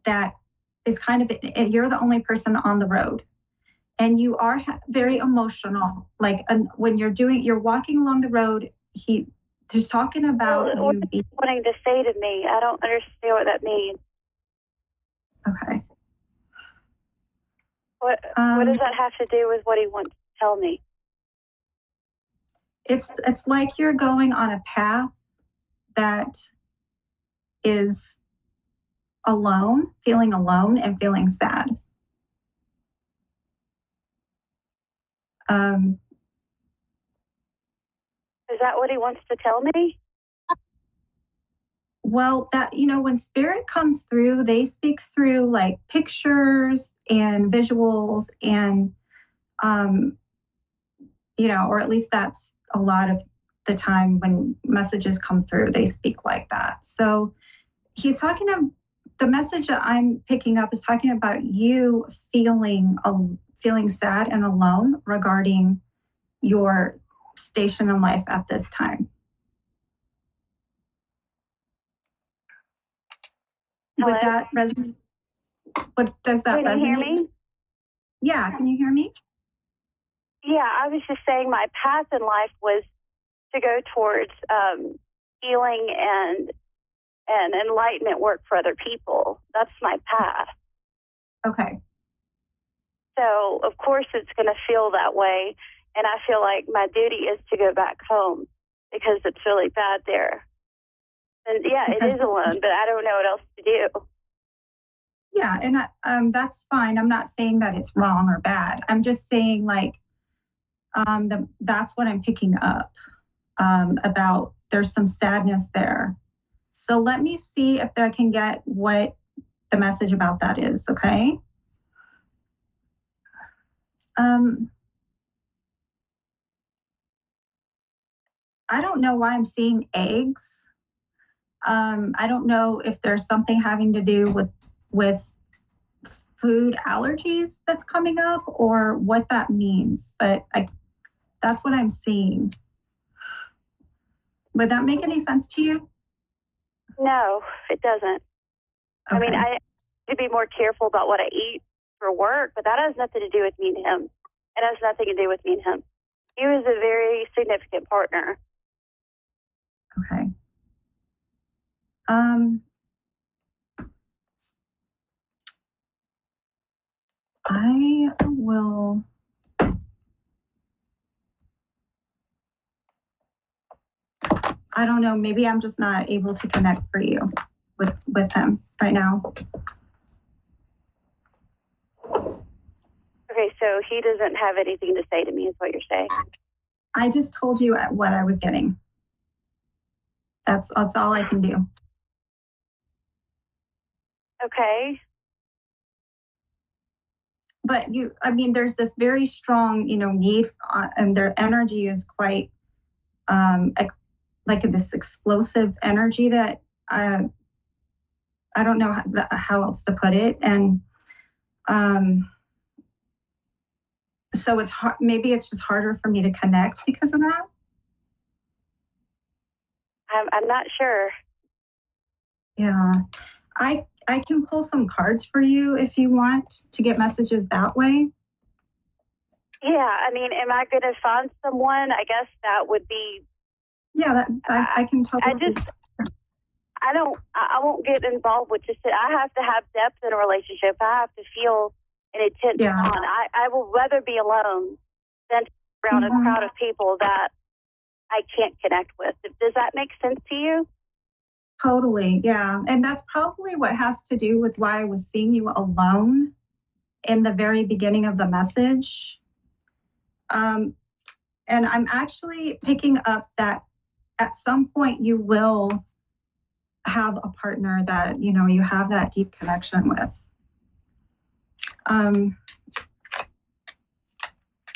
that is kind of, you're the only person on the road. And you are very emotional. Like when you're walking along the road, he's talking about you being wanting to say to me. I don't understand what that means. Okay. What does that have to do with what he wants to tell me? It's like you're going on a path that is alone, feeling alone and feeling sad. Is that what he wants to tell me? Well, that, when spirit comes through, they speak through like pictures and visuals and, or at least that's a lot of the time when messages come through, they speak like that. So he's the message that I'm picking up is talking about you feeling sad and alone regarding your station in life at this time. Hello? Would that resonate? Does that resonate? Can you hear me? Yeah, can you hear me? Yeah, I was just saying my path in life was to go towards healing and enlightenment work for other people. That's my path. Okay. So, of course, it's going to feel that way. And I feel like my duty is to go back home because it's really bad there. And yeah, it is alone, but I don't know what else to do. Yeah, and that's fine. I'm not saying that it's wrong or bad. I'm just saying that's what I'm picking up about there's some sadness there. So let me see if I can get what the message about that is, okay? I don't know why I'm seeing eggs. I don't know if there's something having to do with food allergies that's coming up or what that means, but that's what I'm seeing. Would that make any sense to you? No, it doesn't. Okay. I mean, I need to be more careful about what I eat for work, but that has nothing to do with me and him. It has nothing to do with me and him. He was a very significant partner. Okay. I will. I don't know. Maybe I'm just not able to connect for you with him right now. Okay, so he doesn't have anything to say to me, is what you're saying. I just told you what I was getting. That's all I can do. Okay. But there's this very strong, need, and their energy is quite like this explosive energy that I don't know how else to put it. And so it's hard. Maybe it's just harder for me to connect because of that. I'm not sure. Yeah, I can pull some cards for you if you want to get messages that way. Yeah, I mean, am I going to find someone? I guess that would be. Yeah, I can totally. I won't get involved with just. I have to have depth in a relationship. I have to feel an intense bond. I will rather be alone than around a crowd of people that I can't connect with. Does that make sense to you? Totally, yeah. And that's probably what has to do with why I was seeing you alone in the very beginning of the message. And I'm actually picking up that at some point you will have a partner that, you have that deep connection with. I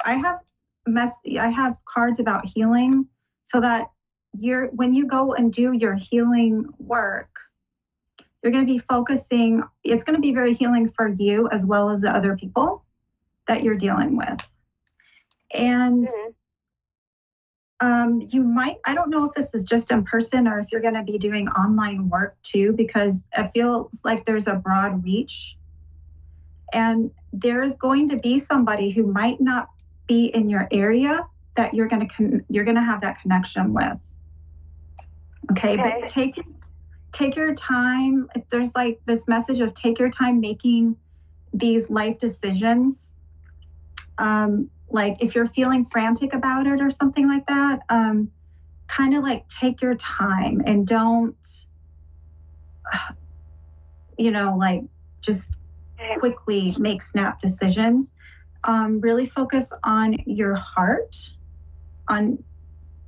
have cards about healing so that when you go and do your healing work, you're going to be focusing, it's going to be very healing for you as well as the other people that you're dealing with. And You might, I don't know if this is just in person or if you're going to be doing online work too, because it feels like there's a broad reach. And there's going to be somebody who might not be in your area that you're going to have that connection with. Okay. But take your time. If there's like this message of take your time making these life decisions, like if you're feeling frantic about it or something like that, kind of like take your time and don't, like just quickly make snap decisions. Really focus on your heart, on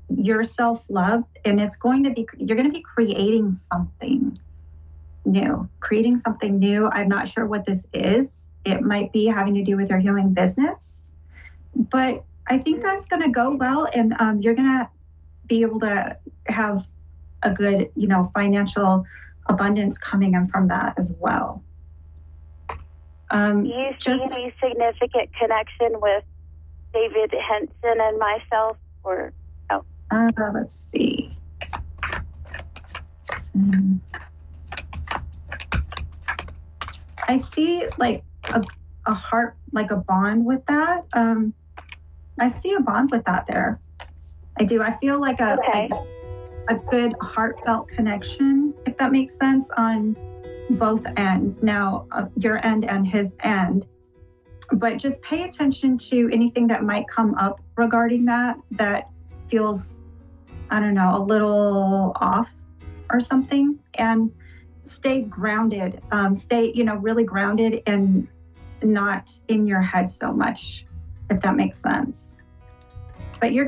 your self-love, and you're going to be creating something new. I'm not sure what this is. It might be having to do with your healing business. But I think that's going to go well, and you're going to be able to have a good, financial abundance coming in from that as well. Do you see any significant connection with David Henson and myself, or no? Let's see. I see like a heart, like a bond with that. I see a bond with that there. I do. I feel like a good heartfelt connection, if that makes sense, on both ends. Now, your end and his end. But just pay attention to anything that might come up regarding that feels, I don't know, a little off or something. And stay grounded. Stay, really grounded and not in your head so much, if that makes sense. But he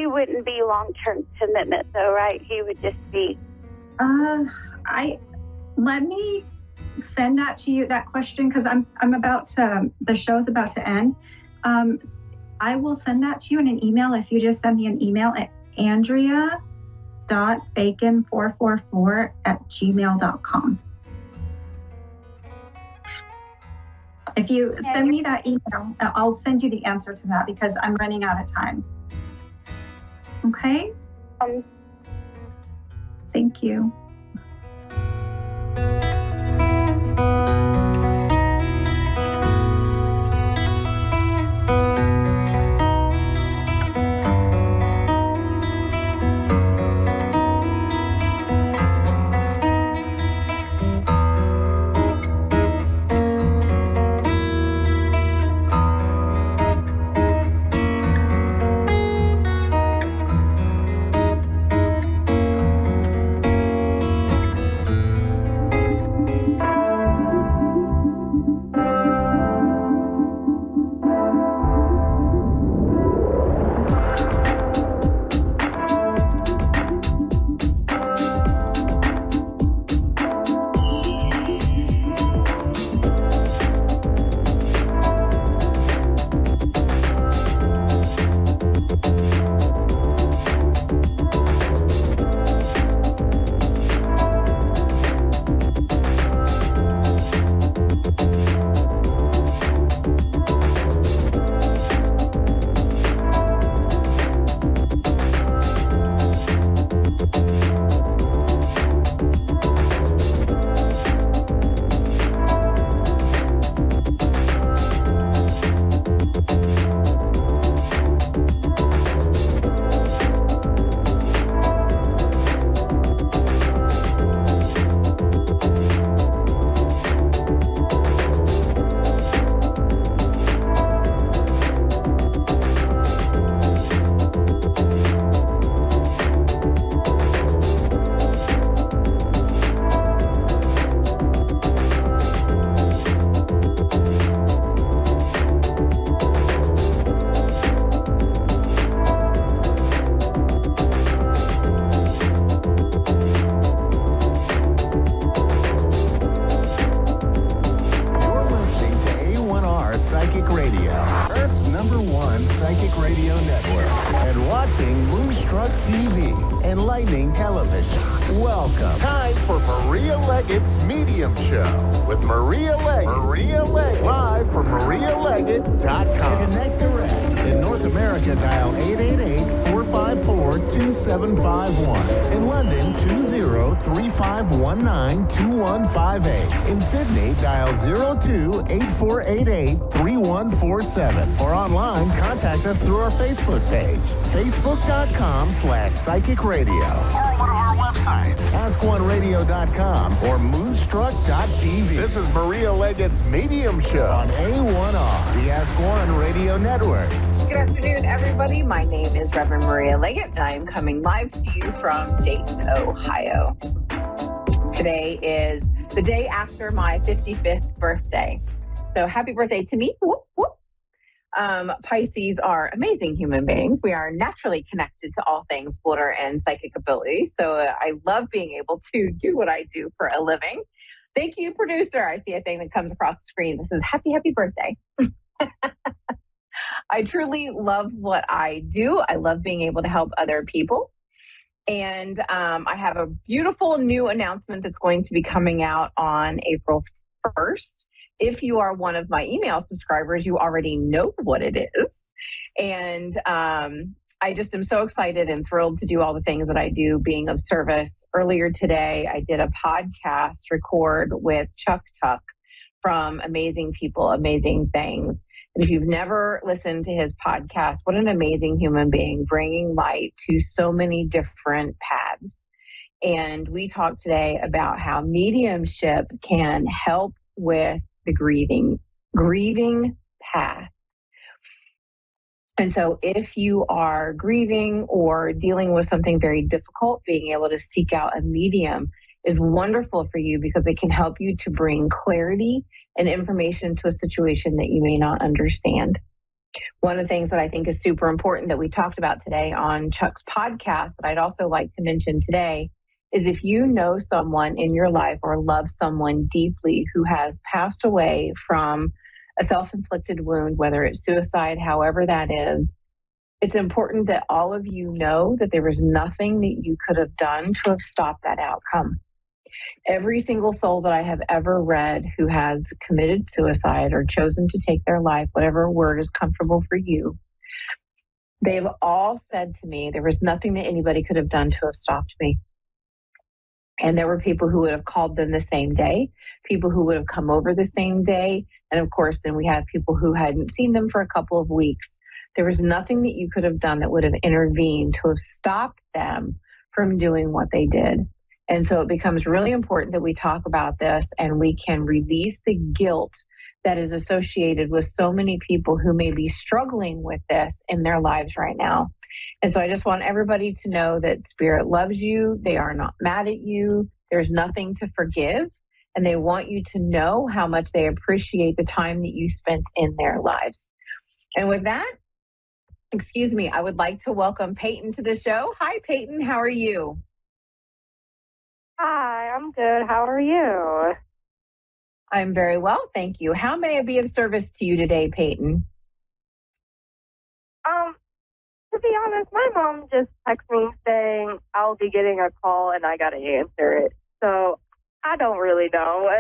wouldn't be long-term commitment though, right? He would just be. Let me send that to you, that question, because I'm about to, the show's about to end. I will send that to you in an email if you just send me an email at andrea.bacon444@gmail.com. If you send me that email, I'll send you the answer to that because I'm running out of time. Okay? Thank you. Psychic Radio Network, and watching Moonstruck TV Enlightening Television. Welcome. Time for Maria Leggett's Medium Show with Maria Leggett. Maria Leggett. Live from MariaLeggett.com. Connect direct. In North America, dial 888-454-2751. In London, 20-3519-2158. In Sydney, dial 02-8488-3147. Or online, contact us through our Facebook page, facebook.com/Psychic Radio. Or one of our websites, askoneradio.com or moonstruck.tv. This is Maria Leggett's Medium Show on A1R, the Ask One Radio Network. Good afternoon, everybody. My name is Reverend Maria Leggett, and I am coming live to you from Dayton, Ohio. Today is the day after my 55th birthday. So happy birthday to me. Whoop, whoop. Pisces are amazing human beings. We are naturally connected to all things water and psychic ability. So I love being able to do what I do for a living. Thank you, producer. I see a thing that comes across the screen. This is happy birthday. I truly love what I do. I love being able to help other people. And I have a beautiful new announcement that's going to be coming out on April 1st. If you are one of my email subscribers, you already know what it is. And I just am so excited and thrilled to do all the things that I do, being of service. Earlier today, I did a podcast record with Chuck Tuck from Amazing People, Amazing Things. And if you've never listened to his podcast, what an amazing human being, bringing light to so many different paths. And we talked today about how mediumship can help with the grieving path. And so if you are grieving or dealing with something very difficult, being able to seek out a medium is wonderful for you because it can help you to bring clarity and information to a situation that you may not understand. One of the things that I think is super important that we talked about today on Chuck's podcast that I'd also like to mention today is if you know someone in your life or love someone deeply who has passed away from a self-inflicted wound, whether it's suicide, however that is, it's important that all of you know that there was nothing that you could have done to have stopped that outcome. Every single soul that I have ever read who has committed suicide or chosen to take their life, whatever word is comfortable for you, they've all said to me, there was nothing that anybody could have done to have stopped me. And there were people who would have called them the same day, people who would have come over the same day. And of course, then we have people who hadn't seen them for a couple of weeks. There was nothing that you could have done that would have intervened to have stopped them from doing what they did. And so it becomes really important that we talk about this and we can release the guilt that is associated with so many people who may be struggling with this in their lives right now. And so I just want everybody to know that Spirit loves you. They are not mad at you. There's nothing to forgive. And they want you to know how much they appreciate the time that you spent in their lives. And with that, I would like to welcome Peyton to the show. Hi, Peyton. How are you? Hi, I'm good. How are you? I'm very well, thank you. How may I be of service to you today, Peyton? To be honest, my mom just texted me saying I'll be getting a call and I got to answer it. So I don't really know.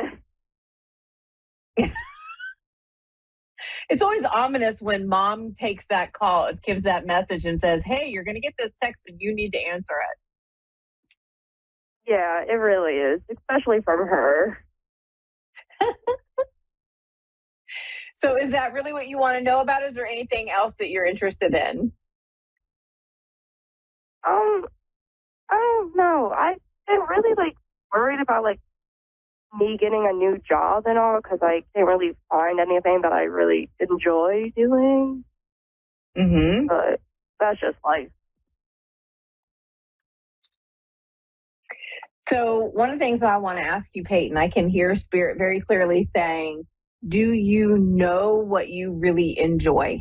It's always ominous when mom takes that call, gives that message and says, hey, you're going to get this text and you need to answer it. Yeah, it really is, especially from her. So is that really what you want to know about? Is there anything else that you're interested in? I don't know. I've been really worried about me getting a new job and all because I can't really find anything that I really enjoy doing. Mm-hmm. But that's just life. So one of the things that I want to ask you, Peyton, I can hear Spirit very clearly saying, do you know what you really enjoy?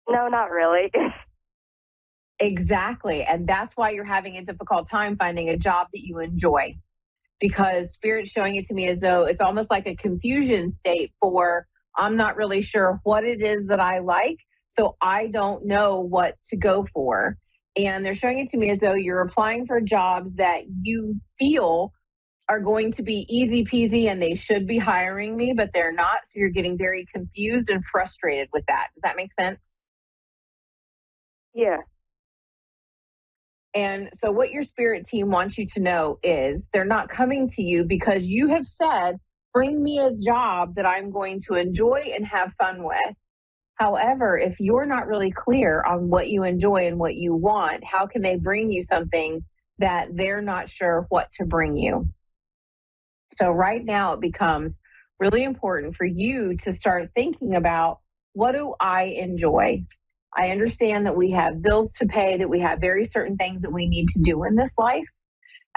No, not really. Exactly. And that's why you're having a difficult time finding a job that you enjoy. Because Spirit's showing it to me as though it's almost like a confusion state for, I'm not really sure what it is that I like, so I don't know what to go for. And they're showing it to me as though you're applying for jobs that you feel are going to be easy peasy and they should be hiring me, but they're not. So you're getting very confused and frustrated with that. Does that make sense? Yeah. And so what your spirit team wants you to know is they're not coming to you because you have said, bring me a job that I'm going to enjoy and have fun with. However, if you're not really clear on what you enjoy and what you want, how can they bring you something that they're not sure what to bring you? So right now it becomes really important for you to start thinking about, what do I enjoy? I understand that we have bills to pay, that we have very certain things that we need to do in this life.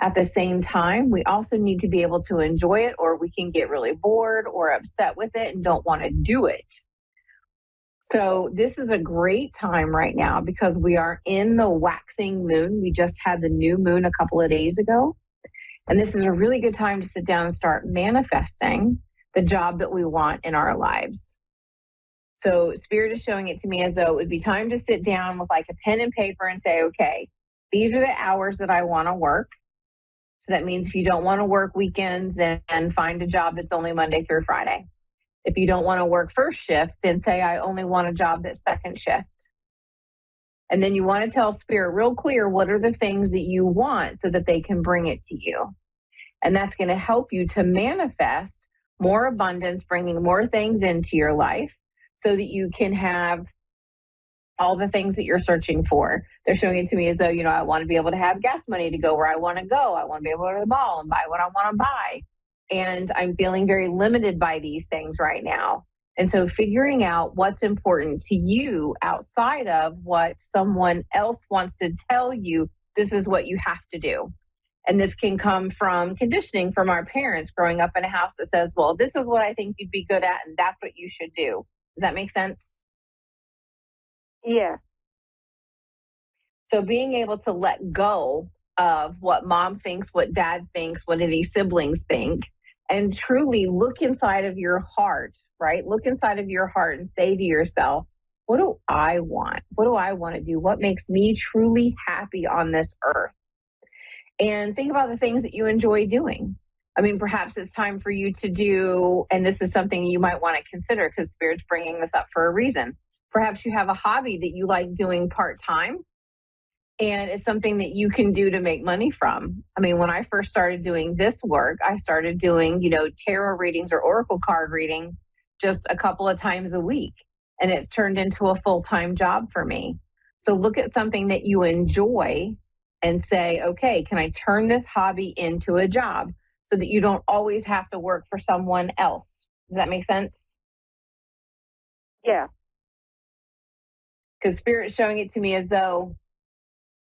At the same time, we also need to be able to enjoy it, or we can get really bored or upset with it and don't want to do it. So this is a great time right now because we are in the waxing moon. We just had the new moon a couple of days ago. And this is a really good time to sit down and start manifesting the job that we want in our lives. So Spirit is showing it to me as though it would be time to sit down with like a pen and paper and say, okay, these are the hours that I want to work. So that means if you don't want to work weekends, then find a job that's only Monday through Friday. If you don't want to work first shift, then say I only want a job that's second shift. And then you want to tell Spirit real clear what are the things that you want so that they can bring it to you. And that's going to help you to manifest more abundance, bringing more things into your life so that you can have all the things that you're searching for. They're showing it to me as though, I want to be able to have gas money to go where I want to go. I want to be able to go to the mall and buy what I want to buy. And I'm feeling very limited by these things right now. And so figuring out what's important to you outside of what someone else wants to tell you, this is what you have to do. And this can come from conditioning from our parents growing up in a house that says, well, this is what I think you'd be good at, and that's what you should do. Does that make sense? Yeah. So being able to let go of what mom thinks, what dad thinks, what any siblings think, and truly look inside of your heart, right? Look inside of your heart and say to yourself, what do I want? What do I want to do? What makes me truly happy on this earth? And think about the things that you enjoy doing. I mean, perhaps it's time for you to do, and this is something you might want to consider because Spirit's bringing this up for a reason. Perhaps you have a hobby that you like doing part-time, and it's something that you can do to make money from. I mean, when I first started doing this work, I started doing, tarot readings or oracle card readings just a couple of times a week. And it's turned into a full-time job for me. So look at something that you enjoy and say, okay, can I turn this hobby into a job so that you don't always have to work for someone else? Does that make sense? Yeah. Because Spirit's showing it to me as though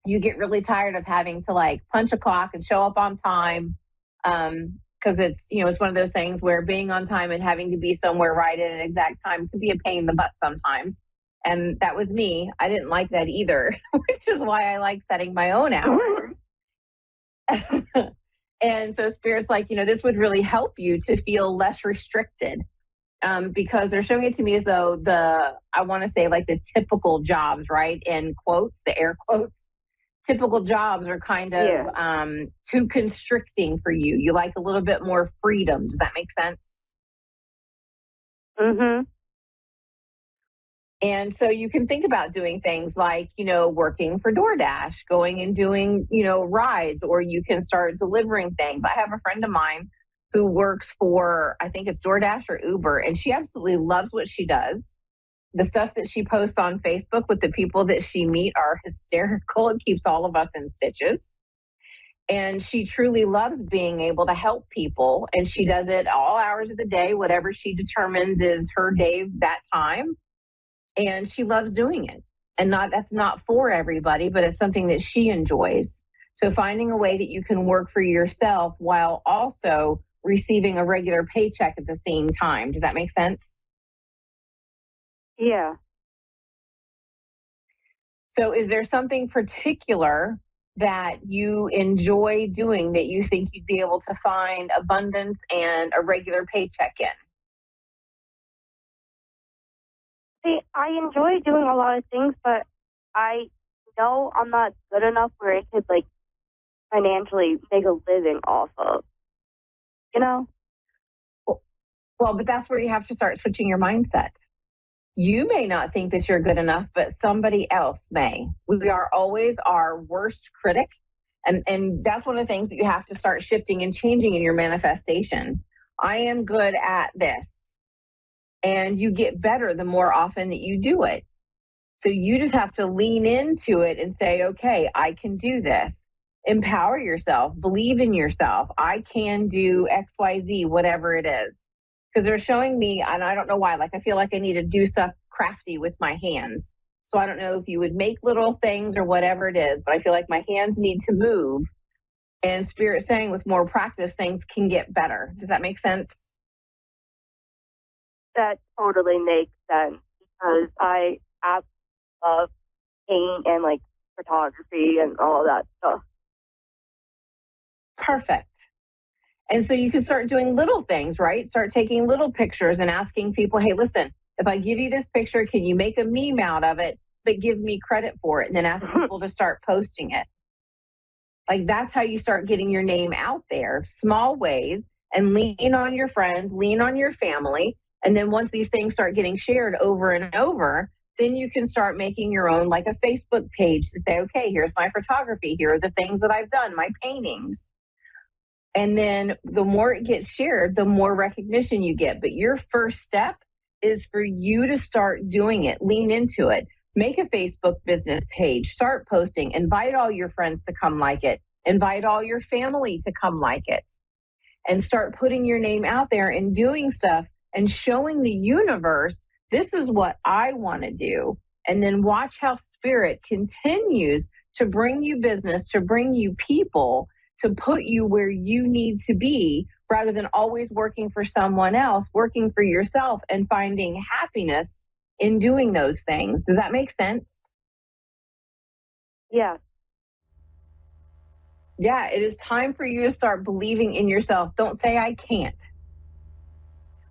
you get really tired of having to punch a clock and show up on time. Because it's one of those things where being on time and having to be somewhere right at an exact time can be a pain in the butt sometimes. And that was me. I didn't like that either, which is why I like setting my own hours. And so Spirit's like, this would really help you to feel less restricted. Because they're showing it to me as though I want to say the typical jobs, right? In quotes, the air quotes. Typical jobs are kind of too constricting for you. You like a little bit more freedom. Does that make sense? Mm-hmm. And so you can think about doing things like, working for DoorDash, going and doing, rides, or you can start delivering things. I have a friend of mine who works for, I think it's DoorDash or Uber, and she absolutely loves what she does. The stuff that she posts on Facebook with the people that she meets are hysterical. It keeps all of us in stitches. And she truly loves being able to help people. And she does it all hours of the day, whatever she determines is her day that time. And she loves doing it. And that's not for everybody, but it's something that she enjoys. So finding a way that you can work for yourself while also receiving a regular paycheck at the same time. Does that make sense? Yeah. So is there something particular that you enjoy doing that you think you'd be able to find abundance and a regular paycheck in? See, I enjoy doing a lot of things, but I know I'm not good enough where I could, like, financially make a living off of, you know? Well, but that's where you have to start switching your mindset. You may not think that you're good enough, but somebody else may. We are always our worst critic. And that's one of the things that you have to start shifting and changing in your manifestation. I am good at this. And you get better the more often that you do it. So you just have to lean into it and say, okay, I can do this. Empower yourself. Believe in yourself. I can do X, Y, Z, whatever it is. Because they're showing me, and I don't know why, like I feel like I need to do stuff crafty with my hands. So I don't know if you would make little things or whatever it is, but I feel like my hands need to move. And Spirit's saying with more practice, things can get better. Does that make sense? That totally makes sense because I absolutely love paint and, like, photography and all of that stuff. Perfect. And so you can start doing little things, right? Start taking little pictures and asking people, hey, listen, if I give you this picture, can you make a meme out of it, but give me credit for it? And then ask people to start posting it. Like, that's how you start getting your name out there, small ways, and lean on your friends, lean on your family. And then once these things start getting shared over and over, then you can start making your own, like a Facebook page to say, okay, here's my photography. Here are the things that I've done, my paintings. And then the more it gets shared, the more recognition you get. But your first step is for you to start doing it. Lean into it. Make a Facebook business page. Start posting. Invite all your friends to come like it. Invite all your family to come like it. And start putting your name out there and doing stuff and showing the universe, this is what I want to do. And then watch how Spirit continues to bring you business, to bring you people, to put you where you need to be, rather than always working for someone else, working for yourself and finding happiness in doing those things. Does that make sense? Yeah. Yeah, it is time for you to start believing in yourself. Don't say I can't.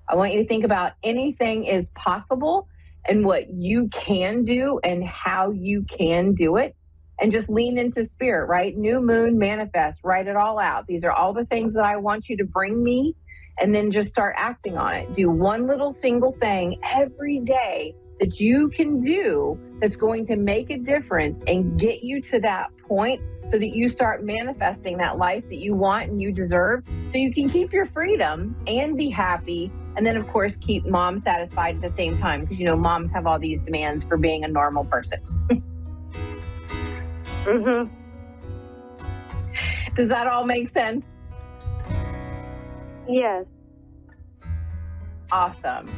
I want you to think about anything is possible and what you can do and how you can do it. And just lean into Spirit, right? New moon, manifest, write it all out. These are all the things that I want you to bring me, and then just start acting on it. Do one little single thing every day that you can do that's going to make a difference and get you to that point so that you start manifesting that life that you want and you deserve, so you can keep your freedom and be happy. And then, of course, keep mom satisfied at the same time, because, you know, moms have all these demands for being a normal person. Mm-hmm. Does that all make sense? Yes. Awesome.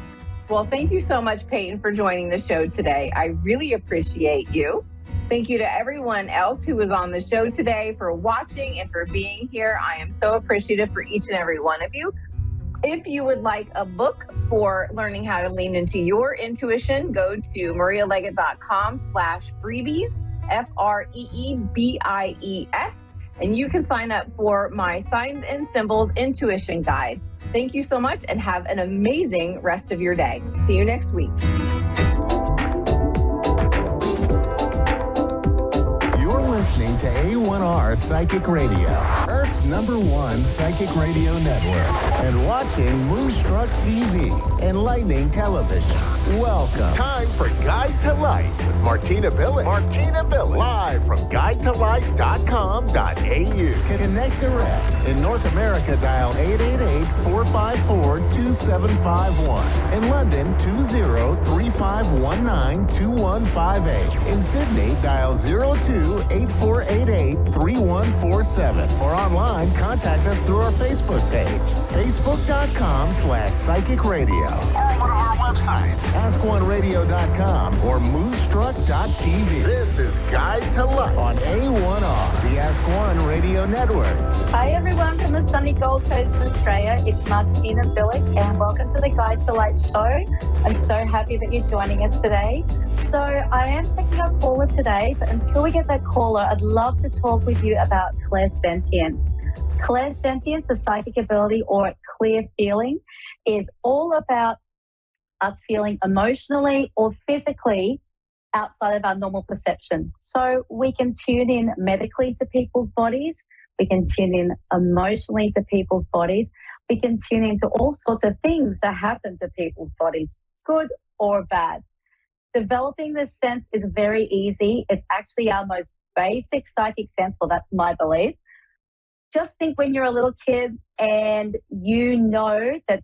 Well, thank you so much, Peyton, for joining the show today. I really appreciate you. Thank you to everyone else who was on the show today for watching and for being here. I am so appreciative for each and every one of you. If you would like a book for learning how to lean into your intuition, go to marialeggett.com/freebies, FREEBIES, and you can sign up for my Signs and Symbols Intuition Guide. Thank you so much and have an amazing rest of your day. See you next week. You're listening to A1R Psychic Radio, Earth's #1 psychic radio network, and watching Moonstruck TV, Enlightening Television. Welcome. Time for Guide to Light with Martina Billig. Live from guidetolight.com.au. Connect direct. In North America, dial 888-454-2751. In London, 20-3519-2158. In Sydney, dial 02-8488-3147. Or online, contact us through our Facebook page, facebook.com/psychic radio. Or one of our websites, askoneradio.com or moonstruck.tv. This is Guide to Life on A1R, the Ask One Radio Network. Hi everyone from the sunny Gold Coast of Australia. It's Martina Billig and welcome to the Guide to Light show. I'm so happy that you're joining us today. So I am taking a caller today, but until we get that caller, I'd love to talk with you about clairsentience. Clairsentience, the psychic ability or clear feeling, is all about us feeling emotionally or physically outside of our normal perception. So we can tune in medically to people's bodies. We can tune in emotionally to people's bodies. We can tune into all sorts of things that happen to people's bodies, good or bad. Developing this sense is very easy. It's actually our most basic psychic sense. Well, that's my belief. Just think when you're a little kid and you know that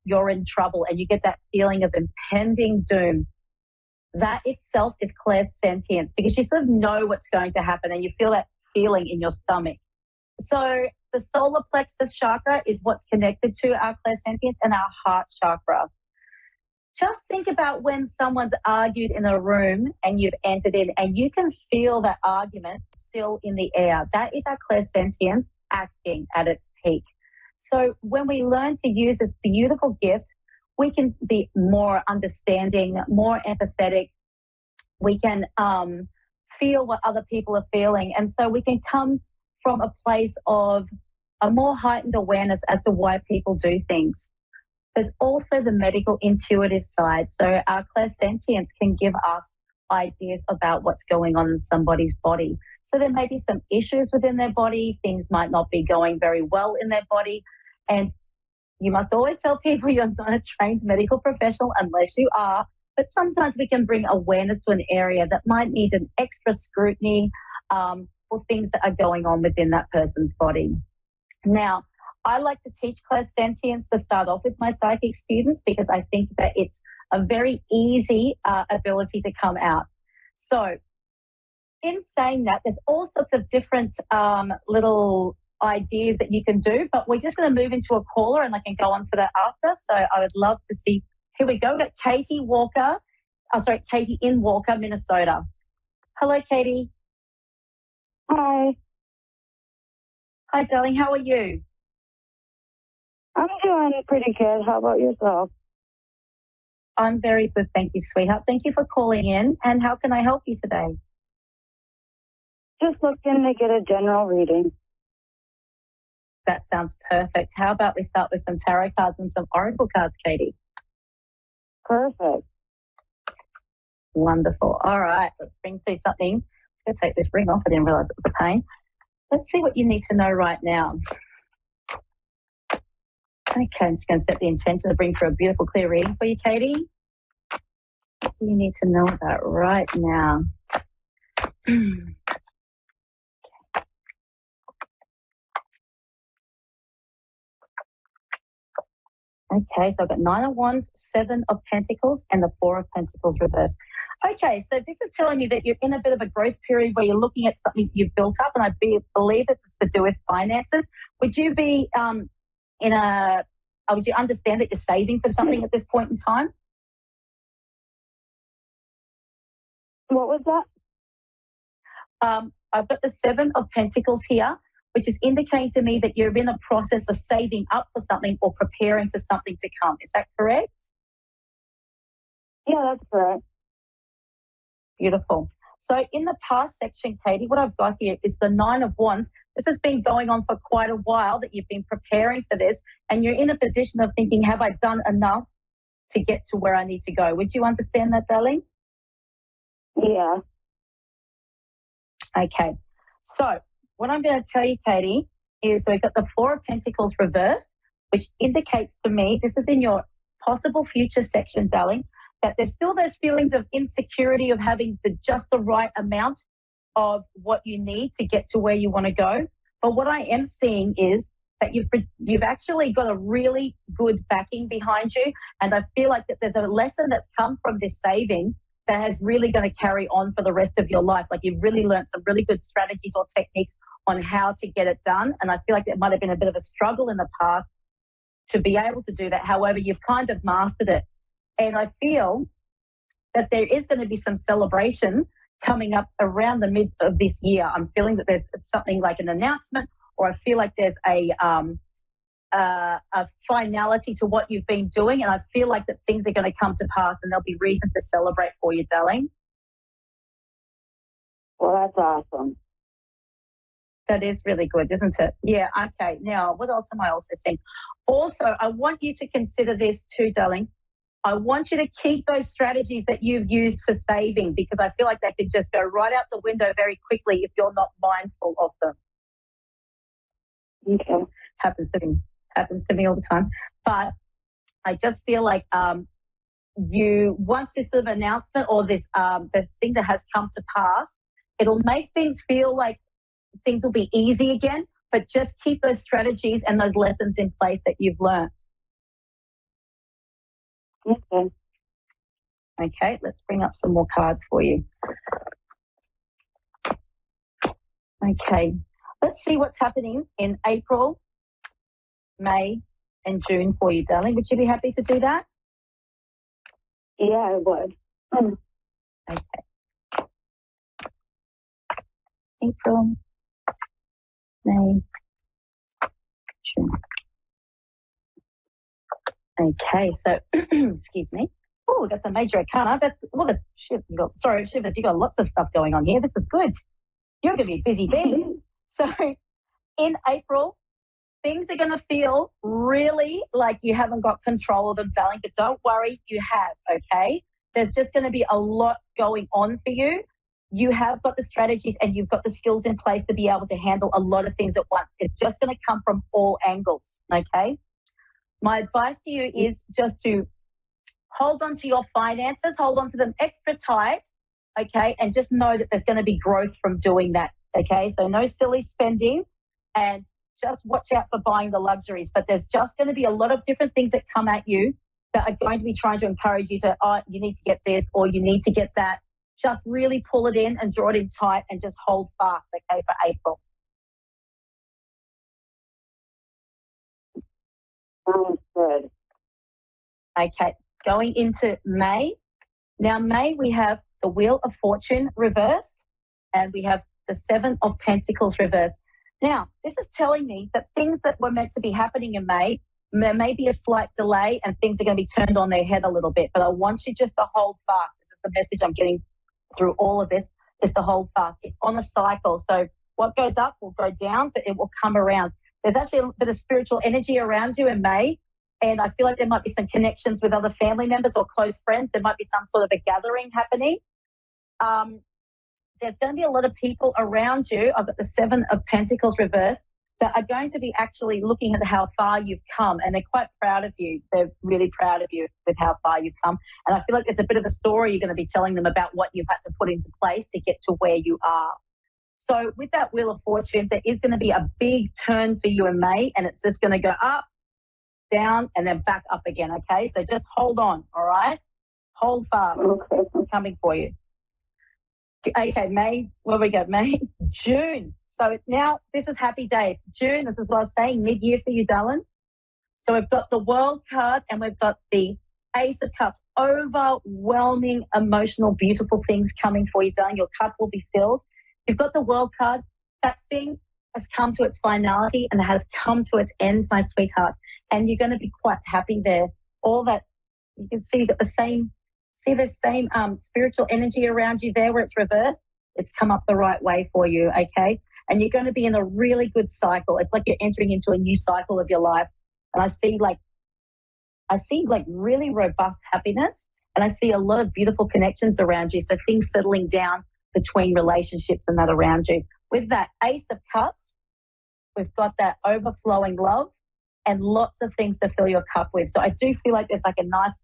you're in trouble and you get that feeling of impending doom. That itself is clairsentience, because you sort of know what's going to happen and you feel that feeling in your stomach. So the solar plexus chakra is what's connected to our clairsentience, and our heart chakra. Just think about when someone's argued in a room and you've entered in and you can feel that argument still in the air. That is our clairsentience acting at its peak. So when we learn to use this beautiful gift, we can be more understanding, more empathetic. We can feel what other people are feeling. And so we can come from a place of a more heightened awareness as to why people do things. There's also the medical intuitive side. So our clairsentience can give us ideas about what's going on in somebody's body. So there may be some issues within their body. Things might not be going very well in their body. And you must always tell people you're not a trained medical professional unless you are. But sometimes we can bring awareness to an area that might need an extra scrutiny for things that are going on within that person's body. Now, I like to teach clairsentience to start off with my psychic students because I think that it's a very easy ability to come out. So in saying that, there's all sorts of different little ideas that you can do, but we're just going to move into a caller and I can go on to that after. So I would love to see. Here we go. We've got Katie Walker. Katie in Walker, Minnesota. Hello, Katie. Hi. Hi, darling. How are you? I'm doing pretty good. How about yourself? I'm very good. Thank you, sweetheart. Thank you for calling in. And how can I help you today? Just looking to get a general reading. That sounds perfect. How about we start with some tarot cards and some oracle cards, Katie? Perfect. Wonderful. All right, let's bring through something. Let's take this ring off. I didn't realize it was a pain. Let's see what you need to know right now. Okay, I'm just going to set the intention to bring through a beautiful, clear reading for you, Katie. What do you need to know about right now? Okay, so I've got 9 of Wands, 7 of Pentacles, and the 4 of Pentacles reversed. Okay, so this is telling me that you're in a bit of a growth period where you're looking at something you've built up, and I believe it's to do with finances. Would you be would you understand that you're saving for something at this point in time? What was that? I've got the 7 of Pentacles here, which is indicating to me that you're in a process of saving up for something or preparing for something to come. Is that correct? Yeah, that's correct. Beautiful. So in the past section, Katie, what I've got here is the 9 of Wands. This has been going on for quite a while that you've been preparing for this, and you're in a position of thinking, have I done enough to get to where I need to go? Would you understand that, darling? Yeah. Okay. So what I'm going to tell you, Katie, is we've got the 4 of Pentacles reversed, which indicates to me, this is in your possible future section, darling, that there's still those feelings of insecurity of having just the right amount of what you need to get to where you want to go. But what I am seeing is that you've actually got a really good backing behind you. And I feel like that there's a lesson that's come from this saving that is really going to carry on for the rest of your life. Like you've really learned some really good strategies or techniques on how to get it done. And I feel like it might have been a bit of a struggle in the past to be able to do that. However, you've kind of mastered it. And I feel that there is going to be some celebration coming up around the mid of this year. I'm feeling that there's something like an announcement, or I feel like there's a finality to what you've been doing, and I feel like that things are going to come to pass and there'll be reason to celebrate for you, darling. Well, that's awesome. That is really good, isn't it? Yeah, okay. Now, what else am I also saying? Also, I want you to consider this too, darling. I want you to keep those strategies that you've used for saving, because I feel like they could just go right out the window very quickly if you're not mindful of them. Okay. Happens to me all the time. But I just feel like once this sort of announcement or this thing that has come to pass, it'll make things feel like things will be easy again, but just keep those strategies and those lessons in place that you've learned. Okay. Okay, let's bring up some more cards for you. Okay, let's see what's happening in April, May, and June for you, darling. Would you be happy to do that? Yeah, I would. Okay. April, May, June. Okay, so excuse me. Oh, we've got some major arcana. Shivers, you got lots of stuff going on here. This is good. You're going to be a busy bee. So in April, things are going to feel really like you haven't got control of them, darling, but don't worry, you have, okay? There's just going to be a lot going on for you. You have got the strategies and you've got the skills in place to be able to handle a lot of things at once. It's just going to come from all angles, okay? My advice to you is just to hold on to your finances, hold on to them extra tight, okay? And just know that there's going to be growth from doing that, okay? So no silly spending, and just watch out for buying the luxuries. But there's just going to be a lot of different things that come at you that are going to be trying to encourage you to, you need to get this or you need to get that. Just really pull it in and draw it in tight and just hold fast, okay, for April. Sounds good. Okay, going into May. Now, May, we have the Wheel of Fortune reversed and we have the Seven of Pentacles reversed. Now, this is telling me that things that were meant to be happening in May, there may be a slight delay and things are going to be turned on their head a little bit, but I want you just to hold fast. This is the message I'm getting through all of this, is to hold fast. It's on a cycle. So what goes up will go down, but it will come around. There's actually a bit of spiritual energy around you in May, and I feel like there might be some connections with other family members or close friends. There might be some sort of a gathering happening. There's going to be a lot of people around you. I've got the Seven of Pentacles reversed that are going to be actually looking at how far you've come, and they're quite proud of you. They're really proud of you with how far you've come. And I feel like there's a bit of a story you're going to be telling them about what you've had to put into place to get to where you are. So with that Wheel of Fortune, there is going to be a big turn for you in May, and it's just going to go up, down, and then back up again, okay? So just hold on, all right? Hold fast. Okay. It's coming for you. Okay, May, where we go? May, June. So now this is happy days. June, this is what I was saying, mid-year for you, darling. So we've got the World card and we've got the Ace of Cups. Overwhelming, emotional, beautiful things coming for you, darling. Your cup will be filled. You've got the World card. That thing has come to its finality and has come to its end, my sweetheart. And you're going to be quite happy there. All that, you can see that the same spiritual energy around you there where it's reversed. It's come up the right way for you, okay? And you're going to be in a really good cycle. It's like you're entering into a new cycle of your life. And I see really robust happiness, and I see a lot of beautiful connections around you. So things settling down between relationships and that around you. With that Ace of Cups, we've got that overflowing love and lots of things to fill your cup with. So I do feel like there's like a nice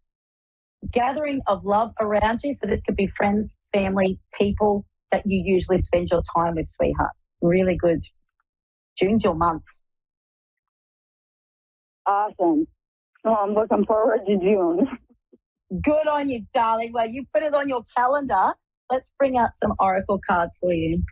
gathering of love around you. So this could be friends, family, people that you usually spend your time with, sweetheart. Really good. June's your month. Awesome. Oh, I'm looking forward to June. Good on you, darling. Well, you put it on your calendar. Let's bring out some oracle cards for you.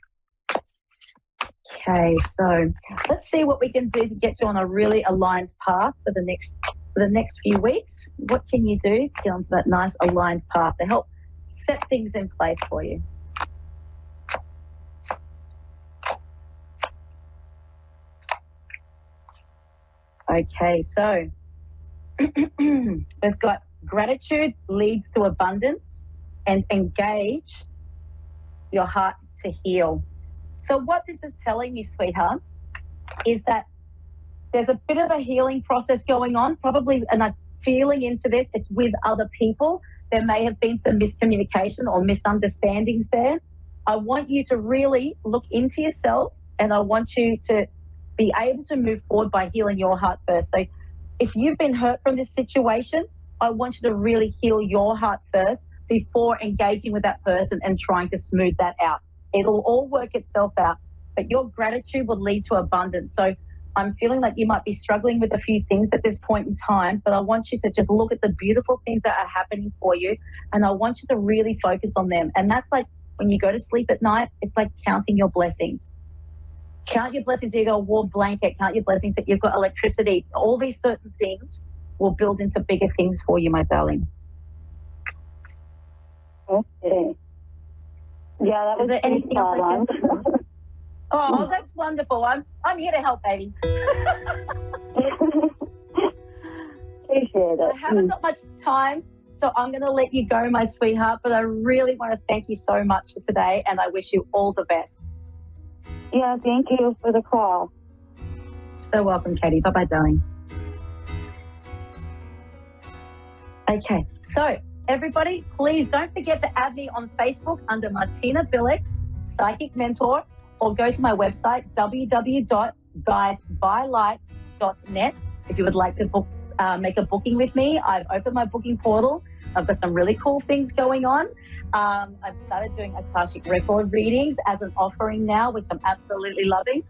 Okay, so let's see what we can do to get you on a really aligned path for the next few weeks. What can you do to get onto that nice aligned path to help set things in place for you? Okay, so we've got gratitude leads to abundance, and engage your heart to heal. So what this is telling me, sweetheart, is that there's a bit of a healing process going on, probably, and feeling into this, it's with other people. There may have been some miscommunication or misunderstandings there. I want you to really look into yourself, and I want you to be able to move forward by healing your heart first. So if you've been hurt from this situation, I want you to really heal your heart first before engaging with that person and trying to smooth that out. It'll all work itself out, but your gratitude will lead to abundance. So I'm feeling like you might be struggling with a few things at this point in time, but I want you to just look at the beautiful things that are happening for you, and I want you to really focus on them. And that's like when you go to sleep at night, it's like counting your blessings. Count your blessings that you've got a warm blanket, count your blessings that you've got electricity. All these certain things will build into bigger things for you, my darling. Okay. Yeah, that was anything else I can do? Oh, that's wonderful. I'm here to help, baby. Appreciate it. I haven't got much time, so I'm going to let you go, my sweetheart, but I really want to thank you so much for today, and I wish you all the best. Yeah, thank you for the call. So welcome, Katie. Bye-bye, darling. Okay, so everybody, please don't forget to add me on Facebook under Martina Billick, Psychic Mentor, or go to my website, www.guidebylight.net. If you would like to make a booking with me, I've opened my booking portal. I've got some really cool things going on. I've started doing Akashic record readings as an offering now, which I'm absolutely loving.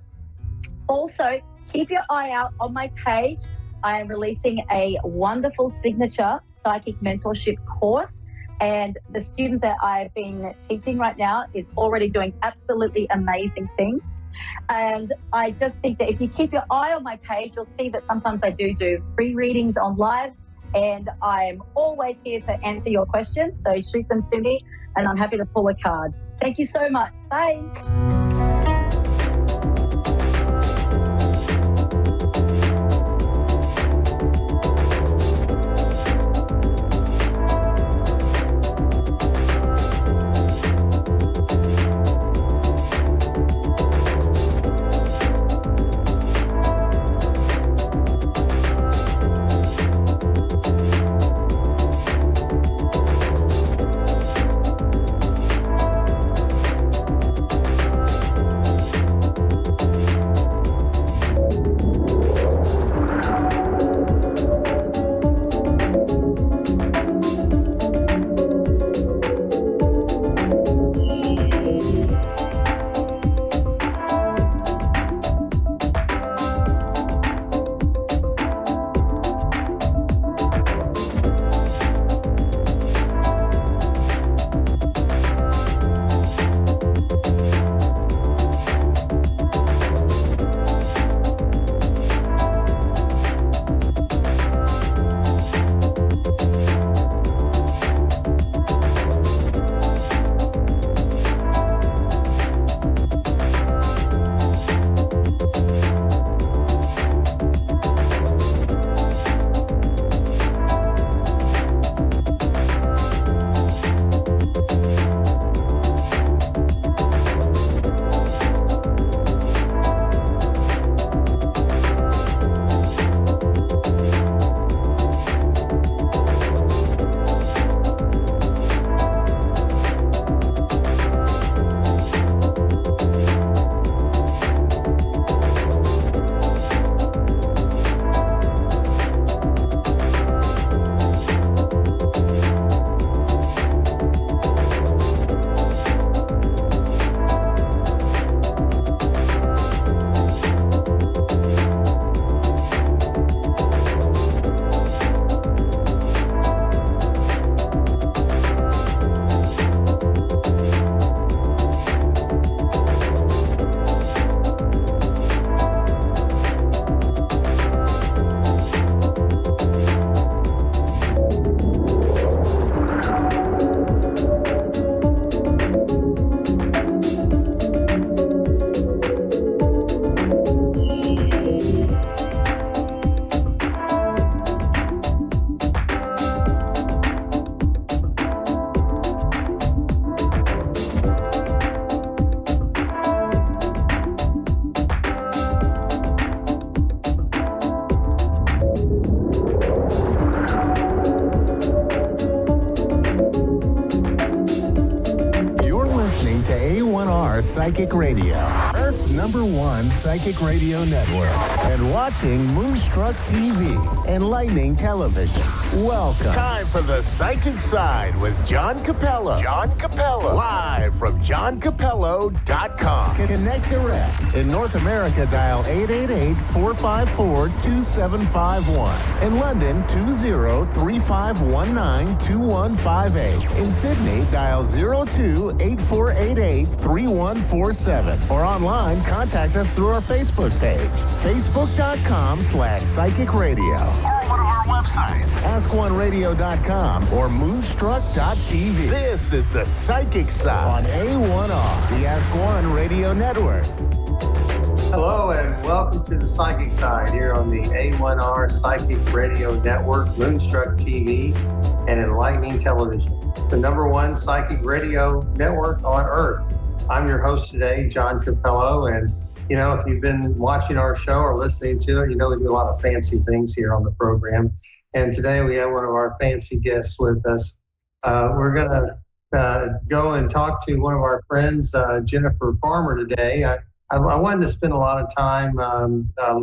Also, keep your eye out on my page. I am releasing a wonderful signature psychic mentorship course, and the student that I've been teaching right now is already doing absolutely amazing things. And I just think that if you keep your eye on my page, you'll see that sometimes I do free readings on lives, and I'm always here to answer your questions. So shoot them to me, and I'm happy to pull a card. Thank you so much. Bye. Psychic Radio, Earth's #1 psychic radio network, and watching Moonstruck TV, Enlightening Television. Welcome. Time for the Psychic Side with John Capello. John Capello. Live from johncapello.com. Connect direct. In North America, dial 888-454-2751. In London, 20-3519-2158. In Sydney, dial 02-8488-3147. Or online, contact us through our Facebook page, facebook.com/psychic radio. Or one of our websites, askoneradio.com or moonstruck.tv. This is the Psychic Side on A1R, the Ask One Radio Network. Hello and welcome to the Psychic Side here on the A1R Psychic Radio Network, Moonstruck TV, and Enlightening Television, the #1 psychic radio network on Earth. I'm your host today, John Capello, and you know, if you've been watching our show or listening to it, you know we do a lot of fancy things here on the program. And today we have one of our fancy guests with us. We're going to go and talk to one of our friends, Jennifer Farmer, today. I wanted to spend a lot of time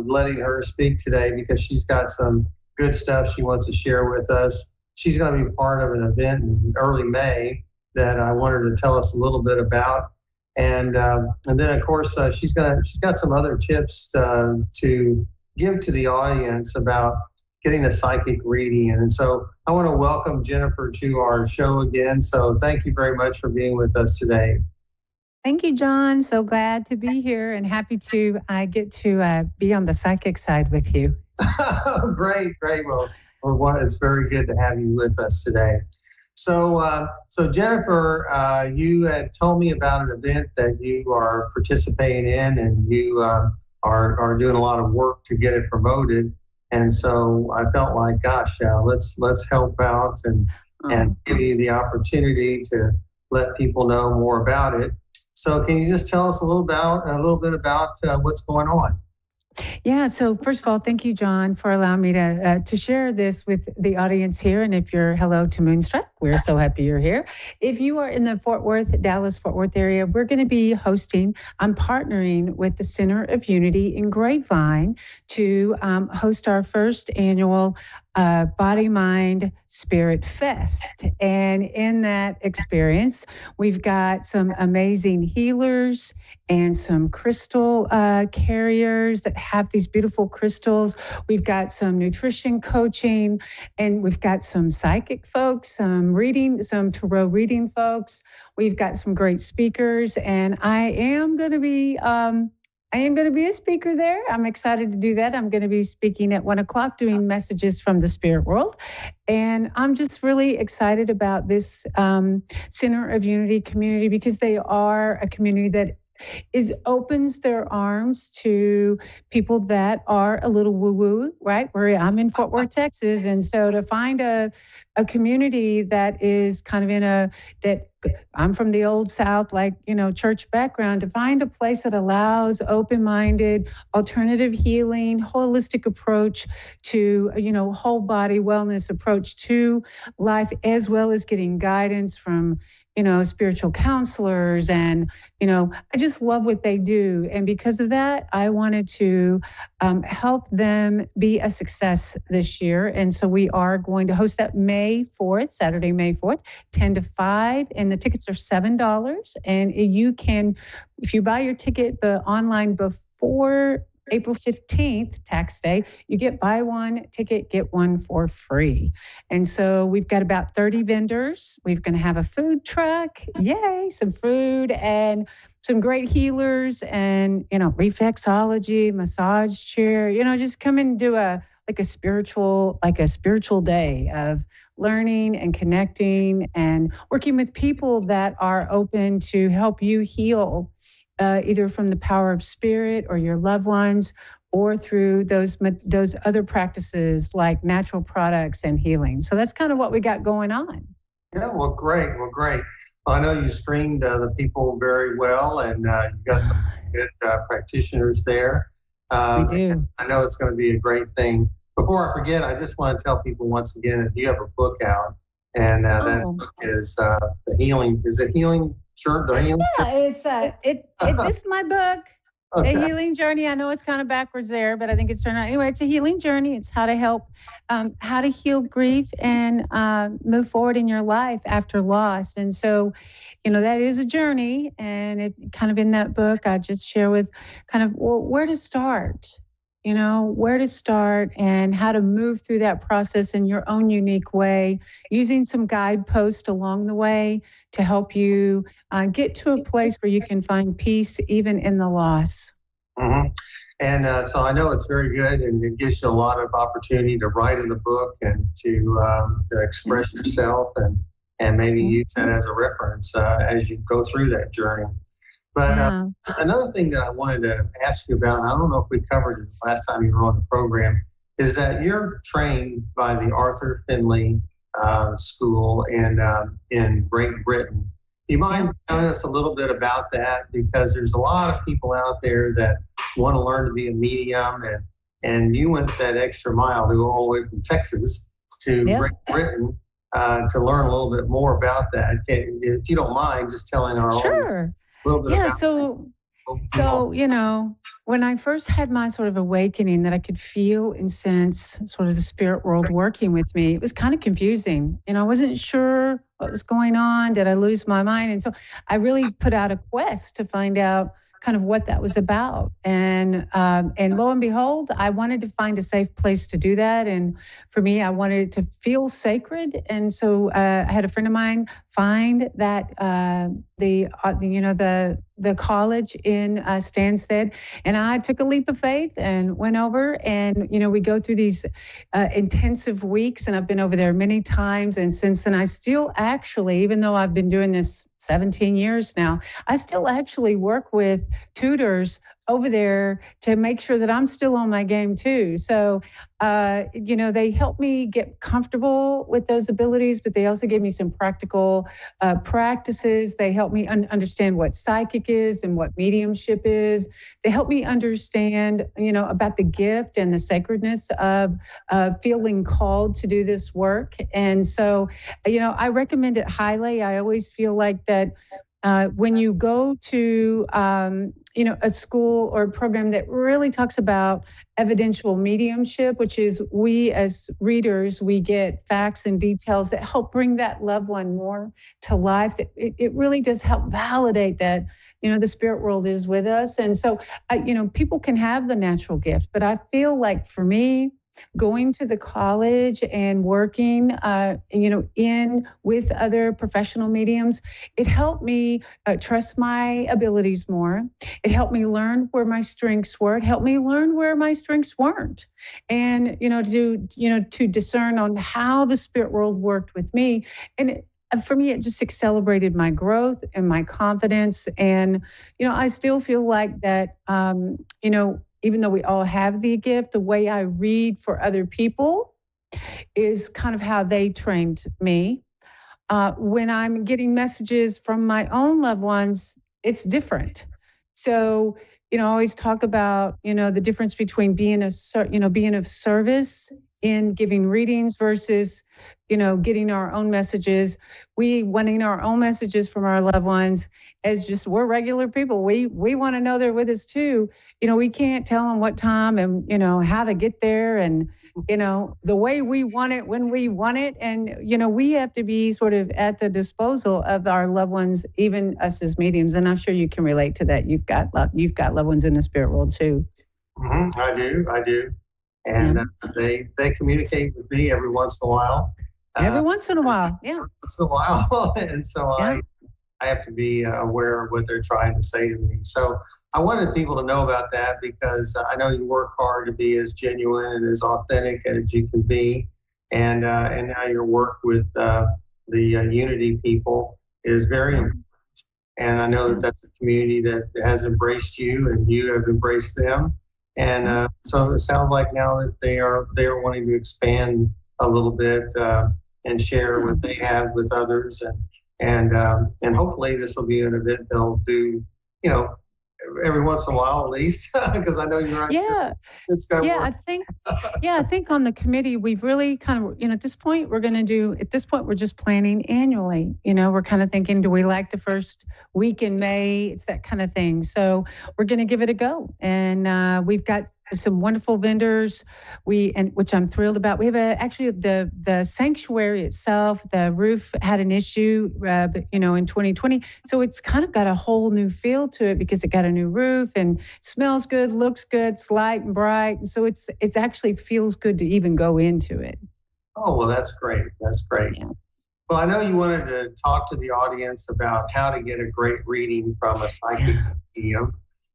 letting her speak today because she's got some good stuff she wants to share with us. She's going to be part of an event in early May that I wanted her to tell us a little bit about. And then, of course, she's got some other tips to give to the audience about getting a psychic reading. And so I want to welcome Jennifer to our show again. So thank you very much for being with us today. Thank you, John. So glad to be here and happy to get to be on the psychic side with you. Great. Well, it's very good to have you with us today. So Jennifer, you had told me about an event that you are participating in, and you are doing a lot of work to get it promoted. And so I felt like, gosh, let's help out and give you the opportunity to let people know more about it. So can you just tell us a little bit about what's going on? Yeah. So first of all, thank you, John, for allowing me to share this with the audience here. And if you're hello to Moonstruck, we're so happy you're here. If you are in the Dallas-Fort Worth area, we're going to be I'm partnering with the Center of Unity in Grapevine to host our first annual Body, Mind, Spirit Fest. And in that experience, we've got some amazing healers and some crystal carriers that have these beautiful crystals. We've got some nutrition coaching, and we've got some psychic folks, some tarot reading folks. We've got some great speakers, and I am going to be a speaker there. I'm excited to do that. I'm going to be speaking at 1:00, doing messages from the spirit world. And I'm just really excited about this Center of Unity community because they are a community that opens their arms to people that are a little woo-woo, right? I'm in Fort Worth, Texas. And so to find a community that is kind of I'm from the old South, church background, to find a place that allows open-minded, alternative healing, holistic approach to, whole body wellness approach to life, as well as getting guidance from, spiritual counselors. And, I just love what they do. And because of that, I wanted to help them be a success this year. And so we are going to host that Saturday, May 4th, 10 to 5. And the tickets are $7. And you can, if you buy your ticket online before April 15th, tax day, you buy one ticket, get one for free. And so we've got about 30 vendors. We're going to have a food truck, yay, some food and some great healers and, reflexology, massage chair, just come and do a spiritual day of learning and connecting and working with people that are open to help you heal, either from the power of spirit or your loved ones, or through those other practices like natural products and healing. So that's kind of what we got going on. Yeah, well, great. Well, I know you screened the people very well, and you got some good practitioners there. We do. I know it's going to be a great thing. Before I forget, I just want to tell people once again that you have a book out, and that book is The Healing. Is it Healing Sure, the healing. Yeah, it's my book. Okay. A Healing Journey. I know it's kind of backwards there, but I think it's turned out. Anyway, it's a healing journey. It's how to help, how to heal grief and move forward in your life after loss. And so, that is a journey. And it kind of in that book, I just share with kind of where to start, where to start and how to move through that process in your own unique way, using some guideposts along the way to help you get to a place where you can find peace even in the loss. Mm-hmm. And so I know it's very good, and it gives you a lot of opportunity to write in the book and to express yourself and maybe use that as a reference as you go through that journey. But another thing that I wanted to ask you about, and I don't know if we covered it last time you were on the program, is that you're trained by the Arthur Findlay School in Great Britain. Do you mind telling us a little bit about that? Because there's a lot of people out there that want to learn to be a medium, and you went that extra mile to go all the way from Texas to Great Britain to learn a little bit more about that. If you don't mind, just telling our audience a little bit about So, when I first had my sort of awakening that I could feel and sense sort of the spirit world working with me, it was kind of confusing. I wasn't sure what was going on. Did I lose my mind? And so I really put out a quest to find out kind of what that was about. And lo and behold, I wanted to find a safe place to do that. And for me, I wanted it to feel sacred. And so I had a friend of mine find that the college in Stansted, and I took a leap of faith and went over, and we go through these intensive weeks, and I've been over there many times. And since then, I still actually, even though I've been doing this 17 years now, I still actually work with tutors over there to make sure that I'm still on my game too. So, they help me get comfortable with those abilities, but they also give me some practical practices. They help me understand what psychic is and what mediumship is. They help me understand, about the gift and the sacredness of feeling called to do this work. And so, I recommend it highly. I always feel like that when you go to, a school or a program that really talks about evidential mediumship, which is we as readers, we get facts and details that help bring that loved one more to life. It really does help validate that, the spirit world is with us. And so, people can have the natural gift, but I feel like for me, going to the college and working, in with other professional mediums, it helped me trust my abilities more. It helped me learn where my strengths were. It helped me learn where my strengths weren't, and to discern on how the spirit world worked with me. And for me, it just accelerated my growth and my confidence. And I still feel like that. Even though we all have the gift, the way I read for other people is kind of how they trained me. When I'm getting messages from my own loved ones, it's different. So, I always talk about, the difference between being of service in giving readings versus, getting our own messages. We wanting our own messages from our loved ones as just, we're regular people. We want to know they're with us too. We can't tell them what time and, how to get there and, the way we want it, when we want it. And, we have to be sort of at the disposal of our loved ones, even us as mediums. And I'm sure you can relate to that. You've got loved ones in the spirit world too. Mm-hmm. I do. And they communicate with me every once in a while. Every once in a while, yeah. Once in a while. And so I have to be aware of what they're trying to say to me. So I wanted people to know about that because I know you work hard to be as genuine and as authentic as you can be. And now your work with the Unity people is very important. And I know that that's a community that has embraced you and you have embraced them. And so it sounds like now that they are wanting to expand a little bit and share what they have with others, and hopefully this will be an event they'll do, every once in a while at least, because I know you're right. Yeah. It's got to Yeah, work. I think on the committee, we've really kind of, at this point, we're just planning annually. We're kind of thinking, do we like the first week in May? It's that kind of thing. So we're going to give it a go. And we've got some wonderful vendors, which I'm thrilled about. We have actually the sanctuary itself, the roof had an issue, in 2020. So it's kind of got a whole new feel to it because it got a new roof and smells good, looks good, it's light and bright. And so it's actually feels good to even go into it. Oh, well, that's great. That's great. Yeah. Well, I know you wanted to talk to the audience about how to get a great reading from a psychic medium.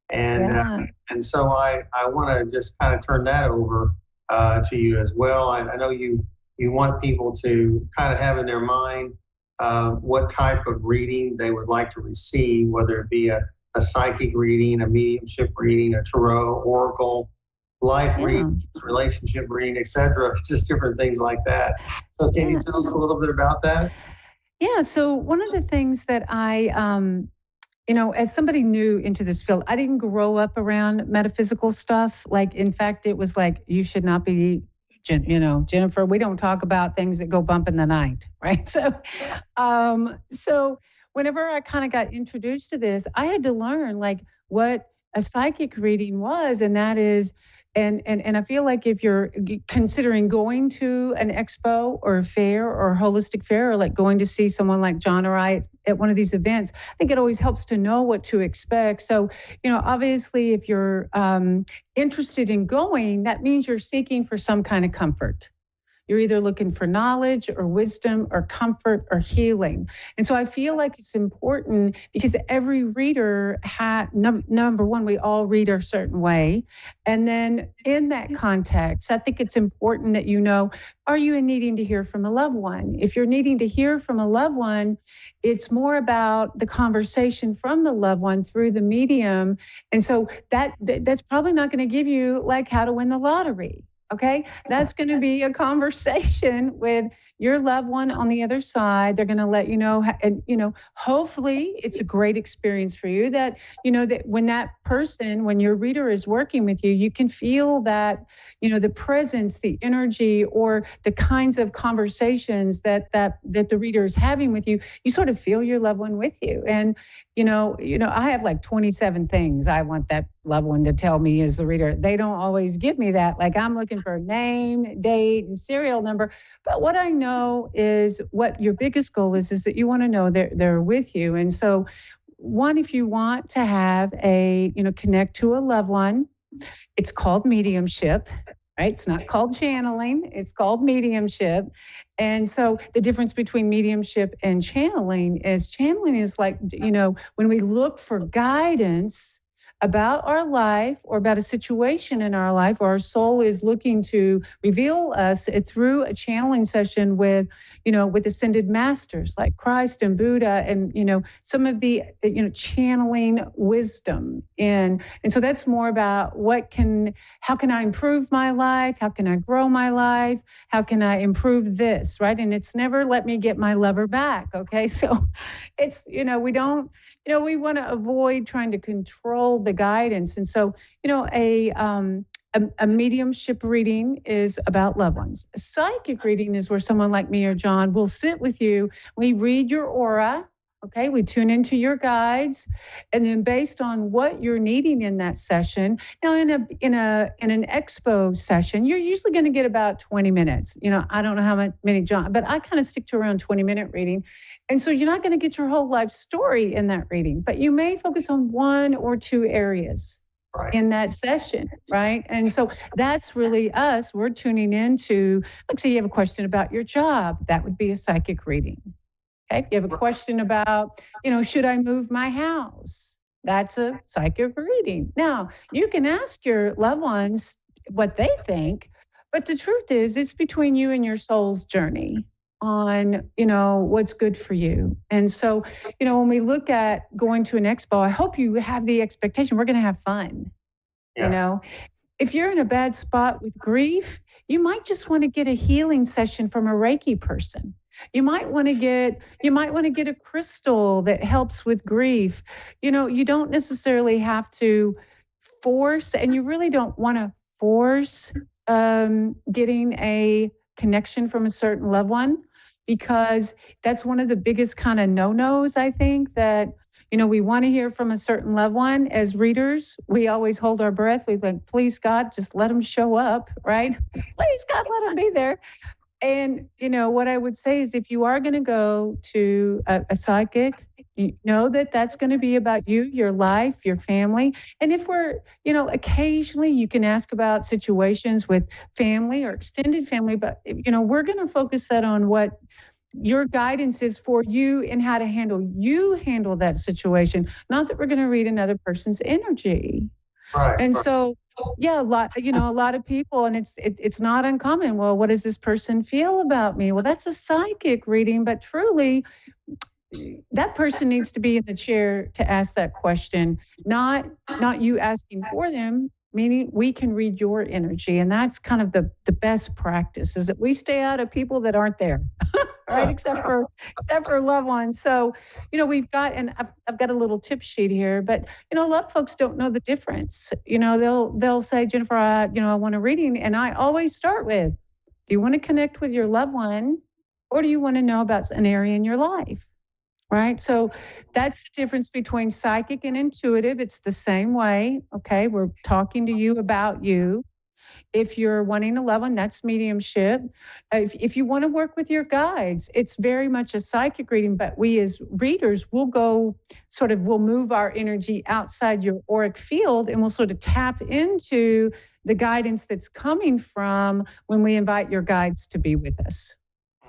And so I want to just kind of turn that over to you as well. I know you want people to kind of have in their mind what type of reading they would like to receive, whether it be a psychic reading, a mediumship reading, a tarot, oracle, life reading, relationship reading, etc. Just different things like that. So can you tell us a little bit about that? Yeah. So one of the things that I as somebody new into this field, I didn't grow up around metaphysical stuff. Like, in fact, it was like, you should not be, Jennifer, we don't talk about things that go bump in the night, right? So whenever I kind of got introduced to this, I had to learn like what a psychic reading was, and that is, and I feel like if you're considering going to an expo or a fair or a holistic fair, or like going to see someone like John or I at one of these events, I think it always helps to know what to expect. So, obviously, if you're interested in going, that means you're seeking for some kind of comfort. You're either looking for knowledge or wisdom or comfort or healing. And so I feel like it's important because every reader number one, we all read a certain way. And then in that context, I think it's important that are you needing to hear from a loved one? If you're needing to hear from a loved one, it's more about the conversation from the loved one through the medium. And so that's probably not going to give you like how to win the lottery. Okay, that's going to be a conversation with your loved one on the other side. They're going to let you know, and hopefully it's a great experience for you that that when your reader is working with you, you can feel that the presence, the energy, or the kinds of conversations that the reader is having with you. You sort of feel your loved one with you, and I have like 27 things I want that loved one to tell me as the reader. They don't always give me that. Like, I'm looking for name, date, and serial number. But what I know is what your biggest goal is that you want to know they're with you. And so, one, if you want to have connect to a loved one, it's called mediumship, right? It's not called channeling. It's called mediumship. And so the difference between mediumship and channeling is like, when we look for guidance about our life or about a situation in our life, or our soul is looking to reveal us through a channeling session with ascended masters like Christ and Buddha, and some of the channeling wisdom. And so that's more about how can I improve my life? How can I grow my life? How can I improve this, right? And it's never let me get my lover back. Okay, so it's we want to avoid trying to control the guidance. And so, a mediumship reading is about loved ones. A psychic reading is where someone like me or John will sit with you. We read your aura. Okay, we tune into your guides, and then based on what you're needing in that session. Now, in an expo session, you're usually going to get about 20 minutes. I don't know how many John, but I kind of stick to around 20-minute reading. And so you're not going to get your whole life story in that reading, but you may focus on one or two areas in that session, right? And so that's really us. We're tuning into, let's say you have a question about your job. That would be a psychic reading. Okay, if you have a question about, should I move my house? That's a psychic reading. Now, you can ask your loved ones what they think, but the truth is it's between you and your soul's journey on, what's good for you. And so, when we look at going to an expo, I hope you have the expectation we're going to have fun. Yeah. If you're in a bad spot with grief, you might just want to get a healing session from a Reiki person. You might want to get a crystal that helps with grief. You don't necessarily have to force, and you really don't want to force getting a connection from a certain loved one, because that's one of the biggest kind of no-nos, I think, that we want to hear from a certain loved one. As readers, we always hold our breath. We think, please God, just let them show up, right? Please God, let them be there. And, what I would say is, if you are going to go to a psychic, you know that that's going to be about you, your life, your family. And if we're, occasionally you can ask about situations with family or extended family, but, we're going to focus that on what your guidance is for you and how to handle that situation. Not that we're going to read another person's energy. Right. And right. so, yeah, a lot of people, and it's not uncommon. Well, what does this person feel about me? Well, that's a psychic reading, but truly, that person needs to be in the chair to ask that question, not you asking for them. Meaning, we can read your energy, and that's kind of the best practice, is that we stay out of people that aren't there, right? Except for loved ones. So, we've got, and I've got a little tip sheet here, but a lot of folks don't know the difference. They'll say, Jennifer, I want a reading, and I always start with, do you want to connect with your loved one, or do you want to know about an area in your life? Right. So that's the difference between psychic and intuitive. It's the same way. Okay. We're talking to you about you. If you're wanting a loved one, that's mediumship. If you want to work with your guides, it's very much a psychic reading, but we as readers will we'll move our energy outside your auric field, and we'll sort of tap into the guidance that's coming from when we invite your guides to be with us.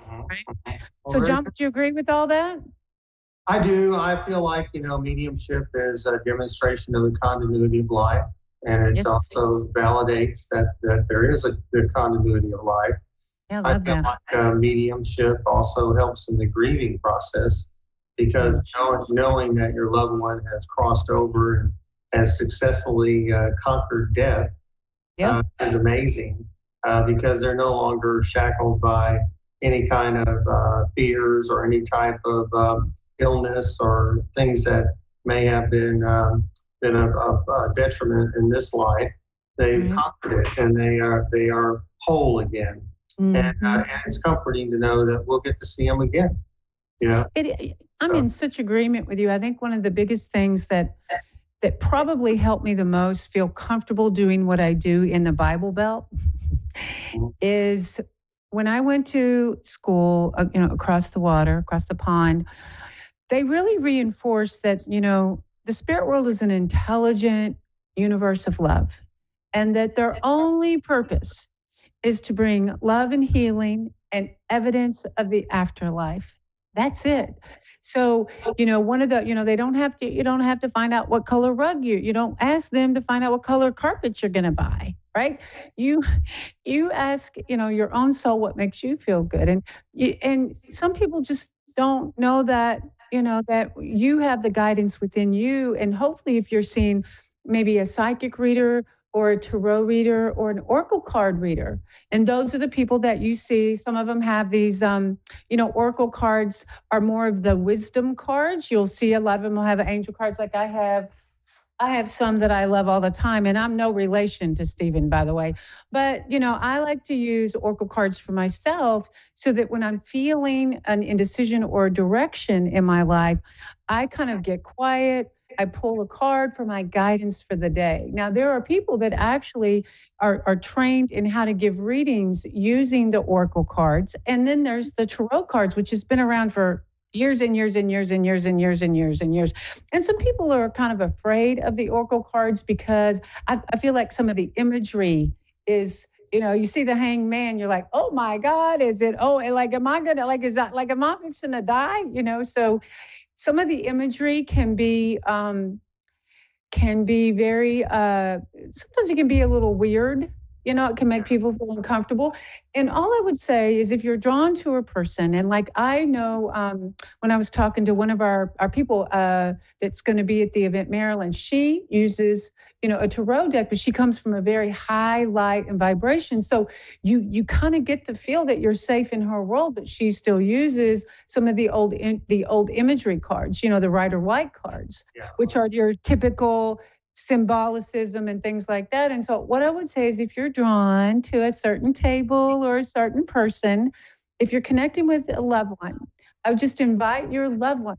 Right? So John, would you agree with all that? I do. I feel like, mediumship is a demonstration of the continuity of life, and it also validates that there is the continuity of life. Yeah, I feel like mediumship also helps in the grieving process, because knowing that your loved one has crossed over and has successfully conquered death is amazing, because they're no longer shackled by any kind of fears or any type of illness or things that may have been a detriment in this life. They've conquered it, and they are whole again. And it's comforting to know that we'll get to see them again. I'm in such agreement with you. I think one of the biggest things that probably helped me the most feel comfortable doing what I do in the Bible Belt is when I went to school, across the water, across the pond. They really reinforced that, the spirit world is an intelligent universe of love, and that their only purpose is to bring love and healing and evidence of the afterlife. That's it. So, one of the, you don't have to find out what color rug you don't ask them to find out what color carpet you're going to buy, right? You ask, your own soul what makes you feel good. And some people just don't know that, that you have the guidance within you. And hopefully, if you're seeing maybe a psychic reader or a tarot reader or an oracle card reader, and those are the people that you see. Some of them have these, oracle cards are more of the wisdom cards. You'll see a lot of them will have angel cards like I have. I have some that I love all the time, and I'm no relation to Stephen, by the way. But, I like to use oracle cards for myself so that when I'm feeling an indecision or direction in my life, I kind of get quiet. I pull a card for my guidance for the day. Now, there are people that actually are trained in how to give readings using the oracle cards. And then there's the tarot cards, which has been around for years and years and years and years and years and years and years. And some people are kind of afraid of the oracle cards because I feel like some of the imagery is, you see the hanged man, you're like, oh my God, is it, am I gonna, am I fixing to die? So some of the imagery can be very, sometimes it can be a little weird. It can make people feel uncomfortable. And all I would say is if you're drawn to a person, and like I know when I was talking to one of our people that's going to be at the event, Marilyn, she uses, a tarot deck, but she comes from a very high light and vibration. So you kind of get the feel that you're safe in her world, but she still uses some of the old imagery cards, the Rider White cards, which are your typical symbolicism and things like that. And so what I would say is, if you're drawn to a certain table or a certain person, if you're connecting with a loved one, I would just invite your loved one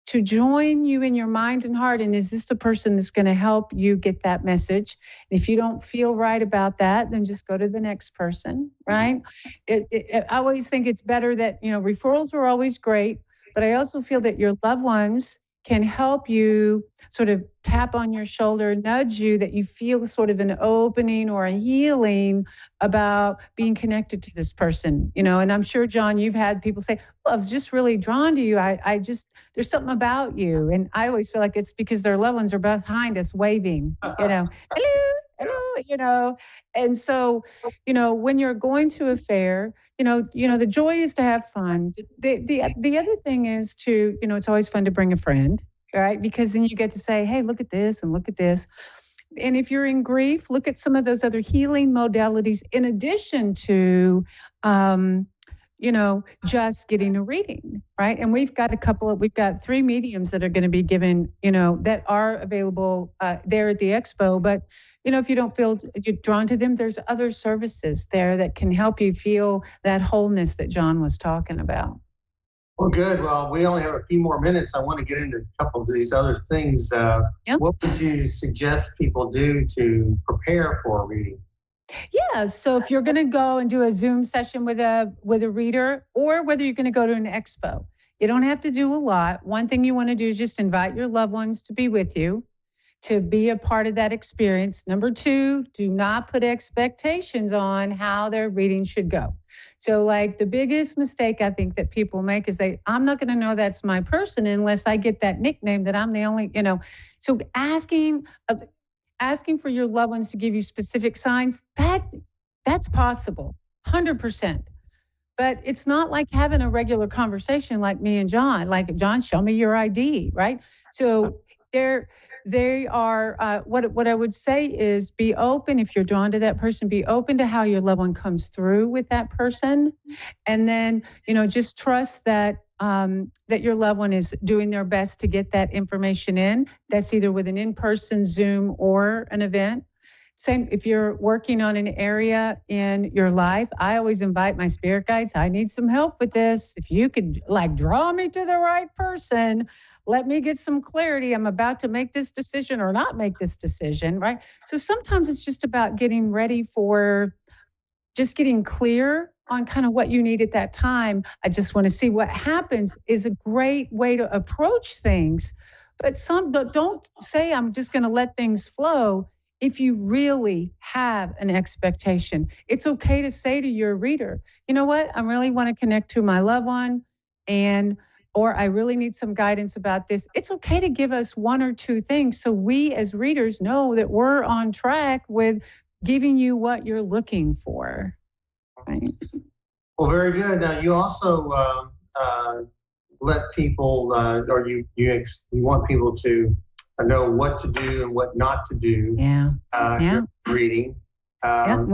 to join you in your mind and heart. And is this the person that's going to help you get that message? And if you don't feel right about that, then just go to the next person, right? I always think it's better that, referrals are always great, but I also feel that your loved ones can help you sort of tap on your shoulder, nudge you, that you feel sort of an opening or a healing about being connected to this person, and I'm sure, John, you've had people say, well, I was just really drawn to you. I just, there's something about you. And I always feel like it's because their loved ones are behind us waving, hello, hello, And so, when you're going to a fair, the joy is to have fun. The other thing is to, it's always fun to bring a friend, right? Because then you get to say, hey, look at this and look at this. And if you're in grief, look at some of those other healing modalities in addition to, just getting a reading, right? And we've got 3 mediums that are going to be given, that are available there at the expo. But, if you don't feel you're drawn to them, there's other services there that can help you feel that wholeness that John was talking about. Well, good. Well, we only have a few more minutes. I want to get into a couple of these other things. What would you suggest people do to prepare for a reading? Yeah. So if you're going to go and do a Zoom session with a reader, or whether you're going to go to an expo, you don't have to do a lot. One thing you want to do is just invite your loved ones to be with you, to be a part of that experience. Number 2, do not put expectations on how their reading should go. So like the biggest mistake I think that people make is I'm not going to know that's my person unless I get that nickname that I'm the only, So asking for your loved ones to give you specific signs, that's possible, 100%. But it's not like having a regular conversation like me and John, like, John, show me your ID, right? So they are, what I would say is, be open. If you're drawn to that person, be open to how your loved one comes through with that person. And then, just trust that that your loved one is doing their best to get that information in. That's either with an in-person Zoom or an event. Same, if you're working on an area in your life, I always invite my spirit guides. I need some help with this. If you could draw me to the right person, let me get some clarity. I'm about to make this decision or not make this decision, right? So sometimes it's just about getting ready for just getting clear on kind of what you need at that time. I just want to see what happens is a great way to approach things. But don't say, I'm just going to let things flow. If you really have an expectation, it's okay to say to your reader, you know what, I really want to connect to my loved one, or I really need some guidance about this. It's okay to give us 1 or 2 things so we as readers know that we're on track with giving you what you're looking for. Right? Well, very good. Now, you also let people, or you want people to know what to do and what not to do. During reading. I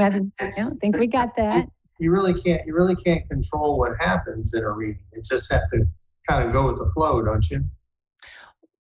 think we got that. You really can't control what happens in a reading. You just have to kind of go with the flow, don't you?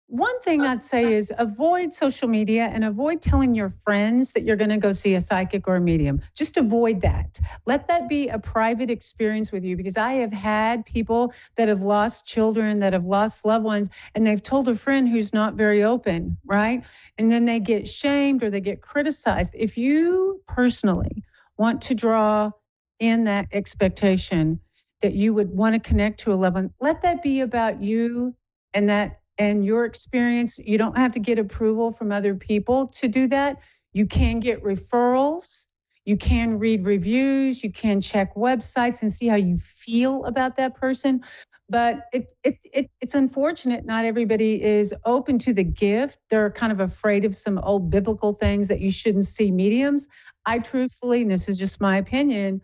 One thing I'd say is avoid social media and avoid telling your friends that you're going to go see a psychic or a medium. Just avoid that. Let that be a private experience with you, because I have had people that have lost children, that have lost loved ones, and they've told a friend who's not very open, right? And then they get shamed or they get criticized. If you personally want to draw in that expectation that you would want to connect to a loved one, let that be about you and your experience. You don't have to get approval from other people to do that. You can get referrals. You can read reviews. You can check websites and see how you feel about that person. But it's unfortunate not everybody is open to the gift. They're kind of afraid of some old biblical things that you shouldn't see mediums. I truthfully, and this is just my opinion,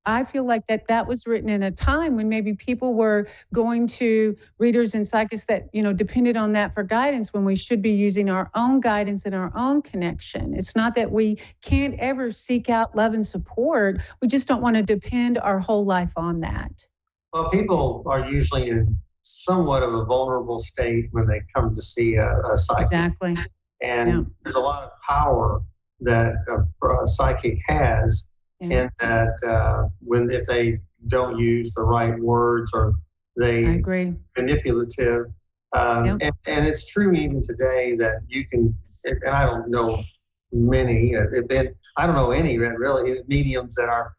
I feel like that was written in a time when maybe people were going to readers and psychics that, depended on that for guidance, when we should be using our own guidance and our own connection. It's not that we can't ever seek out love and support. We just don't want to depend our whole life on that. Well, people are usually in somewhat of a vulnerable state when they come to see a psychic. Exactly. And there's a lot of power that a psychic has. And that if they don't use the right words or they manipulative, and it's true even today that you can, and I don't know many, I don't know any really mediums that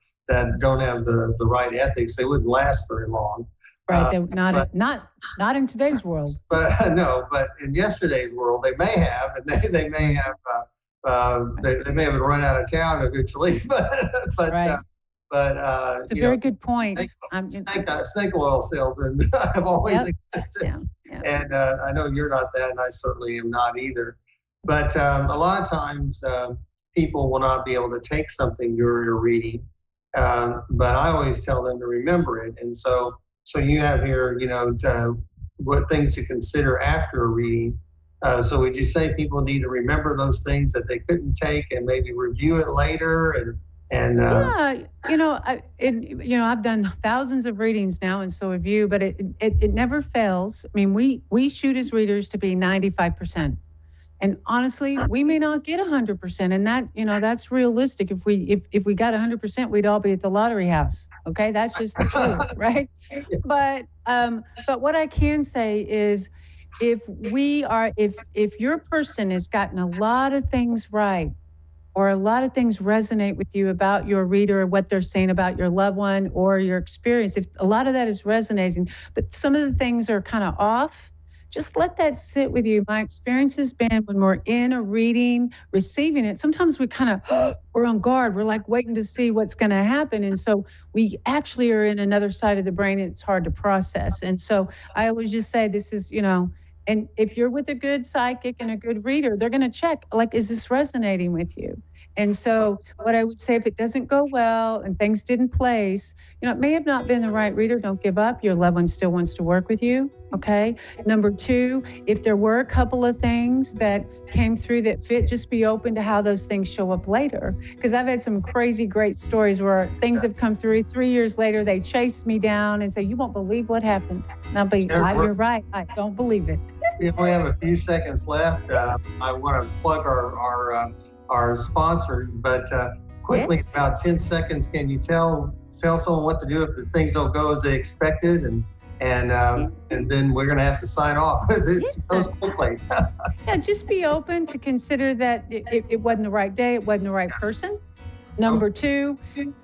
don't have the right ethics. They wouldn't last very long. Right, not in today's world. But no, but in yesterday's world, they may have, and they may have. They may have run out of town eventually, but it's a very good point. Snake oil salesmen have always existed, and I know you're not that, and I certainly am not either. But a lot of times people will not be able to take something during a reading, but I always tell them to remember it, and so you have here, what things to consider after a reading. So would you say people need to remember those things that they couldn't take and maybe review it later? I've done thousands of readings now, and so have you, but it never fails. I mean, we shoot as readers to be 95%. And honestly, we may not get 100%, and that, that's realistic. If we got 100%, we'd all be at the lottery house. Okay, that's just the truth, right? But what I can say is, if your person has gotten a lot of things right, or a lot of things resonate with you about your reader or what they're saying about your loved one or your experience, if a lot of that is resonating, but some of the things are kind of off, just let that sit with you. My experience has been when we're in a reading, receiving it, sometimes we kind of, we're on guard. We're like waiting to see what's going to happen. And so we actually are in another side of the brain and it's hard to process. And so I always just say this is, and if you're with a good psychic and a good reader, they're going to check, like, is this resonating with you? And so what I would say, if it doesn't go well and things didn't place, it may have not been the right reader. Don't give up. Your loved one still wants to work with you. Okay. Number two, if there were a couple of things that came through that fit, just be open to how those things show up later. Because I've had some crazy, great stories where things have come through 3 years later, they chase me down and say, you won't believe what happened. And I'll be, you're right. I don't believe it. We only have a few seconds left. I want to plug our sponsor, but quickly, about 10 seconds, can you tell someone what to do if the things don't go as they expected, and then we're going to have to sign off. It goes quickly. Just be open to consider that it wasn't the right day, it wasn't the right person. Number two,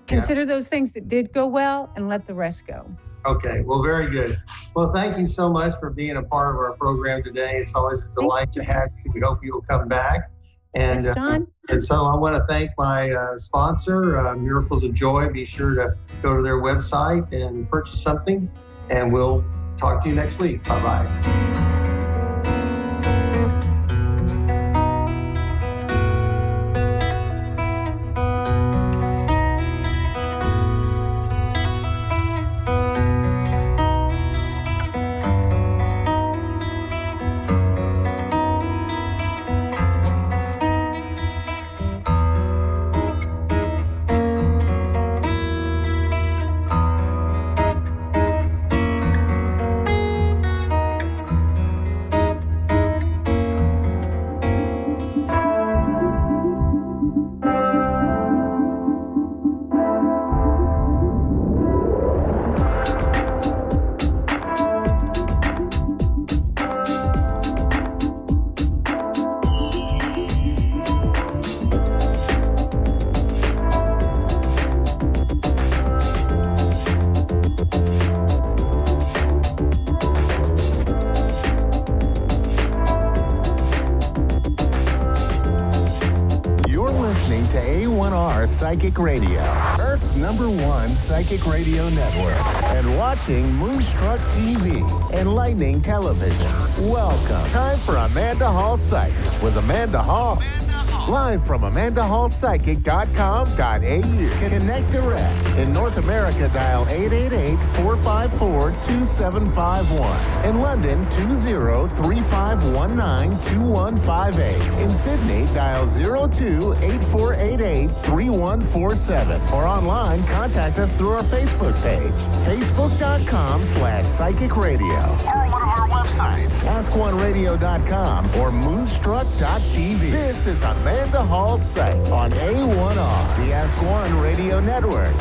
consider those things that did go well and let the rest go. Okay, well, very good. Well, thank you so much for being a part of our program today. It's always a delight to have you. We hope you'll come back. And, yes, John. And so I want to thank my sponsor, Miracles of Joy. Be sure to go to their website and purchase something, and we'll talk to you next week. Bye-bye. A1R Psychic Radio, Earth's #1 psychic radio network, and watching Moonstruck TV, Enlightening Television. Welcome. Time for Amanda Hall Psych with Amanda Hall. Live from AmandaHallPsychic.com.au. Connect direct. In North America, dial 888-454-2751. In London, 20-3519-2158. In Sydney, dial 02-8488-3147. Or online, contact us through our Facebook page, facebook.com/psychic radio. Or one of our websites, askoneradio.com or moonstruck.tv. This is Amanda Hall Psych on A1R, the Ask One Radio Network.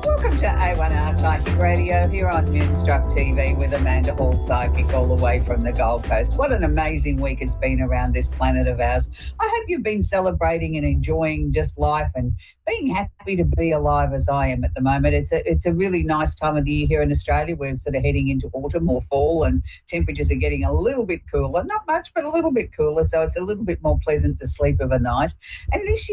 Welcome to A1R Psychic Radio here on Moonstruck TV with Amanda Hall Psychic all the way from the Gold Coast. What an amazing week it's been around this planet of ours. I hope you've been celebrating and enjoying just life and being happy to be alive as I am at the moment. It's a really nice time of the year here in Australia. We're sort of heading into autumn or fall and temperatures are getting a little bit cooler. Not much, but a little bit cooler, so it's a little bit more pleasant to sleep of a night. And this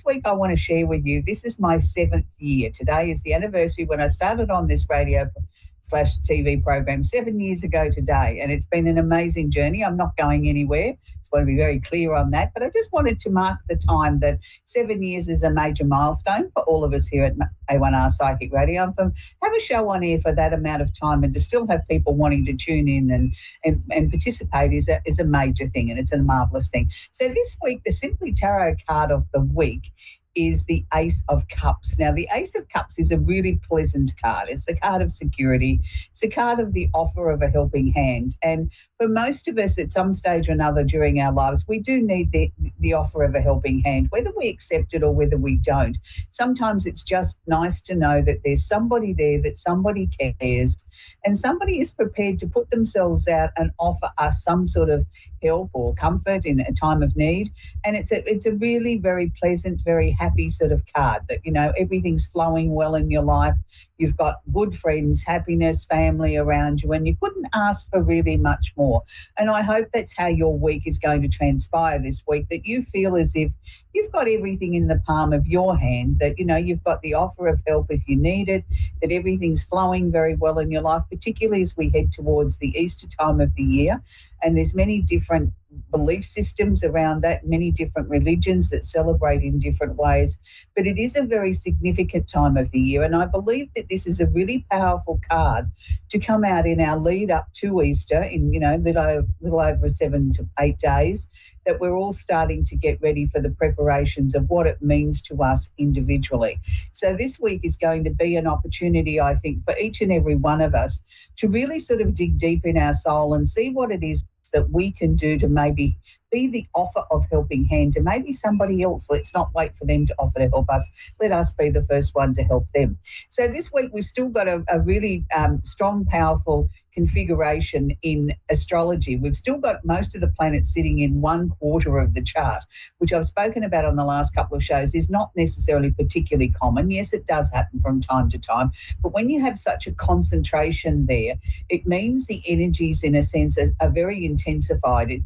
week I want to share with you, this is my 7th year. Today is the anniversary when I started on this radio/TV program 7 years ago today, and it's been an amazing journey. I'm not going anywhere. Just want to be very clear on that, but I just wanted to mark the time that 7 years is a major milestone for all of us here at A1R Psychic Radio. And have a show on air for that amount of time and to still have people wanting to tune in and participate is a major thing, and it's a marvellous thing. So this week, the Simply Tarot card of the week is the Ace of Cups. Now, the Ace of Cups is a really pleasant card. It's the card of security. It's the card of the offer of a helping hand. And for most of us at some stage or another during our lives, we do need the offer of a helping hand, whether we accept it or whether we don't. Sometimes it's just nice to know that there's somebody there, that somebody cares, and somebody is prepared to put themselves out and offer us some sort of help or comfort in a time of need. And it's a really very pleasant, very happy sort of card that, you know, everything's flowing well in your life. You've got good friends, happiness, family around you, and you couldn't ask for really much more. And I hope that's how your week is going to transpire this week, that you feel as if you've got everything in the palm of your hand, that, you know, you've got the offer of help if you need it, that everything's flowing very well in your life, particularly as we head towards the Easter time of the year. And there's many different belief systems around that, many different religions that celebrate in different ways. But it is a very significant time of the year. And I believe that this is a really powerful card to come out in our lead up to Easter in, you know, little over 7 to 8 days, that we're all starting to get ready for the preparations of what it means to us individually. So this week is going to be an opportunity, I think, for each and every one of us to really sort of dig deep in our soul and see what it is that we can do to maybe be the offer of helping hand to maybe somebody else. Let's not wait for them to offer to help us. Let us be the first one to help them. So this week we've still got a really strong, powerful configuration in astrology. We've still got most of the planets sitting in 1/4 of the chart, which I've spoken about on the last couple of shows is not necessarily particularly common. Yes, it does happen from time to time, but when you have such a concentration there, it means the energies in a sense are very intensified. It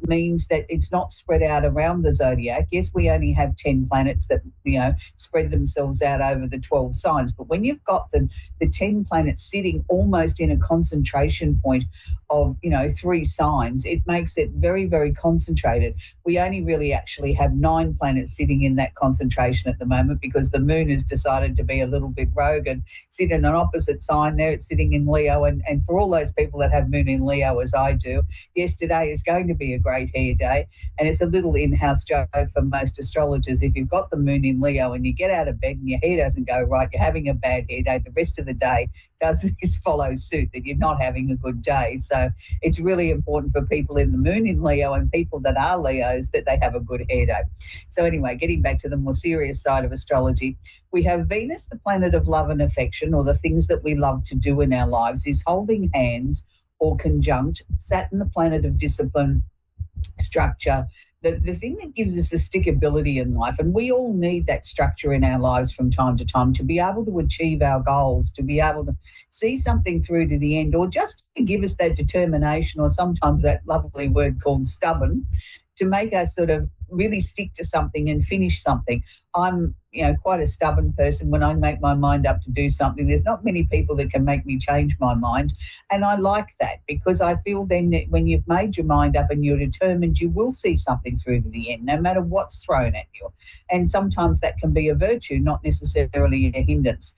means that it's not spread out around the zodiac. Yes, we only have 10 planets that, you know, spread themselves out over the 12 signs, but when you've got the 10 planets sitting almost in a concentration point of, you know, 3 signs, it makes it very, very concentrated. We only really actually have 9 planets sitting in that concentration at the moment because the moon has decided to be a little bit rogue and sit in an opposite sign there. It's sitting in Leo, and for all those people that have moon in Leo as I do, yes, today is going to be a great hair day, and it's a little in-house joke for most astrologers. If you've got the moon in Leo and you get out of bed and your hair doesn't go right, you're having a bad hair day, the rest of the day does follow suit, that you're not having a good day. So it's really important for people in the moon in Leo and people that are Leos that they have a good hair day. So anyway, getting back to the more serious side of astrology, we have Venus, the planet of love and affection, or the things that we love to do in our lives, is holding hands or conjunct Saturn, the planet of discipline, structure, the thing that gives us the stickability in life. And we all need that structure in our lives from time to time to be able to achieve our goals, to be able to see something through to the end, or just to give us that determination, or sometimes that lovely word called stubborn, to make us sort of really stick to something and finish something. I'm, quite a stubborn person. When I make my mind up to do something, there's not many people that can make me change my mind. And I like that, because I feel then that when you've made your mind up and you're determined, you will see something through to the end, no matter what's thrown at you. And sometimes that can be a virtue, not necessarily a hindrance.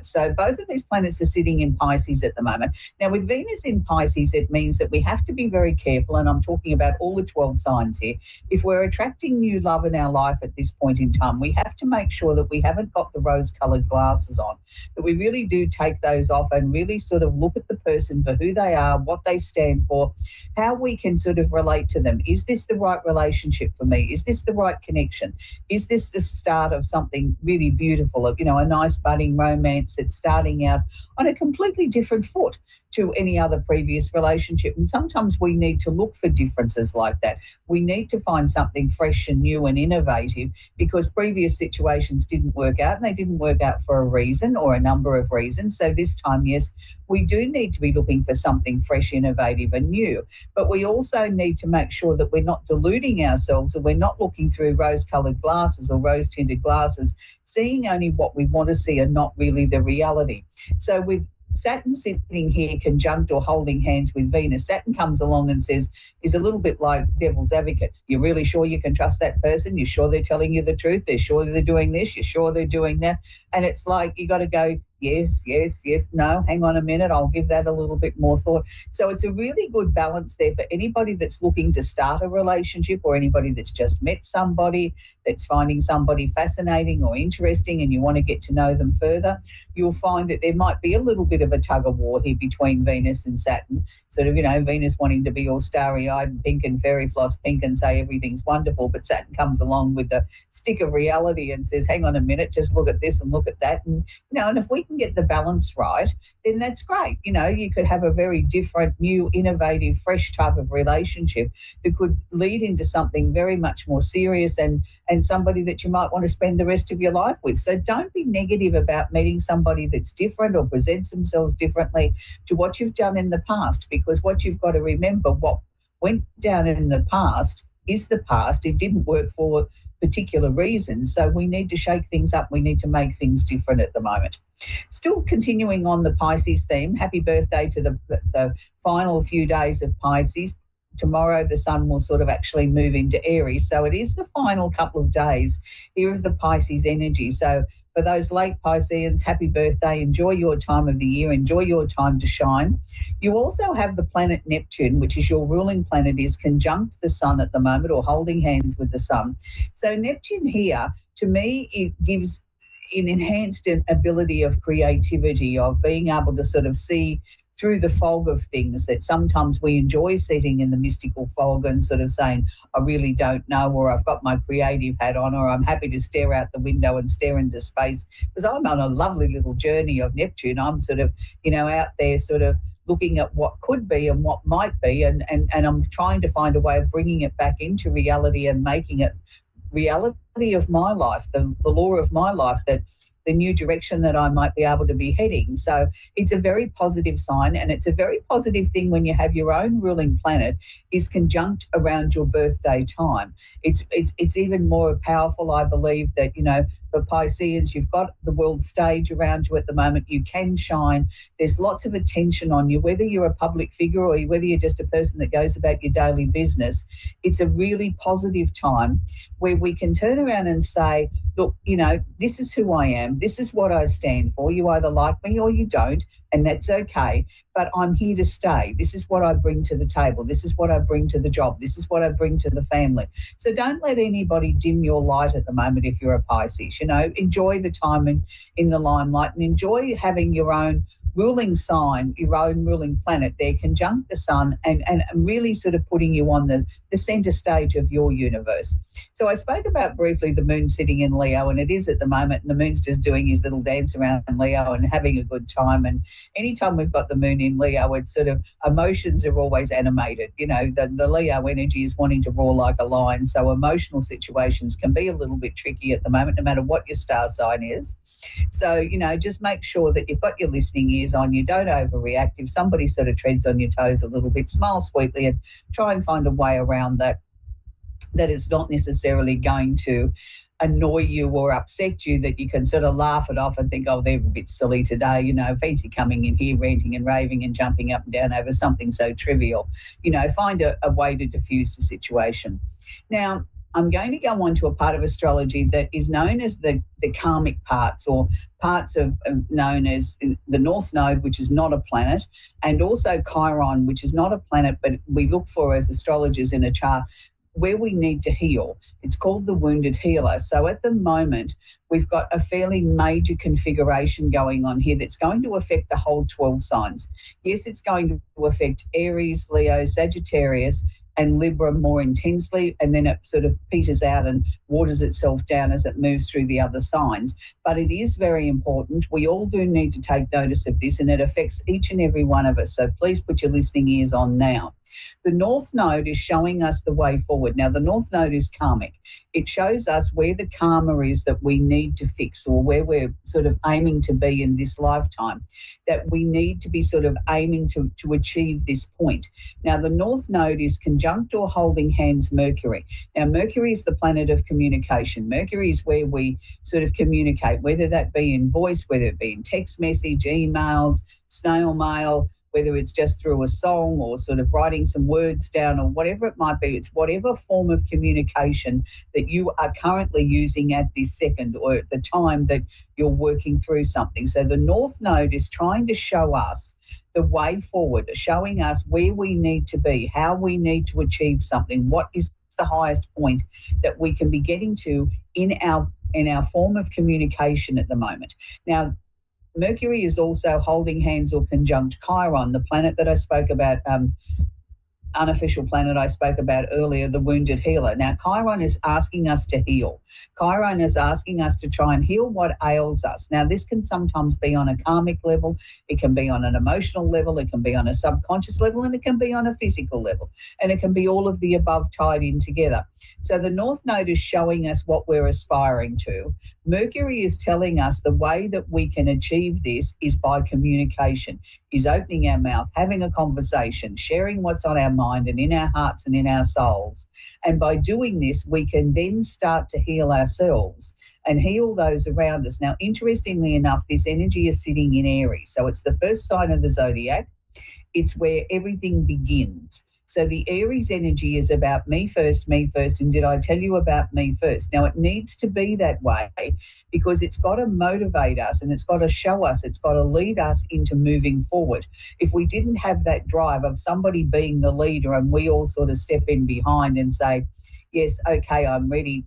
So both of these planets are sitting in Pisces at the moment. Now, with Venus in Pisces, it means that we have to be very careful, and I'm talking about all the 12 signs here. If we're attracting new love in our life at this point in time, we have to make sure that we haven't got the rose-coloured glasses on, that we really do take those off and really sort of look at the person for who they are, what they stand for, how we can sort of relate to them. Is this the right relationship for me? Is this the right connection? Is this the start of something really beautiful, of, a nice budding romance that's starting out on a completely different foot to any other previous relationship? And sometimes we need to look for differences like that. We need to find something fresh and new and innovative, because previous situations didn't work out, and they didn't work out for a reason or a number of reasons. So this time, yes, we do need to be looking for something fresh, innovative and new. But we also need to make sure that we're not deluding ourselves, and we're not looking through rose-coloured glasses or rose-tinted glasses, seeing only what we want to see and not really the reality. So with Saturn sitting here conjunct or holding hands with Venus, Saturn comes along and is a little bit like devil's advocate. You're really sure you can trust that person? You're sure they're telling you the truth? They're sure they're doing this? You're sure they're doing that? And it's like you got to go, yes, no, hang on a minute, I'll give that a little bit more thought. So it's a really good balance there for anybody that's looking to start a relationship, or anybody that's just met somebody, that's finding somebody fascinating or interesting and you want to get to know them further. You'll find that there might be a little bit of a tug of war here between Venus and Saturn, sort of, Venus wanting to be all starry-eyed and pink and fairy floss pink and say everything's wonderful, but Saturn comes along with the stick of reality and says, hang on a minute, just look at this and look at that. And, and if we can get the balance right, then that's great. You could have a very different, new, innovative, fresh type of relationship that could lead into something very much more serious and somebody that you might want to spend the rest of your life with. So don't be negative about meeting somebody that's different or presents themselves differently to what you've done in the past, because what you've got to remember, what went down in the past is the past. It didn't work for particular reasons. So we need to shake things up. We need to make things different at the moment. Still continuing on the Pisces theme, happy birthday to the final few days of Pisces. Tomorrow the sun will sort of actually move into Aries. So it is the final couple of days here of the Pisces energy. So for those late Pisceans, happy birthday. Enjoy your time of the year. Enjoy your time to shine. You also have the planet Neptune, which is your ruling planet, is conjunct the sun at the moment, or holding hands with the sun. So Neptune here, to me, it gives an enhanced ability of creativity, of being able to sort of see through the fog of things that sometimes we enjoy sitting in the mystical fog and sort of saying, I really don't know, or I've got my creative hat on, or I'm happy to stare out the window and stare into space, because I'm on a lovely little journey of Neptune. I'm sort of, out there sort of looking at what could be and what might be, and I'm trying to find a way of bringing it back into reality and making it reality of my life, the law of my life, that the new direction that I might be able to be heading. So it's a very positive sign, and it's a very positive thing when you have your own ruling planet is conjunct around your birthday time. It's even more powerful, I believe, that, for Pisceans, you've got the world stage around you at the moment. You can shine. There's lots of attention on you, whether you're a public figure or whether you're just a person that goes about your daily business. It's a really positive time where we can turn around and say, look, this is who I am. This is what I stand for. You either like me or you don't, and that's okay. But I'm here to stay. This is what I bring to the table. This is what I bring to the job. This is what I bring to the family. So don't let anybody dim your light at the moment if you're a Pisces. Enjoy the time in the limelight, and enjoy having your own ruling sign, your own ruling planet there conjunct the sun, and really sort of putting you on the center stage of your universe. So I spoke about briefly the moon sitting in Leo, and it is at the moment, and the moon's just doing his little dance around in Leo and having a good time. And anytime we've got the moon in Leo, it's sort of emotions are always animated. The Leo energy is wanting to roar like a lion. So emotional situations can be a little bit tricky at the moment, no matter what your star sign is. So, just make sure that you've got your listening ears on you. Don't overreact. If somebody sort of treads on your toes a little bit, smile sweetly and try and find a way around that. that it's not necessarily going to annoy you or upset you, that you can sort of laugh it off and think, oh, they're a bit silly today, you know, fancy coming in here ranting and raving and jumping up and down over something so trivial. You know, find a way to diffuse the situation. Now, I'm going to go on to a part of astrology that is known as the karmic parts, or parts of known as the North Node, which is not a planet, and also Chiron, which is not a planet, but we look for as astrologers in a chart where we need to heal. It's called the wounded healer. So at the moment, we've got a fairly major configuration going on here that's going to affect the whole 12 signs. Yes, it's going to affect Aries, Leo, Sagittarius, and Libra more intensely, and then it sort of peters out and waters itself down as it moves through the other signs. But it is very important. We all do need to take notice of this, and it affects each and every one of us. So please put your listening ears on now. The North Node is showing us the way forward. Now, the North Node is karmic. It shows us where the karma is that we need to fix, or where we're sort of aiming to be in this lifetime, that we need to be sort of aiming to achieve this point. Now, the North Node is conjunct or holding hands Mercury. Now, Mercury is the planet of communication. Mercury is where we sort of communicate, whether that be in voice, whether it be in text message, emails, snail mail, whether it's just through a song or sort of writing some words down or whatever it might be. It's whatever form of communication that you are currently using at this second, or at the time that you're working through something. So the North Node is trying to show us the way forward, showing us where we need to be, how we need to achieve something, what is the highest point that we can be getting to in our form of communication at the moment. Now, Mercury is also holding hands or conjunct Chiron, the planet that I spoke about, unofficial planet I spoke about earlier, the wounded healer. Now, Chiron is asking us to heal. Chiron is asking us to try and heal what ails us. Now, this can sometimes be on a karmic level, it can be on an emotional level, it can be on a subconscious level, and it can be on a physical level. And it can be all of the above tied in together. So the North Node is showing us what we're aspiring to. Mercury is telling us the way that we can achieve this is by communication, is opening our mouth, having a conversation, sharing what's on our mind and in our hearts and in our souls. And by doing this, we can then start to heal ourselves and heal those around us. Now, interestingly enough, this energy is sitting in Aries. So it's the first sign of the zodiac. It's where everything begins. So the Aries energy is about me first, and did I tell you about me first? Now, it needs to be that way because it's got to motivate us and it's got to show us, it's got to lead us into moving forward. If we didn't have that drive of somebody being the leader and we all sort of step in behind and say, yes, okay, I'm ready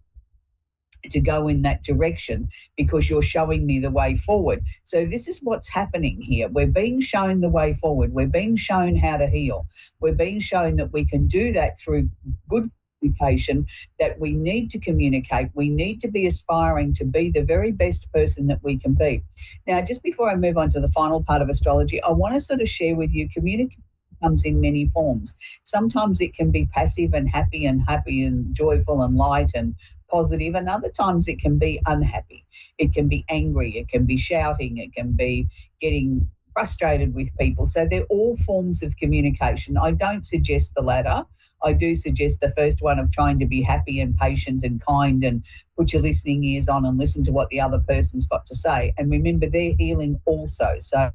to go in that direction because you're showing me the way forward. So this is what's happening here. We're being shown the way forward. We're being shown how to heal. We're being shown that we can do that through good communication, that we need to communicate. We need to be aspiring to be the very best person that we can be. Now, just before I move on to the final part of astrology, I want to sort of share with you communication comes in many forms. Sometimes it can be passive and happy and joyful and light and positive, and other times it can be unhappy. It can be angry, it can be shouting, it can be getting frustrated with people. So they're all forms of communication. I don't suggest the latter. I do suggest the first one of trying to be happy and patient and kind and put your listening ears on and listen to what the other person's got to say. And remember, they're healing also. So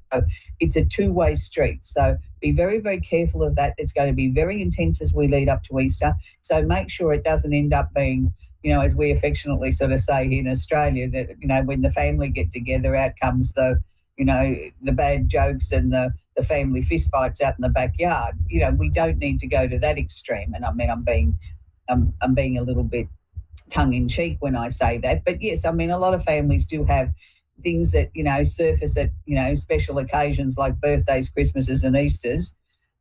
it's a two-way street. So be very, very careful of that. It's going to be very intense as we lead up to Easter. So make sure it doesn't end up being, you know, as we affectionately sort of say here in Australia, that, you know, when the family get together, out comes the, you know, the bad jokes and the family fist fights out in the backyard. You know, we don't need to go to that extreme. And I mean, I'm being a little bit tongue in cheek when I say that. But yes, I mean, a lot of families do have things that, you know, surface at, you know, special occasions like birthdays, Christmases and Easters.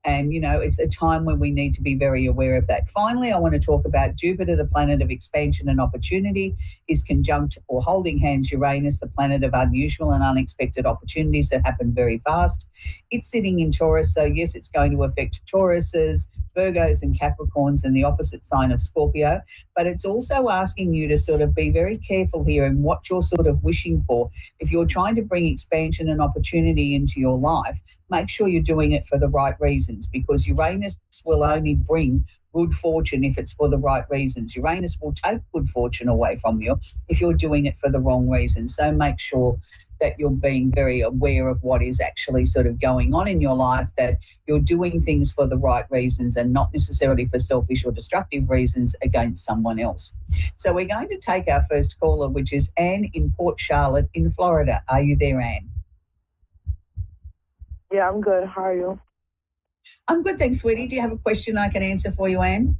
And, you know, it's a time when we need to be very aware of that. Finally, I want to talk about Jupiter, the planet of expansion and opportunity, is conjunct or holding hands Uranus, the planet of unusual and unexpected opportunities that happen very fast. It's sitting in Taurus, so yes, it's going to affect Tauruses, Virgos and Capricorns and the opposite sign of Scorpio, but it's also asking you to sort of be very careful here in what you're sort of wishing for. If you're trying to bring expansion and opportunity into your life, make sure you're doing it for the right reasons, because Uranus will only bring good fortune if it's for the right reasons. Uranus will take good fortune away from you if you're doing it for the wrong reasons. So make sure that you're being very aware of what is actually sort of going on in your life, that you're doing things for the right reasons and not necessarily for selfish or destructive reasons against someone else. So we're going to take our first caller, which is Anne in Port Charlotte in Florida. Are you there, Anne? Yeah, I'm good. How are you? I'm good, thanks, sweetie. Do you have a question I can answer for you, Anne?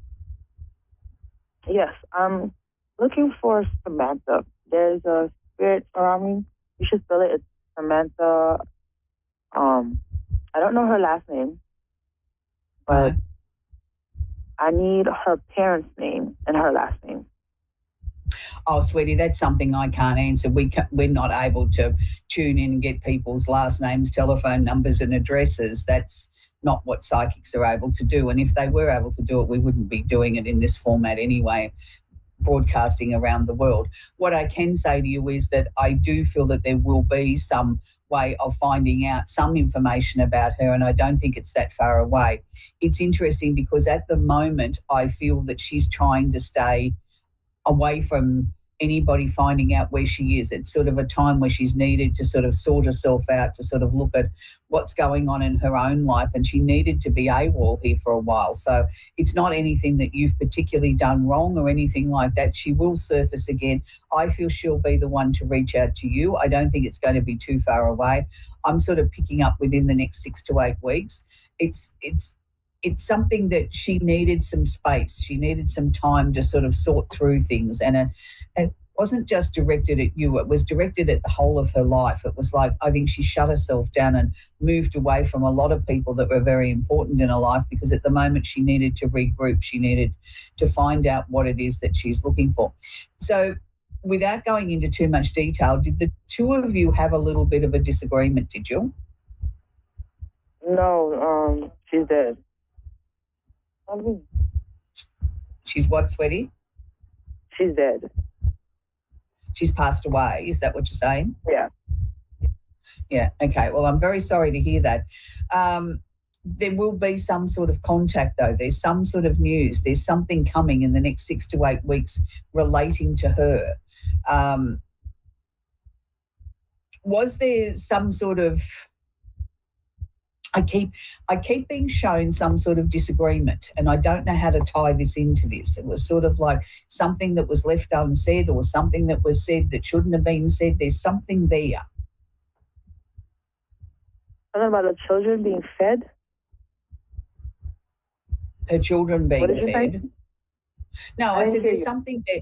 Yes, I'm looking for Samantha. There's a spirit around me. You should spell it. It's Samantha. I don't know her last name, but I need her parents' name and her last name. Oh, sweetie, that's something I can't answer. We're not able to tune in and get people's last names, telephone numbers and addresses. That's not what psychics are able to do. And if they were able to do it, we wouldn't be doing it in this format anyway, broadcasting around the world. What I can say to you is that I do feel that there will be some way of finding out some information about her, and I don't think it's that far away. It's interesting because at the moment I feel that she's trying to stay away from anybody finding out where she is. It's sort of a time where she's needed to sort of sort herself out, to sort of look at what's going on in her own life, and she needed to be AWOL here for a while. So it's not anything that you've particularly done wrong or anything like that. She will surface again. I feel she'll be the one to reach out to you. I don't think it's going to be too far away. I'm sort of picking up within the next 6 to 8 weeks. It's something that she needed some space. She needed some time to sort of sort through things. And it wasn't just directed at you. It was directed at the whole of her life. It was like, I think she shut herself down and moved away from a lot of people that were very important in her life, because at the moment she needed to regroup. She needed to find out what it is that she's looking for. So without going into too much detail, did the two of you have a little bit of a disagreement, did you? No, she's dead. She's what, sweetie? She's dead. She's passed away. Is that what you're saying? Yeah. Yeah. Okay. Well, I'm very sorry to hear that. There will be some sort of contact, though. There's some sort of news. There's something coming in the next 6 to 8 weeks relating to her. Was there some sort of... I keep being shown some sort of disagreement, and I don't know how to tie this into this. It was sort of like something that was left unsaid, or something that was said that shouldn't have been said. There's something there. Something about the children being fed? Her children being fed? Say? No, I said there's something there.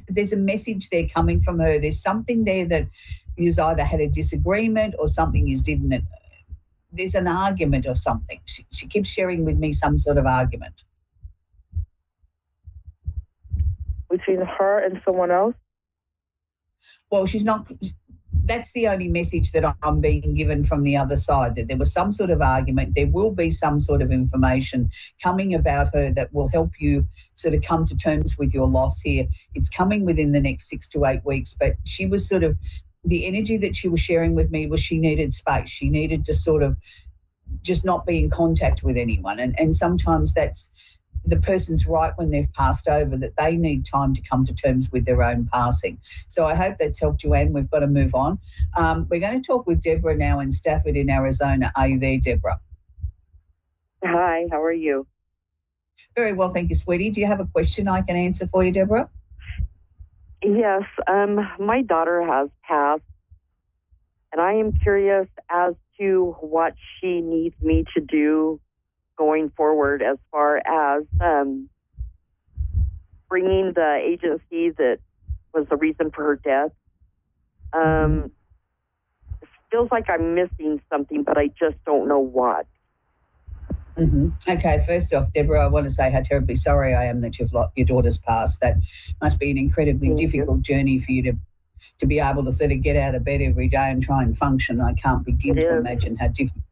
There's a message there coming from her. There's something there that is either had a disagreement or something is didn't. There's an argument or something. She keeps sharing with me some sort of argument. Between her and someone else? Well, she's not... That's the only message that I'm being given from the other side, that there was some sort of argument. There will be some sort of information coming about her that will help you sort of come to terms with your loss here. It's coming within the next 6 to 8 weeks, but she was sort of... The energy that she was sharing with me was she needed space. She needed to sort of just not be in contact with anyone. And sometimes that's the person's right when they've passed over, that they need time to come to terms with their own passing. So I hope that's helped you, Anne. We've got to move on. We're going to talk with Deborah now in Stafford in Arizona. Are you there, Deborah? Hi, how are you? Very well, thank you, sweetie. Do you have a question I can answer for you, Deborah? Yes, my daughter has passed, and I am curious as to what she needs me to do going forward as far as bringing the agency that was the reason for her death. It feels like I'm missing something, but I just don't know what. Okay, first off, Deborah, I want to say how terribly sorry I am that your daughter's passed. That must be an incredibly difficult journey for you to be able to sort of get out of bed every day and try and function. I can't begin to imagine how difficult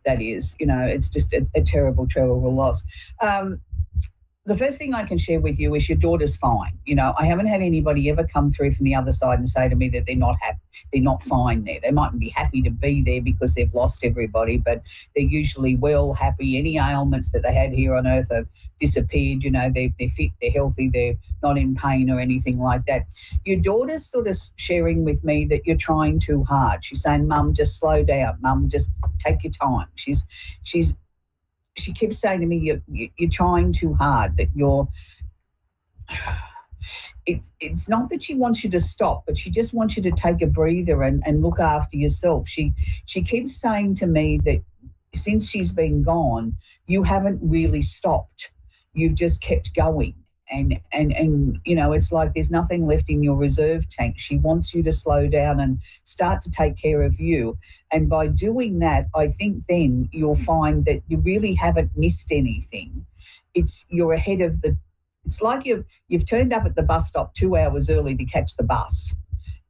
that is. You know, it's just a terrible, terrible loss. the first thing I can share with you is your daughter's fine. You know, I haven't had anybody ever come through from the other side and say to me that they're not happy, they're not fine there. They mightn't be happy to be there because they've lost everybody, but they're usually well, happy. Any ailments that they had here on earth have disappeared. You know, they're fit, they're healthy, they're not in pain or anything like that. Your daughter's sort of sharing with me that you're trying too hard. She's saying, Mum, just slow down. Mum, just take your time. She keeps saying to me, you're trying too hard, that you're... It's not that she wants you to stop, but she just wants you to take a breather and look after yourself. She keeps saying to me that since she's been gone, you haven't really stopped. You've just kept going. And you know, it's like there's nothing left in your reserve tank. She wants you to slow down and start to take care of you. And by doing that, I think then you'll find that you really haven't missed anything. You're ahead of it's like you've turned up at the bus stop 2 hours early to catch the bus,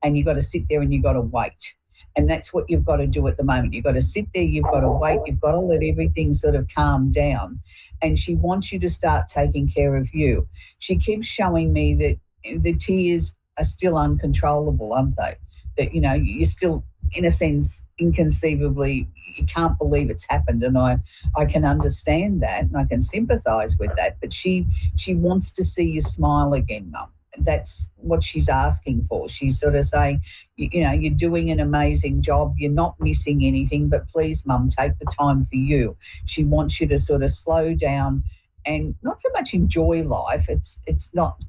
and you've got to sit there and you've got to wait. And that's what you've got to do at the moment. You've got to sit there, you've got to wait, you've got to let everything sort of calm down. And she wants you to start taking care of you. She keeps showing me that the tears are still uncontrollable, aren't they? That, you know, you're still, in a sense, inconceivably, you can't believe it's happened. And I can understand that and I can sympathise with that. But she wants to see you smile again, Mum. That's what she's asking for. She's sort of saying, you know, you're doing an amazing job. You're not missing anything, but please, Mum, take the time for you. She wants you to sort of slow down and not so much enjoy life. It's not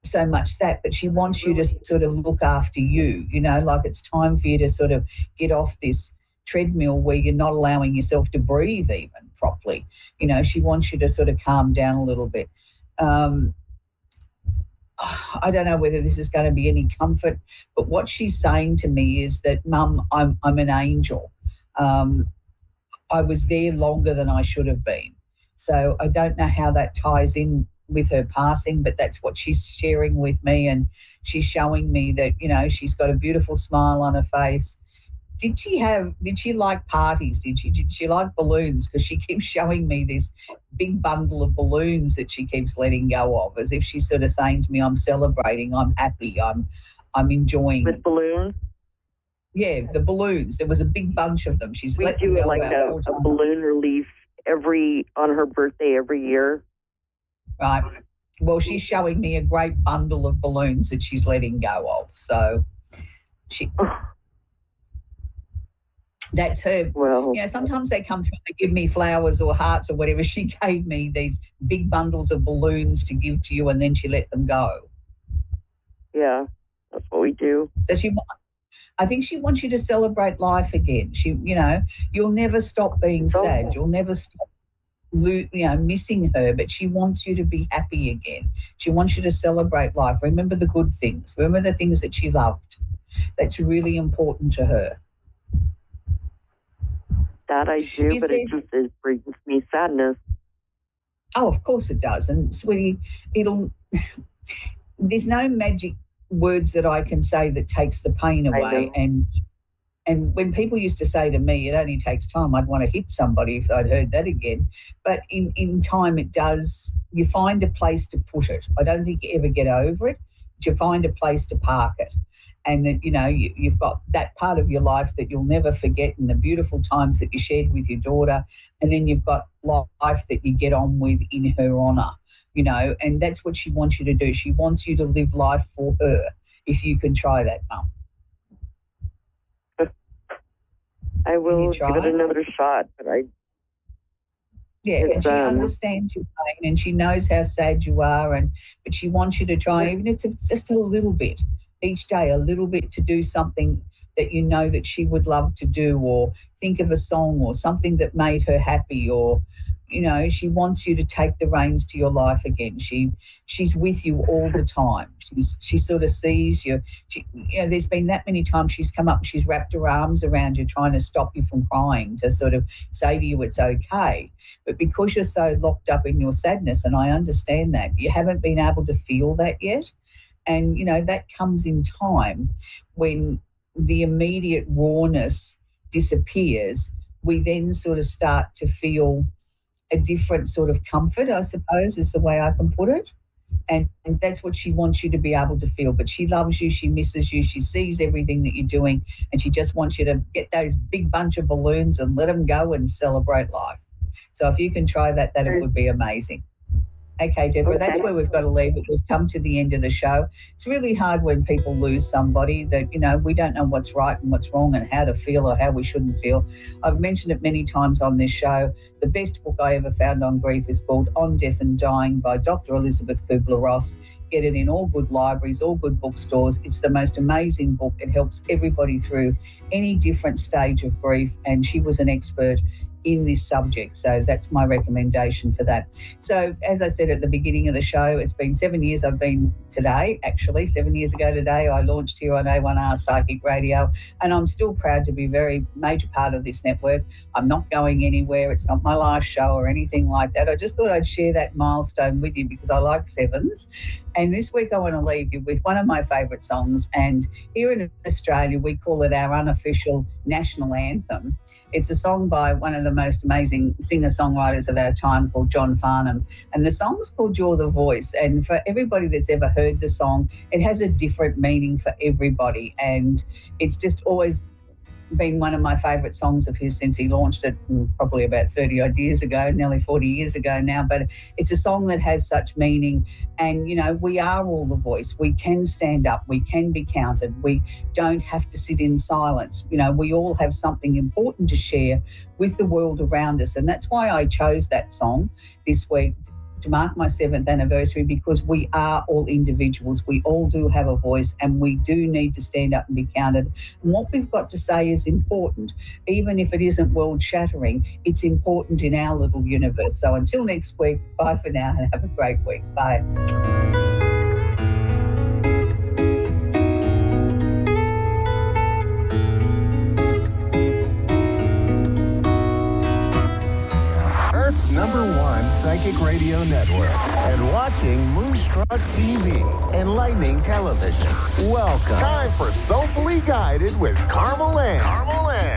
so much that, but she wants you to sort of look after you, you know, like it's time for you to sort of get off this treadmill where you're not allowing yourself to breathe even properly. You know, she wants you to sort of calm down a little bit. I don't know whether this is going to be any comfort, but what she's saying to me is that, Mum, I'm an angel. I was there longer than I should have been. So I don't know how that ties in with her passing, but that's what she's sharing with me. And she's showing me that, you know, she's got a beautiful smile on her face. Did she like parties? Did she like balloons? Because she keeps showing me this big bundle of balloons that she keeps letting go of, as if she's sort of saying to me, I'm celebrating, I'm happy, I'm enjoying. With balloons? Yeah, the balloons. There was a big bunch of them. She's let them go like about a balloon release on her birthday every year. Right. Well, she's showing me a great bundle of balloons that she's letting go of. So that's her. Well, you know, sometimes they come through and they give me flowers or hearts or whatever. She gave me these big bundles of balloons to give to you, and then she let them go. Yeah, that's what we do. I think she wants you to celebrate life again. You know, you'll never stop being sad. You'll never stop, missing her, but she wants you to be happy again. She wants you to celebrate life. Remember the good things. Remember the things that she loved. That's really important to her. That I do, it brings me sadness. Oh, of course it does. And sweetie, there's no magic words that I can say that takes the pain away. And when people used to say to me, it only takes time, I'd want to hit somebody if I'd heard that again. But in time it does, you find a place to put it. I don't think you ever get over it, but you find a place to park it. And that, you know, you've got that part of your life that you'll never forget, and the beautiful times that you shared with your daughter. And then you've got life that you get on with in her honour, you know, and that's what she wants you to do. She wants you to live life for her, if you can try that, Mum. I will give it another shot, but Yeah, and she understands your pain and she knows how sad you are, but she wants you to try, even if it's just a little bit, each day, a little bit, to do something that you know that she would love to do, or think of a song or something that made her happy, or, you know, she wants you to take the reins to your life again. She's with you all the time. She sort of sees you. You know, there's been that many times she's come up and she's wrapped her arms around you, trying to stop you from crying, to sort of say to you it's okay. But because you're so locked up in your sadness, and I understand that, you haven't been able to feel that yet. And, you know, that comes in time when the immediate rawness disappears. We then sort of start to feel a different sort of comfort, I suppose, is the way I can put it. And that's what she wants you to be able to feel. But she loves you, she misses you, she sees everything that you're doing, and she just wants you to get those big bunch of balloons and let them go and celebrate life. So if you can try that, it would be amazing. Okay, Deborah, that's where we've got to leave it. We've come to the end of the show. It's really hard when people lose somebody that, you know, we don't know what's right and what's wrong and how to feel or how we shouldn't feel. I've mentioned it many times on this show. The best book I ever found on grief is called On Death and Dying by Dr. Elizabeth Kubler-Ross. Get it in all good libraries, all good bookstores. It's the most amazing book. It helps everybody through any different stage of grief, and she was an expert in this subject. So that's my recommendation for that. So as I said at the beginning of the show, it's been 7 years. I've been today, actually 7 years ago today, I launched here on A1R Psychic Radio, and I'm still proud to be a very major part of this network. I'm not going anywhere. It's not my last show or anything like that. I just thought I'd share that milestone with you because I like sevens. And this week I want to leave you with one of my favourite songs. And here in Australia, we call it our unofficial national anthem. It's a song by one of the most amazing singer-songwriters of our time called John Farnham. And the song's called You're the Voice. And for everybody that's ever heard the song, it has a different meaning for everybody. And it's just always been one of my favourite songs of his since he launched it probably about 30 odd years ago, nearly 40 years ago now. But it's a song that has such meaning. And, you know, we are all the voice. We can stand up. We can be counted. We don't have to sit in silence. You know, we all have something important to share with the world around us. And that's why I chose that song this week to mark my 7th anniversary, because we are all individuals. We all do have a voice, and we do need to stand up and be counted. And what we've got to say is important. Even if it isn't world-shattering, it's important in our little universe. So until next week, bye for now and have a great week. Bye. Earth's #1 psychic radio network, and watching Moonstruck TV, Enlightening Television. Welcome. Time for Soulfully Guided with Carmel Ann.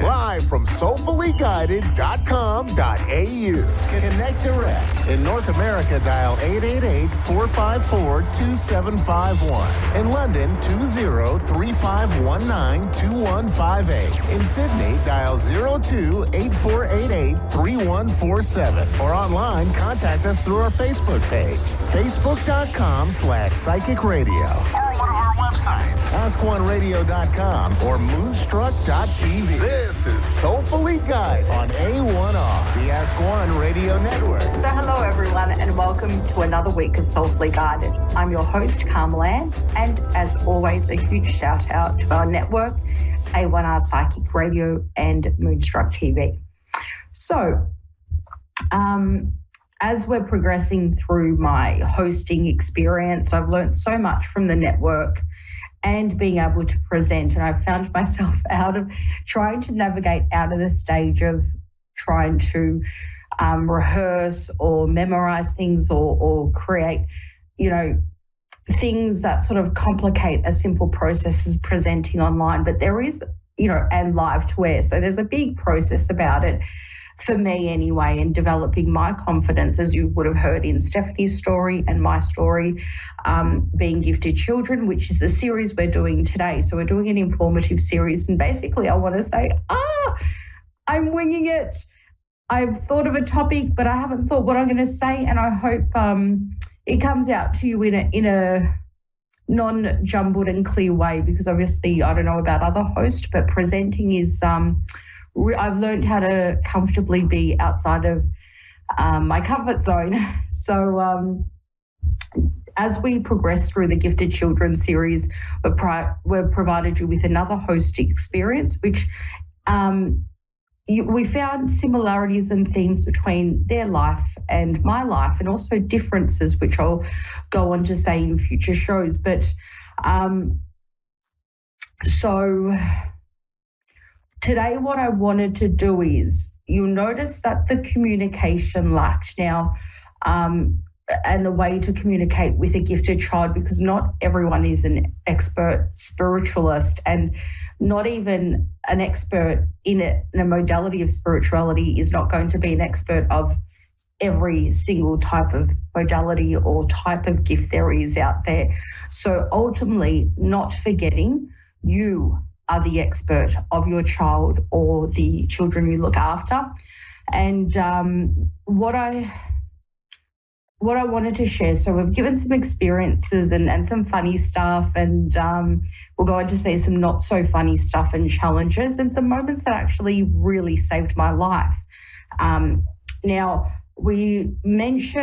Live from soulfullyguided.com.au. Connect direct. In North America, dial 888-454-2751. In London, 20-3519-2158. In Sydney, dial 02-8488-3147. Or online, contact us through our Facebook page, facebook.com/psychic radio. Or one of our websites, askoneradio.com or moonstruck.tv. This is Soulfully Guided on A1R, the Ask One Radio Network. So hello everyone, and welcome to another week of Soulfully Guided. I'm your host, Carmel Ann, and as always, a huge shout out to our network, A1R Psychic Radio and Moonstruck TV. So, as we're progressing through my hosting experience, I've learned so much from the network and being able to present. And I've found myself trying to navigate out of the stage of trying to rehearse or memorize things or create, you know, things that sort of complicate a simple process as presenting online. But there is, you know, and live to air. So there's a big process about it. For me anyway, in developing my confidence, as you would have heard in Stephanie's story and my story, being Gifted Children, which is the series we're doing today. So we're doing an informative series, and basically I want to say, I'm winging it. I've thought of a topic, but I haven't thought what I'm going to say, and I hope it comes out to you in a non-jumbled and clear way, because obviously I don't know about other hosts, but presenting is... I've learned how to comfortably be outside of my comfort zone. So as we progress through the Gifted Children series, we've provided you with another host experience, which we found similarities and themes between their life and my life, and also differences, which I'll go on to say in future shows. But so... today, what I wanted to do is, you'll notice that the communication lacked now, and the way to communicate with a gifted child, because not everyone is an expert spiritualist, and not even an expert in a modality of spirituality is not going to be an expert of every single type of modality or type of gift there is out there. So ultimately, not forgetting you are the expert of your child or the children you look after. And what I wanted to share, so we've given some experiences and some funny stuff, and we'll go on to say some not so funny stuff and challenges and some moments that actually really saved my life. Now, we mentioned